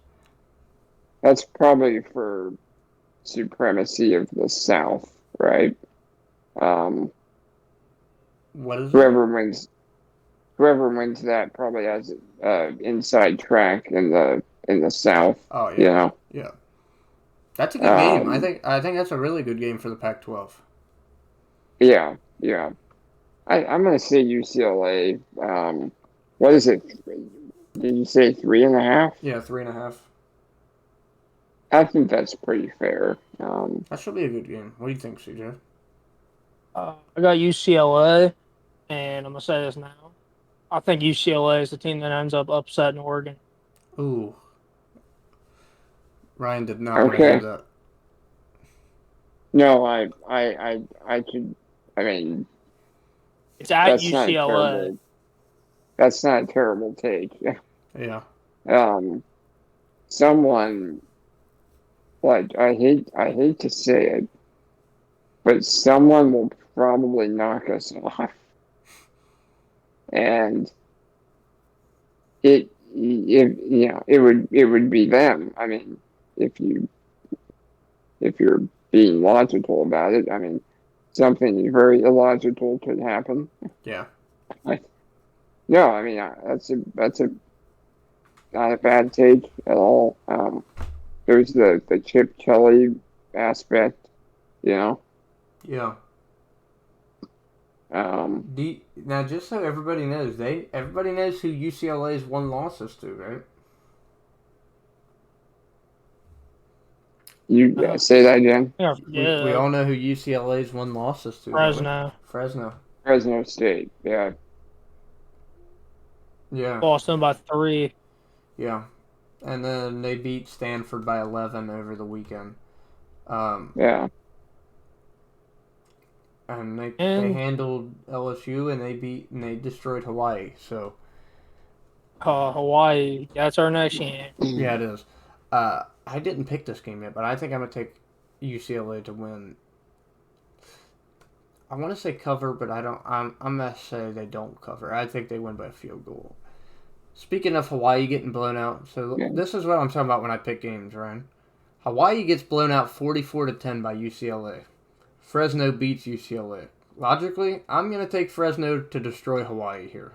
That's probably for supremacy of the South, right? Um, What is it? whoever wins, whoever wins that probably has inside track in the South. Oh You yeah, know, yeah. That's a good game. I um, think I think that's a really good game for the Pac-12. yeah, yeah. I'm gonna say UCLA. What is it? Did you say 3.5? Yeah, 3.5. I think that's pretty fair. That should be a good game. What do you think, CJ? I got UCLA, and I'm gonna say this now. I think UCLA is the team that ends up upsetting Oregon. Ooh, Ryan did not want to hear Okay. that. No, I could. I mean, It's at that's not a UCLA. terrible. That's not a terrible take. Yeah, Um, someone like I hate to say it, but someone will probably knock us off, and it would be them. I mean, if you're being logical about it, I mean, something very illogical could happen. yeah. Like, no, I mean that's a not a bad take at all. There's the Chip Kelly aspect, you know. Yeah. Um, Now, just so everybody knows, everybody knows who UCLA's won losses to, right? you say that again. Yeah, We yeah, all know who UCLA's won losses to, don't we? Fresno Fresno. Fresno State. Yeah. Yeah. lost them by 3. Yeah. And then they beat Stanford by 11 over the weekend. Yeah. And they And handled LSU and they destroyed Hawaii. So Hawaii, that's our next game. yeah, it is. I didn't pick this game yet, but I think I'm gonna take UCLA to win. I want to say cover, but I don't. I'm gonna say they don't cover. I think they win by a field goal. Speaking of Hawaii getting blown out, so Yeah. this is what I'm talking about when I pick games, Ryan. Hawaii gets blown out 44-10 by UCLA. Fresno beats UCLA. Logically, I'm gonna take Fresno to destroy Hawaii here.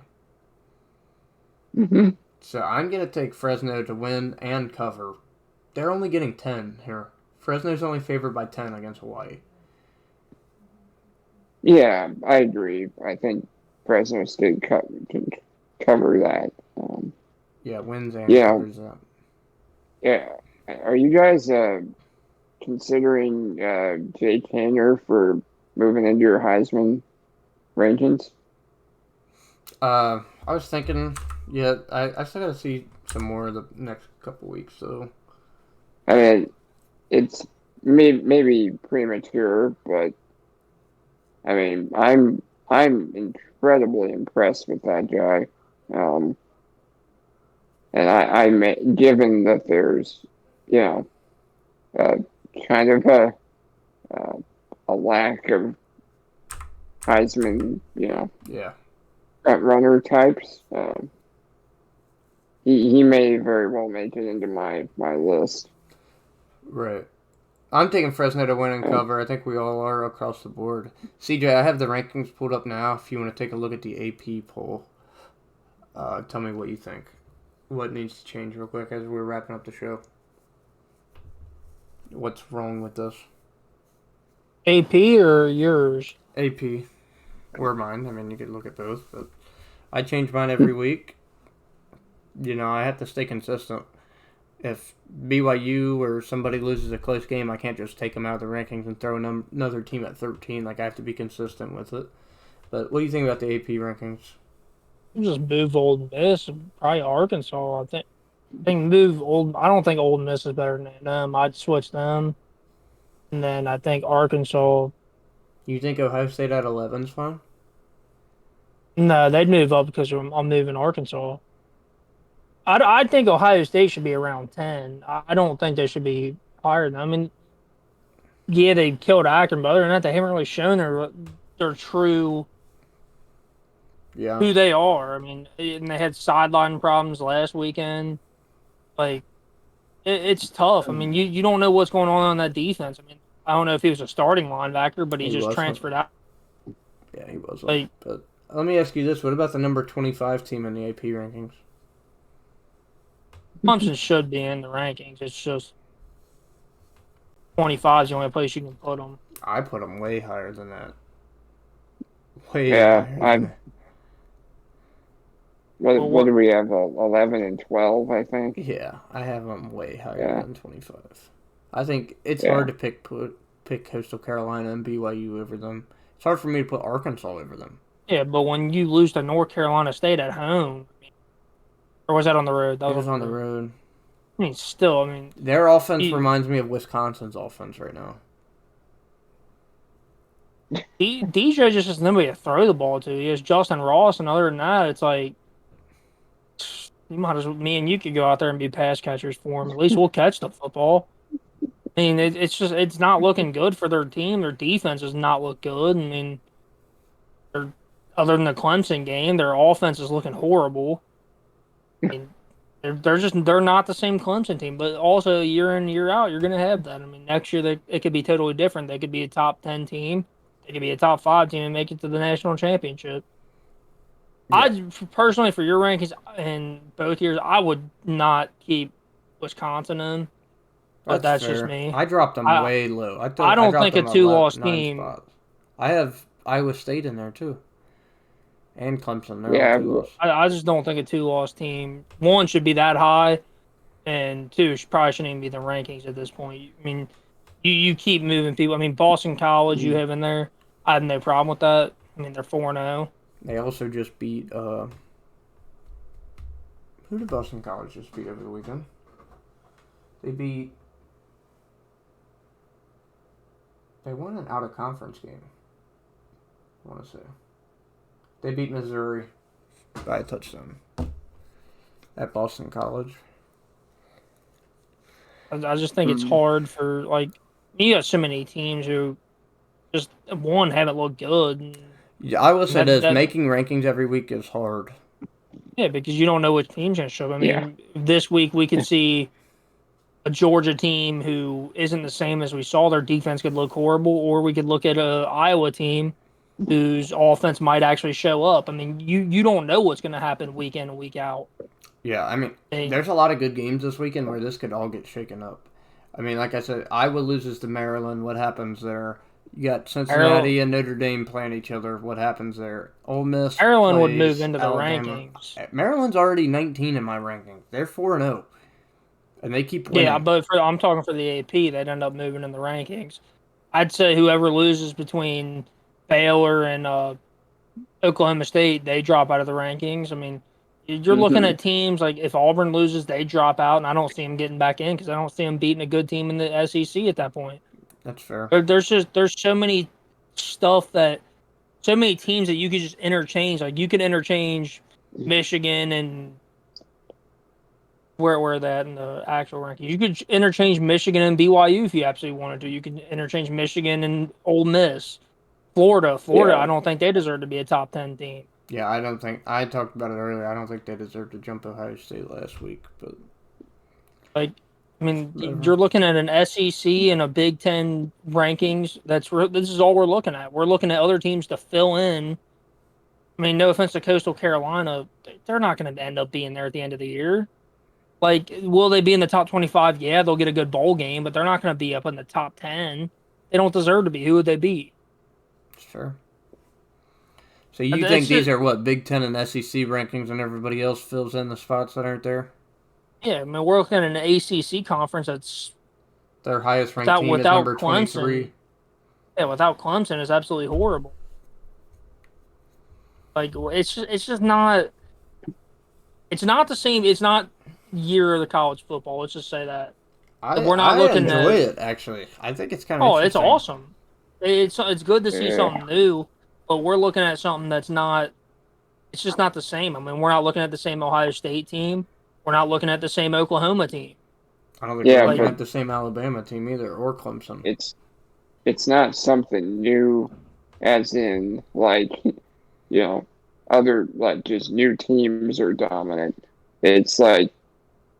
Hmm. So I'm gonna take Fresno to win and cover. They're only getting 10 here. Fresno's only favored by 10 against Hawaii. Yeah, I agree. I think Fresno State can cover that. Yeah, wins and Yeah, covers that. yeah. Are you guys considering Jay Tanner for moving into your Heisman rankings? I was thinking, yeah, I still gotta see some more of the next couple weeks, so. I mean, it's maybe premature, but I mean, I'm incredibly impressed with that guy. Um, and given that there's, you know, uh, kind of uh, a lack of Heisman, Yeah. front runner types, he may very well make it into my list. Right. I'm taking Fresno to win and Uh, cover. I think we all are across the board. CJ, I have the rankings pulled up now. If you want to take a look at the AP poll, tell me what you think. What needs to change real quick as we're wrapping up the show? What's wrong with this? AP or yours? AP or mine. I mean, you could look at both, but I change mine every week. I have to stay consistent. If BYU or somebody loses a close game, I can't just take them out of the rankings and throw another team at 13. Like, I have to be consistent with it. But what do you think about the AP rankings? Just move Old Miss, and probably Arkansas. I think move Old. I don't think Old Miss is better than them. I'd switch them, and then I think Arkansas. You think Ohio State at 11 is fine? No, they'd move up because I'm moving Arkansas. I think Ohio State should be around 10. I don't think they should be higher than. I mean, yeah, they killed Akron, but other than that, they haven't really shown their true Yeah. who they are. I mean, and they had sideline problems last weekend. Like, it's tough. I mean, you don't know what's going on that defense. I mean, I don't know if he was a starting linebacker, but he He just wasn't. transferred out. Yeah, he wasn't. Like, But let me ask you this. What about the number 25 team in the AP rankings? Clemson should be in the rankings. It's just 25 is the only place you can put them. I put them way higher than that. Way yeah, higher than that. what do we have? 11 and 12, I think. Yeah, I have them way higher Yeah. than 25. I think it's Yeah. hard to pick Coastal Carolina and BYU over them. It's hard for me to put Arkansas over them. Yeah, but when you lose to North Carolina State at home, or was that on the road? That It was on the road. I mean, still, I mean, Their offense reminds me of Wisconsin's offense right now. DJ just has nobody to throw the ball to. He has Justin Ross, and other than that, it's like you might as well. Me and you could go out there and be pass catchers for him. At least we'll catch the football. I mean, it's not looking good for their team. Their defense does not look good. I mean, other than the Clemson game, their offense is looking horrible. I mean, they're not the same Clemson team. But also year in year out, you're going to have that. I mean, next year it could be totally different. They could be a top 10 team. They could be a top 5 team and make it to the national championship. Yeah. I personally, for your rankings in both years, I would not keep Wisconsin in. but that's just fair. me. I dropped them I way low. I I I don't dropped think a them 2-loss 9 team. spots. I have Iowa State in there too, and Clemson. They're all Yeah, 2 loss. I just don't think a 2-loss team one should be that high, and two probably shouldn't even be the rankings at this point. I mean, you keep moving people. I mean, Boston College you have in there. I have no problem with that. I mean, they're 4-0. They also just beat who did Boston College just beat over the weekend? They won an out of conference game. I want to say they beat Missouri by a touchdown at Boston College. I just think it's hard for like you got so many teams who just one haven't looked good. Yeah, I will say this: That making rankings every week is hard. yeah, because you don't know which team's gonna show up. I yeah, mean, this week we could see a Georgia team who isn't the same as we saw. Their defense could look horrible, or we could look at a Iowa team whose offense might actually show up. I mean, you don't know what's going to happen week in and week out. Yeah, I mean, And, there's a lot of good games this weekend where this could all get shaken up. I mean, like I said, Iowa loses to Maryland. What happens there? You got Cincinnati and Notre Dame playing each other. What happens there? Ole Miss Maryland would plays move into the Alabama. rankings. Maryland's already 19 in my ranking. They're 4-0, and they keep winning. Yeah, but I'm talking for the AP. They'd end up moving in the rankings. I'd say whoever loses between Baylor and Oklahoma State, they drop out of the rankings. I mean, you're looking at teams like if Auburn loses, they drop out, and I don't see them getting back in because I don't see them beating a good team in the SEC at that point. That's fair. There's so many stuff that so many teams that you could just interchange. Like you could interchange Michigan and where that in the actual ranking. You could interchange Michigan and BYU if you absolutely wanted to. You could interchange Michigan and Ole Miss. Florida, yeah. I don't think they deserve to be a top 10 team. Yeah, I don't think I talked about it earlier. I don't think they deserve to jump Ohio State last week, but Like, I mean, you're looking at an SEC and a Big Ten rankings. This is all we're looking at. We're looking at other teams to fill in. I mean, no offense to Coastal Carolina, they're not going to end up being there at the end of the year. Like, will they be in the top 25? Yeah, they'll get a good bowl game, but they're not going to be up in the top 10. They don't deserve to be. Who would they be? Sure. So you think these are what Big Ten and SEC rankings, and everybody else fills in the spots that aren't there? Yeah, I mean we're looking at an ACC conference that's their highest ranked team is number 23. Yeah, without Clemson is absolutely horrible. Like it's just not. It's not the same. It's not year of the college football. Let's just say that. We're not looking at. I enjoy it actually. I think it's kind of. Oh, it's awesome. It's good to see something new, but we're looking at something that's not. It's just not the same. I mean, we're not looking at the same Ohio State team. We're not looking at the same Oklahoma team. I don't think we're looking at the same Alabama team either, or Clemson. It's not something new, as in like, other like just new teams are dominant. It's like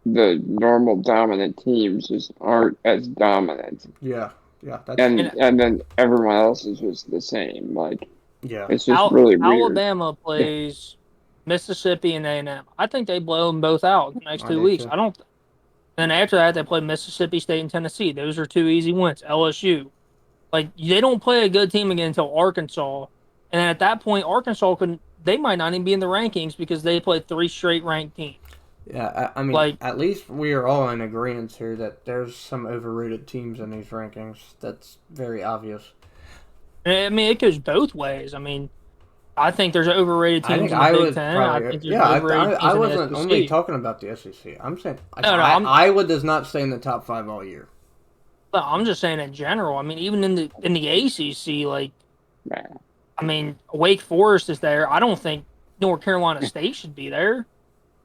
the normal dominant teams just aren't as dominant. Yeah. That's and then everyone else is just the same. Like, yeah, it's just really weird. Alabama plays Mississippi and A&M. I think they blow them both out the next 2 weeks. Too. I don't. Then after that, they play Mississippi State and Tennessee. Those are 2 easy wins. LSU, like they don't play a good team again until Arkansas, and at that point, Arkansas they might not even be in the rankings because they played 3 straight ranked teams. Yeah, I mean, like, at least we are all in agreement here that there's some overrated teams in these rankings. That's very obvious. I mean, it goes both ways. I mean, I think there's overrated teams in the Big Ten. I think there's overrated teams I in wasn't the SEC. only talking about the SEC. I'm saying Iowa does not stay in the top 5 all year. No, I'm just saying in general. I mean, even in the ACC, like, I mean, Wake Forest is there. I don't think North Carolina State should be there.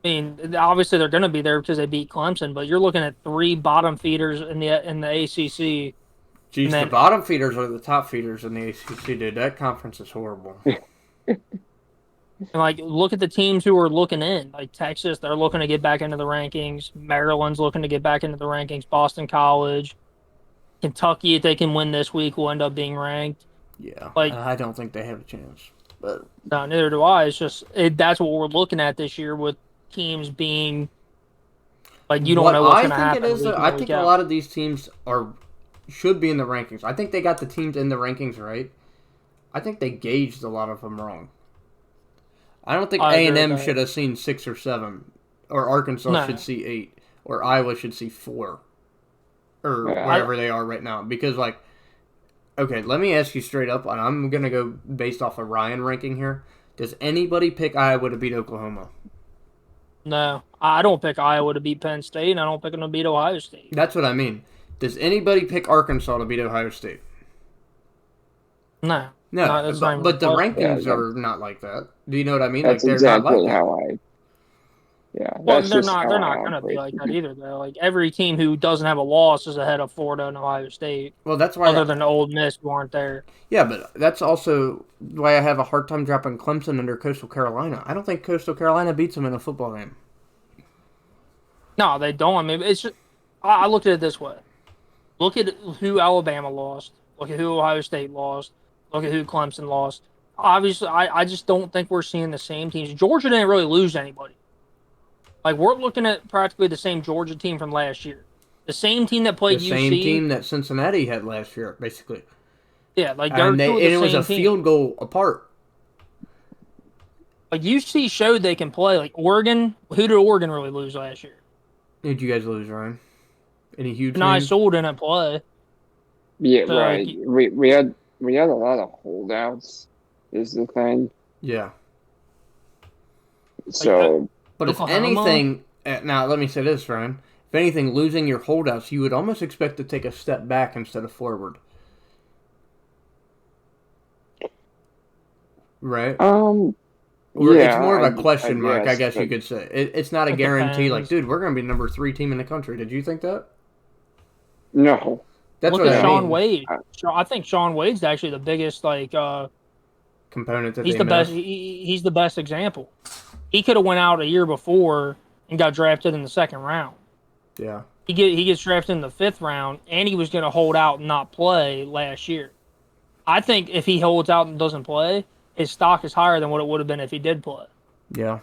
I mean, obviously they're going to be there because they beat Clemson, but you're looking at 3 bottom feeders in the ACC. Jeez, the bottom feeders are the top feeders in the ACC, dude. That conference is horrible. And like, look at the teams who are looking in. Like Texas, they're looking to get back into the rankings. Maryland's looking to get back into the rankings. Boston College, Kentucky, if they can win this week, will end up being ranked. Yeah, like I don't think they have a chance. But no, neither do I. It's just that's what we're looking at this year with teams being Like, you don't What know what's I going to think it happen is, week though, in I and week think a out. lot of these teams should be in the rankings. I think they got the teams in the rankings right. I think they gauged a lot of them wrong. I don't think I agree with A&M that. should have seen 6 or 7, or Arkansas No. should see 8, or Iowa should see 4, or Yeah. wherever they are right now. Because, like, okay, let me ask you straight up, and I'm going to go based off of Ryan ranking here. Does anybody pick Iowa to beat Oklahoma? No. I don't pick Iowa to beat Penn State, and I don't pick them to beat Ohio State. That's what I mean. Does anybody pick Arkansas to beat Ohio State? No. No, That's not even but the a question. Yeah, rankings are not like that. Do you know what I mean? Like, that's they're not like exactly that. how I. Yeah, Well, that's they're just not. how They're I not going to be operate. like that either, though. Like, every team who doesn't have a loss is ahead of Florida and Ohio State, Well, that's why. other than Ole Miss, who aren't there. Yeah, but that's also why I have a hard time dropping Clemson under Coastal Carolina. I don't think Coastal Carolina beats them in a football game. No, they don't. I mean, it's just, I looked at it this way. Look at who Alabama lost. Look at who Ohio State lost. Look at who Clemson lost. Obviously, I just don't think we're seeing the same teams. Georgia didn't really lose anybody. Like, we're looking at practically the same Georgia team from last year. The same team that The played same UC. team that Cincinnati had last year, basically, Yeah, like, they're and two of the it was same a team. field goal apart. Like, UC showed they can play. Like, Oregon, who did Oregon really lose last year? Who'd you guys lose, Ryan? Any huge Nice names? Sewell didn't play. Yeah, So, right. like, We had a lot of holdouts. Is the thing. Yeah, So but if Oklahoma? anything, now let me say this, Ryan. If anything, losing your holdouts, you would almost expect to take a step back instead of forward. Right? Or it's yeah, more of a question mark, I guess, guess you but could say. It's not a It guarantee. Like, depends. dude, we're going to be number 3 team in the country. Did you think that? no. That's Look what at I Sean mean. Wade. I think Sean Wade's actually the biggest. Like, Component that he's they the best. miss. He's the best example. He could have went out a year before and got drafted in the second round. Yeah. He gets drafted in the 5th round, and he was going to hold out and not play last year. I think if he holds out and doesn't play, his stock is higher than what it would have been if he did play. Yeah.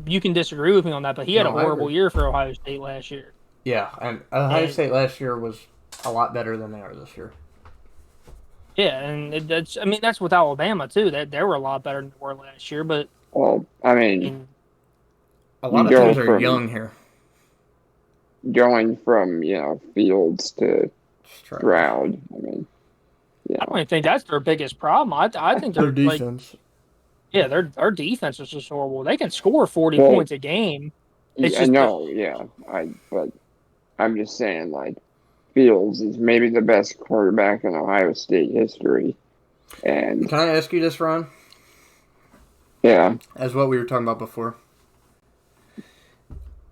You can disagree with me on that, but he had a No, I horrible agree. year for Ohio State last year. Yeah. And Ohio And- State last year was a lot better than they are this year. Yeah, and that's with Alabama too. That they were a lot better than they were last year, but Well, I mean, and A lot you of go teams are from young here. going from Fields to It's trash. Stroud. I mean, I don't even think that's their biggest problem. I think Their they're like, defense. yeah, their defense is just horrible. They can score 40 Well, points a game. It's yeah, just no, yeah. But I'm just saying, like, Fields is maybe the best quarterback in Ohio State history, and Can I ask you this, Ron? yeah, As what we were talking about before.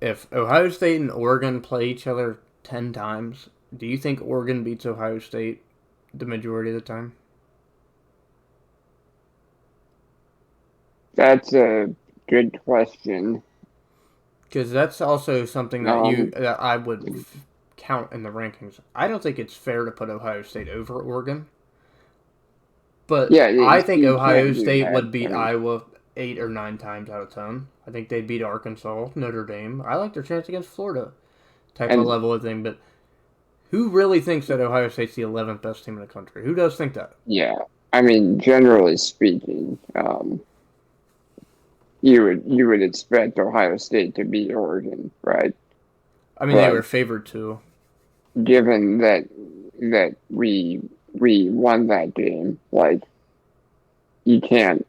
If Ohio State and Oregon play each other 10 times, do you think Oregon beats Ohio State the majority of the time? that's a good question. Because that's also something that Um, that I would count in the rankings. I don't think it's fair to put Ohio State over Oregon. But Yeah, I think you Ohio can't do State that. would beat I mean, Iowa 8 or 9 times out of 10. I think they'd beat Arkansas, Notre Dame. I like their chance against Florida type of And level of thing. But who really thinks that Ohio State's the 11th best team in the country? Who does think that? yeah, I mean, generally speaking, you would expect Ohio State to beat Oregon, right? I mean, they But were favored to. given that we won that game, like you can't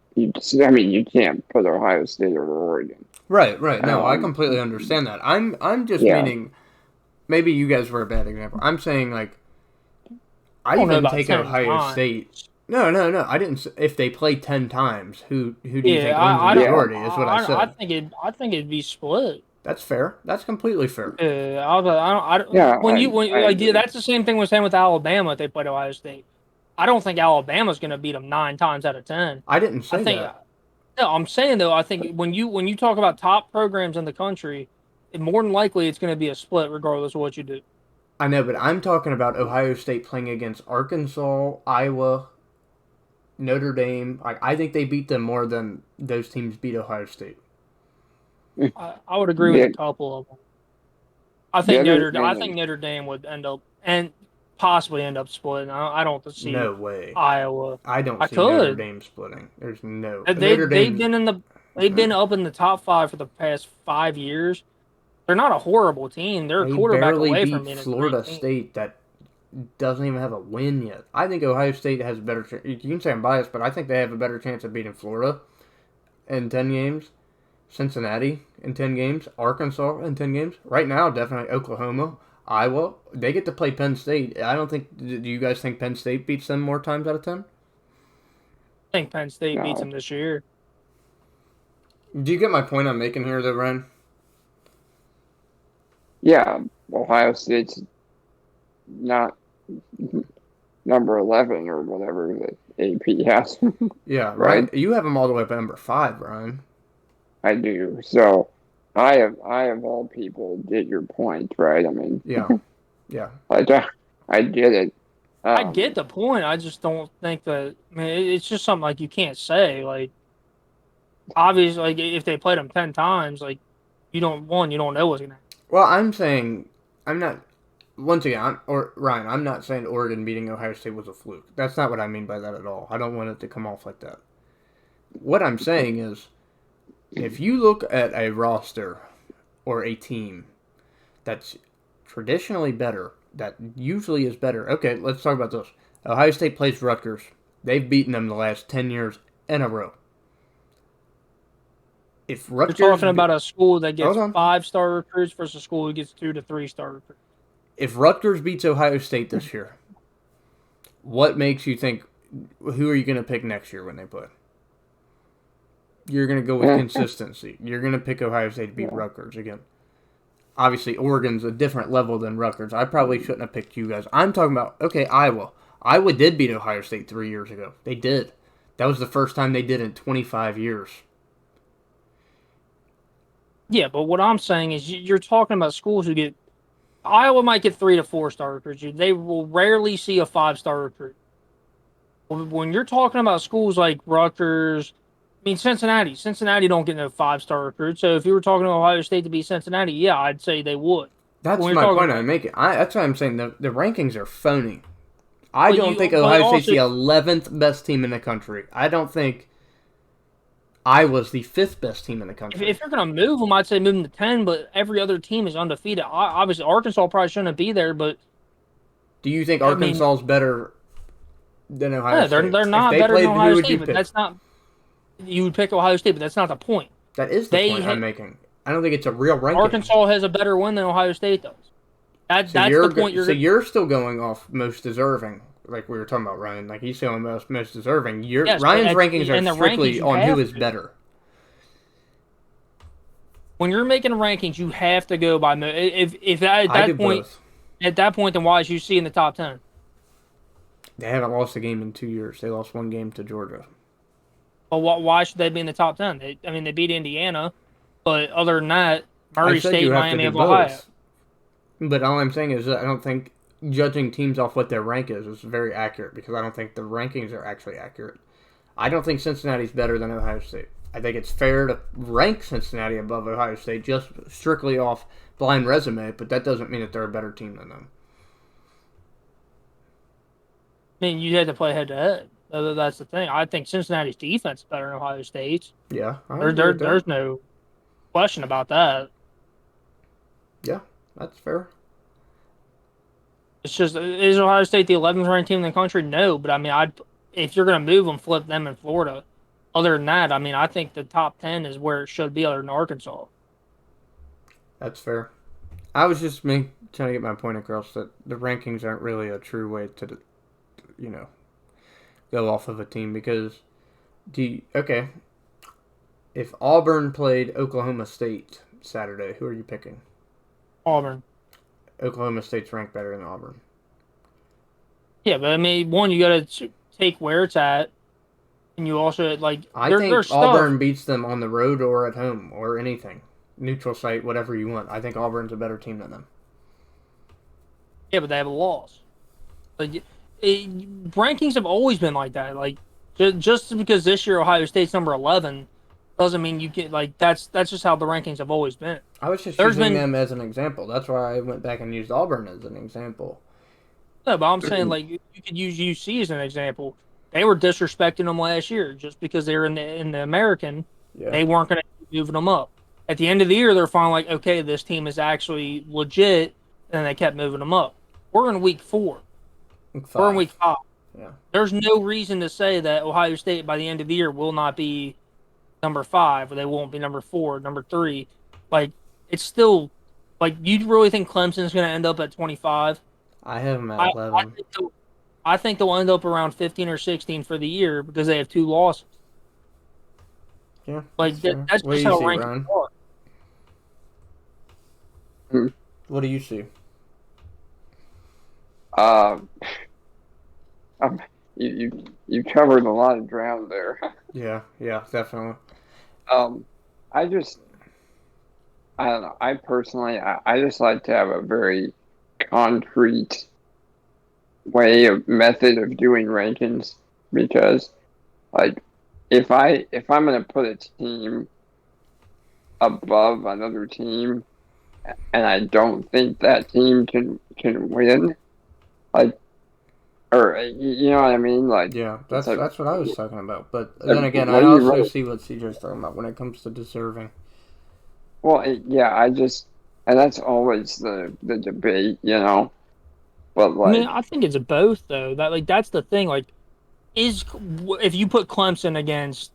put Ohio State over Oregon. Right. No, I Um, completely understand that. I'm just yeah, meaning maybe you guys were a bad example. I'm saying like I I'd don't know even about take 10 Ohio times. State. No. I didn't. If they play 10 times, who do you Yeah, think wins the I don't. majority? Is what I I said. think it'd be split. That's fair. That's completely fair. I was like, I don't. yeah, When I like, yeah, agree. that's the same thing we're saying with Alabama if they played Ohio State. I don't think Alabama's going to beat them 9 times out of 10. I didn't I say think. that. No, I'm saying though, I think when you talk about top programs in the country, more than likely it's going to be a split regardless of what you do. I know, but I'm talking about Ohio State playing against Arkansas, Iowa, Notre Dame. I think they beat them more than those teams beat Ohio State. I would agree with Yeah, a couple of them. I The think other I thing think is, Notre Dame would end up and possibly end up splitting. I don't see No way. Iowa. I don't I see Notre could. Dame splitting. There's no Notre They've Dame's. been in the they've been up in the top 5 for the past 5 years. They're not a horrible team. They're a They quarterback barely away from beat being a great Florida team. State that doesn't even have a win yet. I think Ohio State has a better chance. You can say I'm biased, but I think they have a better chance of beating Florida in 10 games, Cincinnati in 10 games, Arkansas in 10 games. Right now, definitely Oklahoma, Iowa. They get to play Penn State. I don't think. Do you guys think Penn State beats them more times out of 10? I think Penn State beats no. them this year. Do you get my point I'm making here, though, Ryan? Yeah, Ohio State's not number 11 or whatever the AP has, Yeah, right? right. You have them all the way up at number 5, Ryan. I do. So I of all people get your point, right? I mean, Yeah, yeah. I get it. I get the point. I just don't think that. I mean, it's just something like you can't say. Like obviously, like if they played them 10 times, like you don't know what's gonna happen. Well, I'm saying I'm not. Once again, Ryan, I'm not saying Oregon beating Ohio State was a fluke. That's not what I mean by that at all. I don't want it to come off like that. What I'm saying is, if you look at a roster or a team that's traditionally better, that usually is better. Okay, let's talk about this. Ohio State plays Rutgers. They've beaten them the last 10 years in a row. If Rutgers, You're talking about a school that gets hold on. 5-star recruits versus a school who gets 2 to 3-star recruits. If Rutgers beats Ohio State this year, what makes you think? Who are you going to pick next year when they play? You're going to go with consistency. You're going to pick Ohio State to beat Rutgers again. Obviously, Oregon's a different level than Rutgers. I probably shouldn't have picked you guys. I'm talking about, okay, Iowa. Iowa did beat Ohio State 3 years ago. They did. That was the first time they did in 25 years. Yeah, but what I'm saying is you're talking about schools who get. Iowa might get 3 to 4-star recruits. They will rarely see a 5-star recruit. When you're talking about schools like Rutgers, I mean Cincinnati don't get no 5-star recruits. So if you were talking to Ohio State to beat Cincinnati, yeah, I'd say they would. That's When you're my talking, point I'm making. That's what I'm saying. The rankings are phony. I don't think Ohio State's the 11th best team in the country. I don't think Iowa's the 5th best team in the country. If you're going to move them, I'd say move them to 10, but every other team is undefeated. Obviously, Arkansas probably shouldn't be there, but... Do you think Arkansas's better than Ohio State? They're not better than Ohio State, but that's not... You would pick Ohio State, but that's not the point. That is the point I'm making. I don't think it's a real ranking. Arkansas has a better win than Ohio State does. That's the point you're... So you're still going off most deserving, like we were talking about, Ryan. Like he's saying most deserving. Ryan's rankings are strictly on who is better. When you're making rankings, you have to go by... If at that point, then why is UC in the top 10? They haven't lost a game in 2 years. They lost one game to Georgia. Well, why should they be in the top 10? They beat Indiana, but other than that, Murray State, Miami of Ohio. But all I'm saying is that I don't think judging teams off what their rank is very accurate because I don't think the rankings are actually accurate. I don't think Cincinnati's better than Ohio State. I think it's fair to rank Cincinnati above Ohio State just strictly off blind resume, but that doesn't mean that they're a better team than them. I mean, you had to play head-to-head. That's the thing. I think Cincinnati's defense is better than Ohio State's. Yeah. There's no question about that. Yeah, that's fair. It's just, is Ohio State the 11th ranked team in the country? No, but I mean, if you're going to move them, flip them in Florida. Other than that, I mean, I think the top 10 is where it should be other than Arkansas. That's fair. I was just trying to get my point across that the rankings aren't really a true way to, go off of a team because, if Auburn played Oklahoma State Saturday, who are you picking? Auburn. Oklahoma State's ranked better than Auburn. Yeah, but I mean, one, you got to take where it's at, and you also, I think Auburn beats them on the road or at home or anything. Neutral site, whatever you want. I think Auburn's a better team than them. Yeah, but they have a loss. Rankings have always been like that. Just because this year Ohio State's number 11 doesn't mean you get like that's just how the rankings have always been. I was just There's using been them as an example. That's why I went back and used Auburn as an example. no, but I'm saying like you could use UC as an example. They were disrespecting them last year just because they're in the American. Yeah. They weren't going to keep moving them up. At the end of the year, they're finally like, okay, this team is actually legit, and they kept moving them up. We're in week 4. Week We're in 5. week 5. Yeah. There's no reason to say that Ohio State by the end of the year will not be number 5, or they won't be number 4, number 3. Like it's still like you really think Clemson's going to end up at 25? I have them at I 11. I think they'll end up around 15 or 16 for the year because they have 2 losses. Yeah. Like that's What do just you how see, rankings Ryan? are. What do you see? Um, you covered a lot of ground there. Yeah, definitely. I don't know. I personally, I just like to have a very concrete method of doing rankings because, like, if I'm gonna put a team above another team and I don't think that team can win, like, or you know what I mean, like, Yeah, it's like, that's what I was talking about. But then again, what I do you also really? see what CJ's talking about when it comes to deserving. Well, yeah, and that's always the debate, you know. But I mean, like, I think it's both though. That's the thing. Like, if you put Clemson against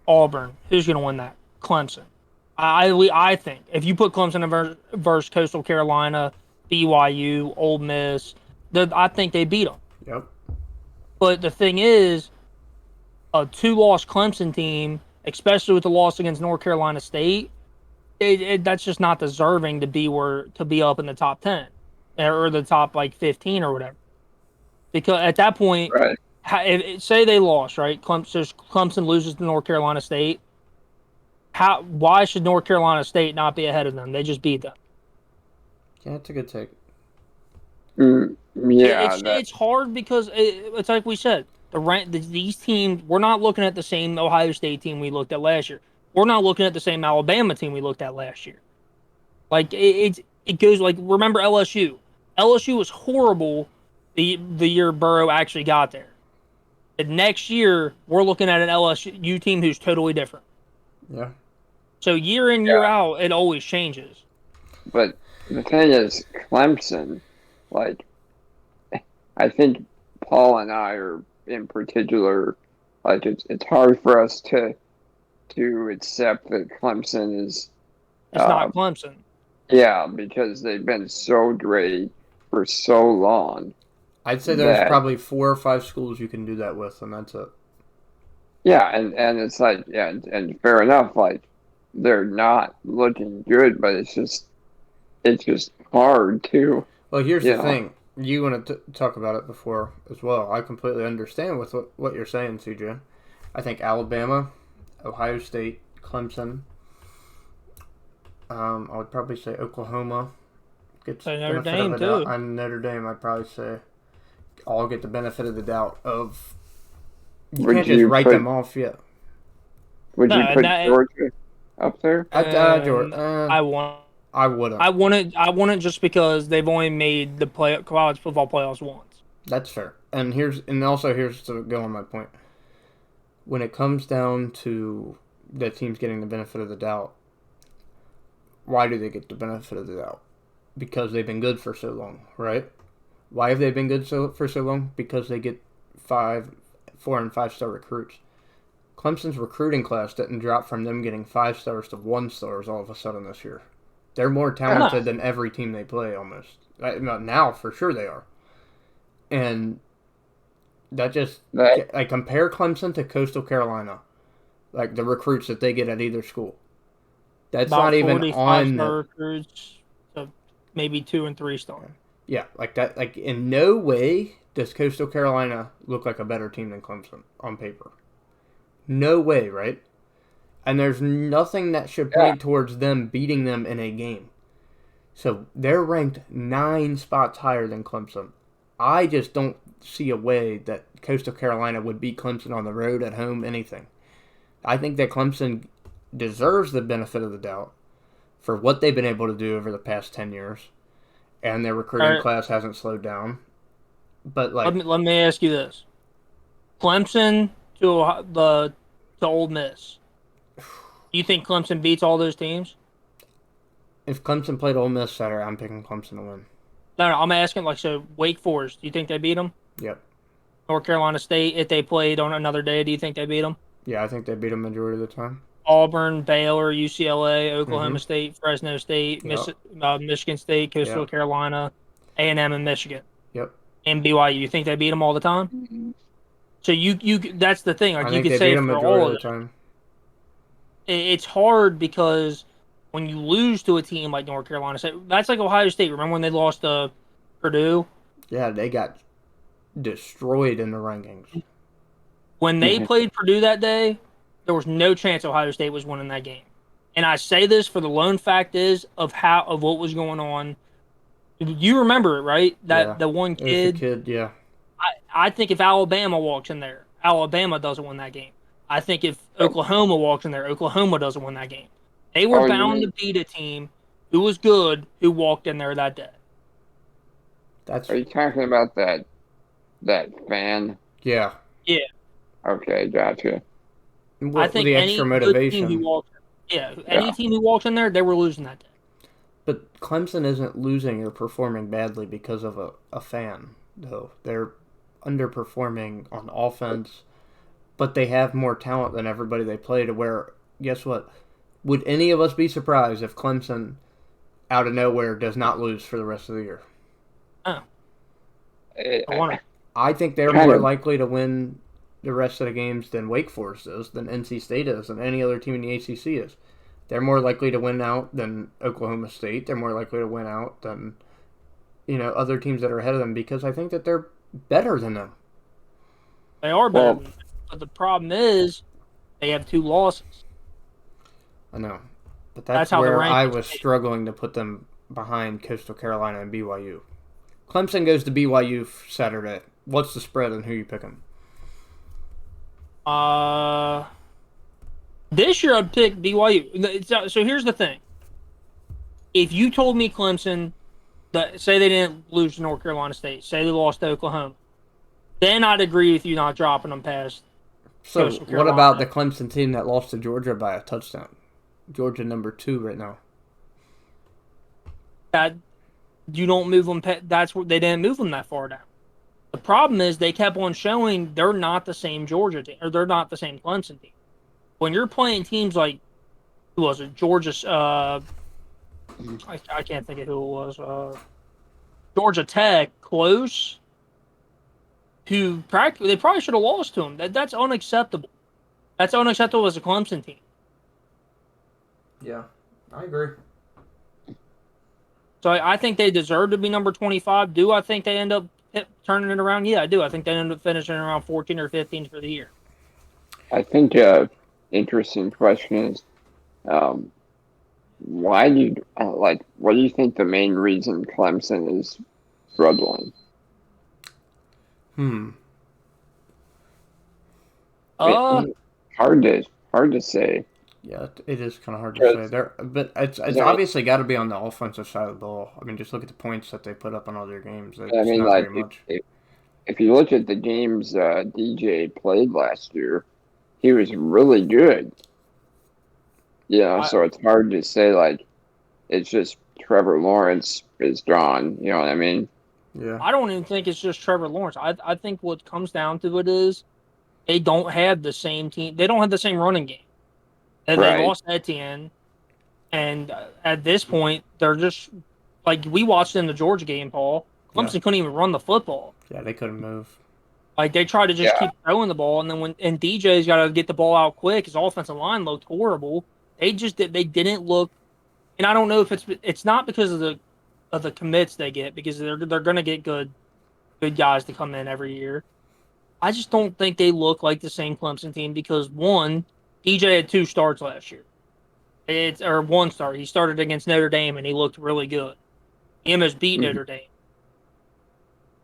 Auburn, who's going to win that? Clemson. I think if you put Clemson versus Coastal Carolina, BYU, Ole Miss, I think they beat them. Yep. But the thing is, a 2-loss Clemson team, especially with the loss against North Carolina State, that's just not deserving to be up in the top 10 or the top like 15 or whatever. Because at that point, right, say they lost, right? Clemson loses to North Carolina State. Why should North Carolina State not be ahead of them? They just beat them. Yeah, that's a good take. yeah, It's hard because it's like we said, these teams, we're not looking at the same Ohio State team we looked at last year. We're not looking at the same Alabama team we looked at last year. Like it goes like remember LSU. LSU was horrible the year Burrow actually got there. And next year we're looking at an LSU team who's totally different. Yeah. So year in year out, it always changes. but the thing is, Clemson, like, I think Paul and I are in particular, like, it's hard for us to accept that Clemson is, It's not Clemson. yeah, because they've been so great for so long. I'd say there's probably 4 or 5 schools you can do that with, and that's it. Yeah, and it's like, yeah, and fair enough, like, they're not looking good, but it's just hard to. Well, here's the thing. You want to talk about it before as well. I completely understand with what you're saying, CJ. I think Alabama, Ohio State, Clemson. I would probably say Oklahoma gets Notre benefit Dame of the doubt. too. And Notre Dame, I'd probably say all get the benefit of the doubt of. You can't just write them off yet. Would you put Georgia up there? Georgia. I wouldn't. I wouldn't. I wouldn't just because they've only made the college football playoffs once. That's fair. And here's to go on my point. When it comes down to the teams getting the benefit of the doubt, why do they get the benefit of the doubt? Because they've been good for so long, right? Why have they been good for so long? Because they get 4 and 5-star recruits. Clemson's recruiting class didn't drop from them getting 5 stars to 1 stars all of a sudden this year. They're more talented than every team they play almost. Now, for sure they are. And I compare Clemson to Coastal Carolina. Like the recruits that they get at either school. That's about not even on the recruits, so maybe 2 and 3 star. Yeah, like that. Like in no way does Coastal Carolina look like a better team than Clemson on paper. No way, right? And there's nothing that should point towards them beating them in a game. So they're ranked 9 spots higher than Clemson. I just don't see a way that Coastal Carolina would beat Clemson on the road, at home, anything. I think that Clemson deserves the benefit of the doubt for what they've been able to do over the past 10 years, and their recruiting class hasn't slowed down. But let me ask you this: Clemson to Ole Miss. Do you think Clemson beats all those teams? If Clemson played Ole Miss Saturday, I'm picking Clemson to win. No, I'm asking so Wake Forest. Do you think they beat them? Yep. North Carolina State, if they played on another day, do you think they beat them? Yeah, I think they beat them majority of the time. Auburn, Baylor, UCLA, Oklahoma State, Fresno State, Michigan State, Coastal Carolina, A&M, and Michigan. Yep. And BYU. You think they beat them all the time? So you that's the thing. I you think could they say beat them for majority all of of the time. It's hard because when you lose to a team like North Carolina State, that's like Ohio State. Remember when they lost to Purdue? Yeah, they got destroyed in the rankings. When they played Purdue that day, there was no chance Ohio State was winning that game. And I say this for the lone fact of what was going on. You remember it, right? The one kid. It was the kid, yeah. I think if Alabama walks in there, Alabama doesn't win that game. I think if Oklahoma walks in there, Oklahoma doesn't win that game. They were bound to beat a team who was good who walked in there that day. Are you talking about that fan? Yeah. Yeah. Okay, gotcha. I think the extra motivation. Team who walks in there, they were losing that day. But Clemson isn't losing or performing badly because of a fan, though. They're underperforming on offense, but they have more talent than everybody they play to where, guess what? Would any of us be surprised if Clemson, out of nowhere, does not lose for the rest of the year? Oh. I think they're more likely to win the rest of the games than Wake Forest is, than NC State is, than any other team in the ACC is. They're more likely to win out than Oklahoma State. They're more likely to win out than, other teams that are ahead of them because I think that they're better than them. They are better than them. But the problem is they have 2 losses. I know. But that's where I was struggling to put them behind Coastal Carolina and BYU. Clemson goes to BYU Saturday. What's the spread and who you picking? This year I'd pick BYU. So here's the thing. If you told me Clemson, say they didn't lose to North Carolina State, say they lost to Oklahoma, then I'd agree with you not dropping them past. So what about the Clemson team that lost to Georgia by a touchdown? Georgia number 2 right now. That you don't move them. That's what they didn't move them that far down. The problem is they kept on showing they're not the same Georgia team, or they're not the same Clemson team. When you're playing teams like, who was it? Georgia. I can't think of who it was. Georgia Tech, close. They probably should have lost to them. That's unacceptable. That's unacceptable as a Clemson team. Yeah, I agree. So I think they deserve to be number 25. Do I think they end up turning it around? Yeah, I do. I think they end up finishing around 14 or 15 for the year. I think interesting question is, why do you what do you think the main reason Clemson is struggling? Hard to say. Yeah, it is kind of hard to say. But it's obviously got to be on the offensive side of the ball. I mean, just look at the points that they put up in all their games. It's not very much. If you look at the games DJ played last year, he was really good. So it's hard to say, it's just Trevor Lawrence is gone. You know what I mean? Yeah. I don't even think it's just Trevor Lawrence. I think what comes down to it is they don't have the same team. They don't have the same running game. And they lost Etienne. And at this point, they're just, we watched in the Georgia game, Paul. Clemson couldn't even run the football. Yeah, they couldn't move. They tried to just keep throwing the ball, and then DJ's got to get the ball out quick. His offensive line looked horrible. They didn't look, and I don't know if it's not because of the commits they get, because they're going to get good guys to come in every year. I just don't think they look like the same Clemson team because, one, DJ had 2 starts last year. Or 1 start. He started against Notre Dame, and he looked really good. He almost beat Notre Dame.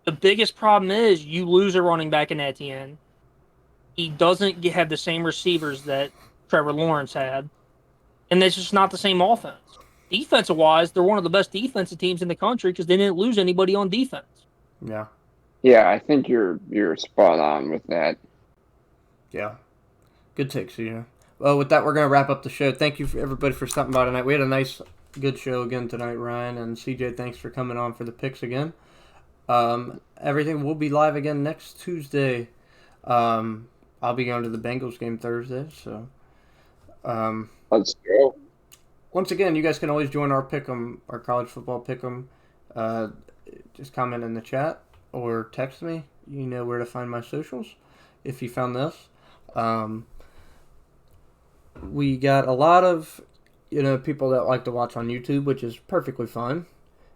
The biggest problem is you lose a running back in Etienne. He doesn't have the same receivers that Trevor Lawrence had. And it's just not the same offense. Defensive wise, they're one of the best defensive teams in the country because they didn't lose anybody on defense. Yeah. Yeah, I think you're spot on with that. Yeah. Good takes, CJ. Well, with that, we're going to wrap up the show. Thank you, everybody, for stopping by tonight. We had a nice, good show again tonight, Ryan. And CJ, thanks for coming on for the picks again. Everything will be live again next Tuesday. I'll be going to the Bengals game Thursday. So, Let's go. once again, you guys can always join our pick'em, our college football pick'em. Just comment in the chat or text me. You know where to find my socials if you found this. We got a lot of, people that like to watch on YouTube, which is perfectly fine.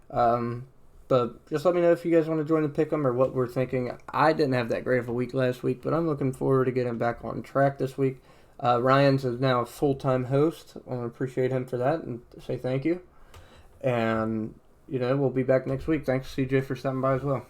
But just let me know if you guys want to join the pick'em or what we're thinking. I didn't have that great of a week last week, but I'm looking forward to getting back on track this week. Ryan's is now a full-time host. I want to appreciate him for that and say thank you. And, we'll be back next week. Thanks, CJ, for stopping by as well.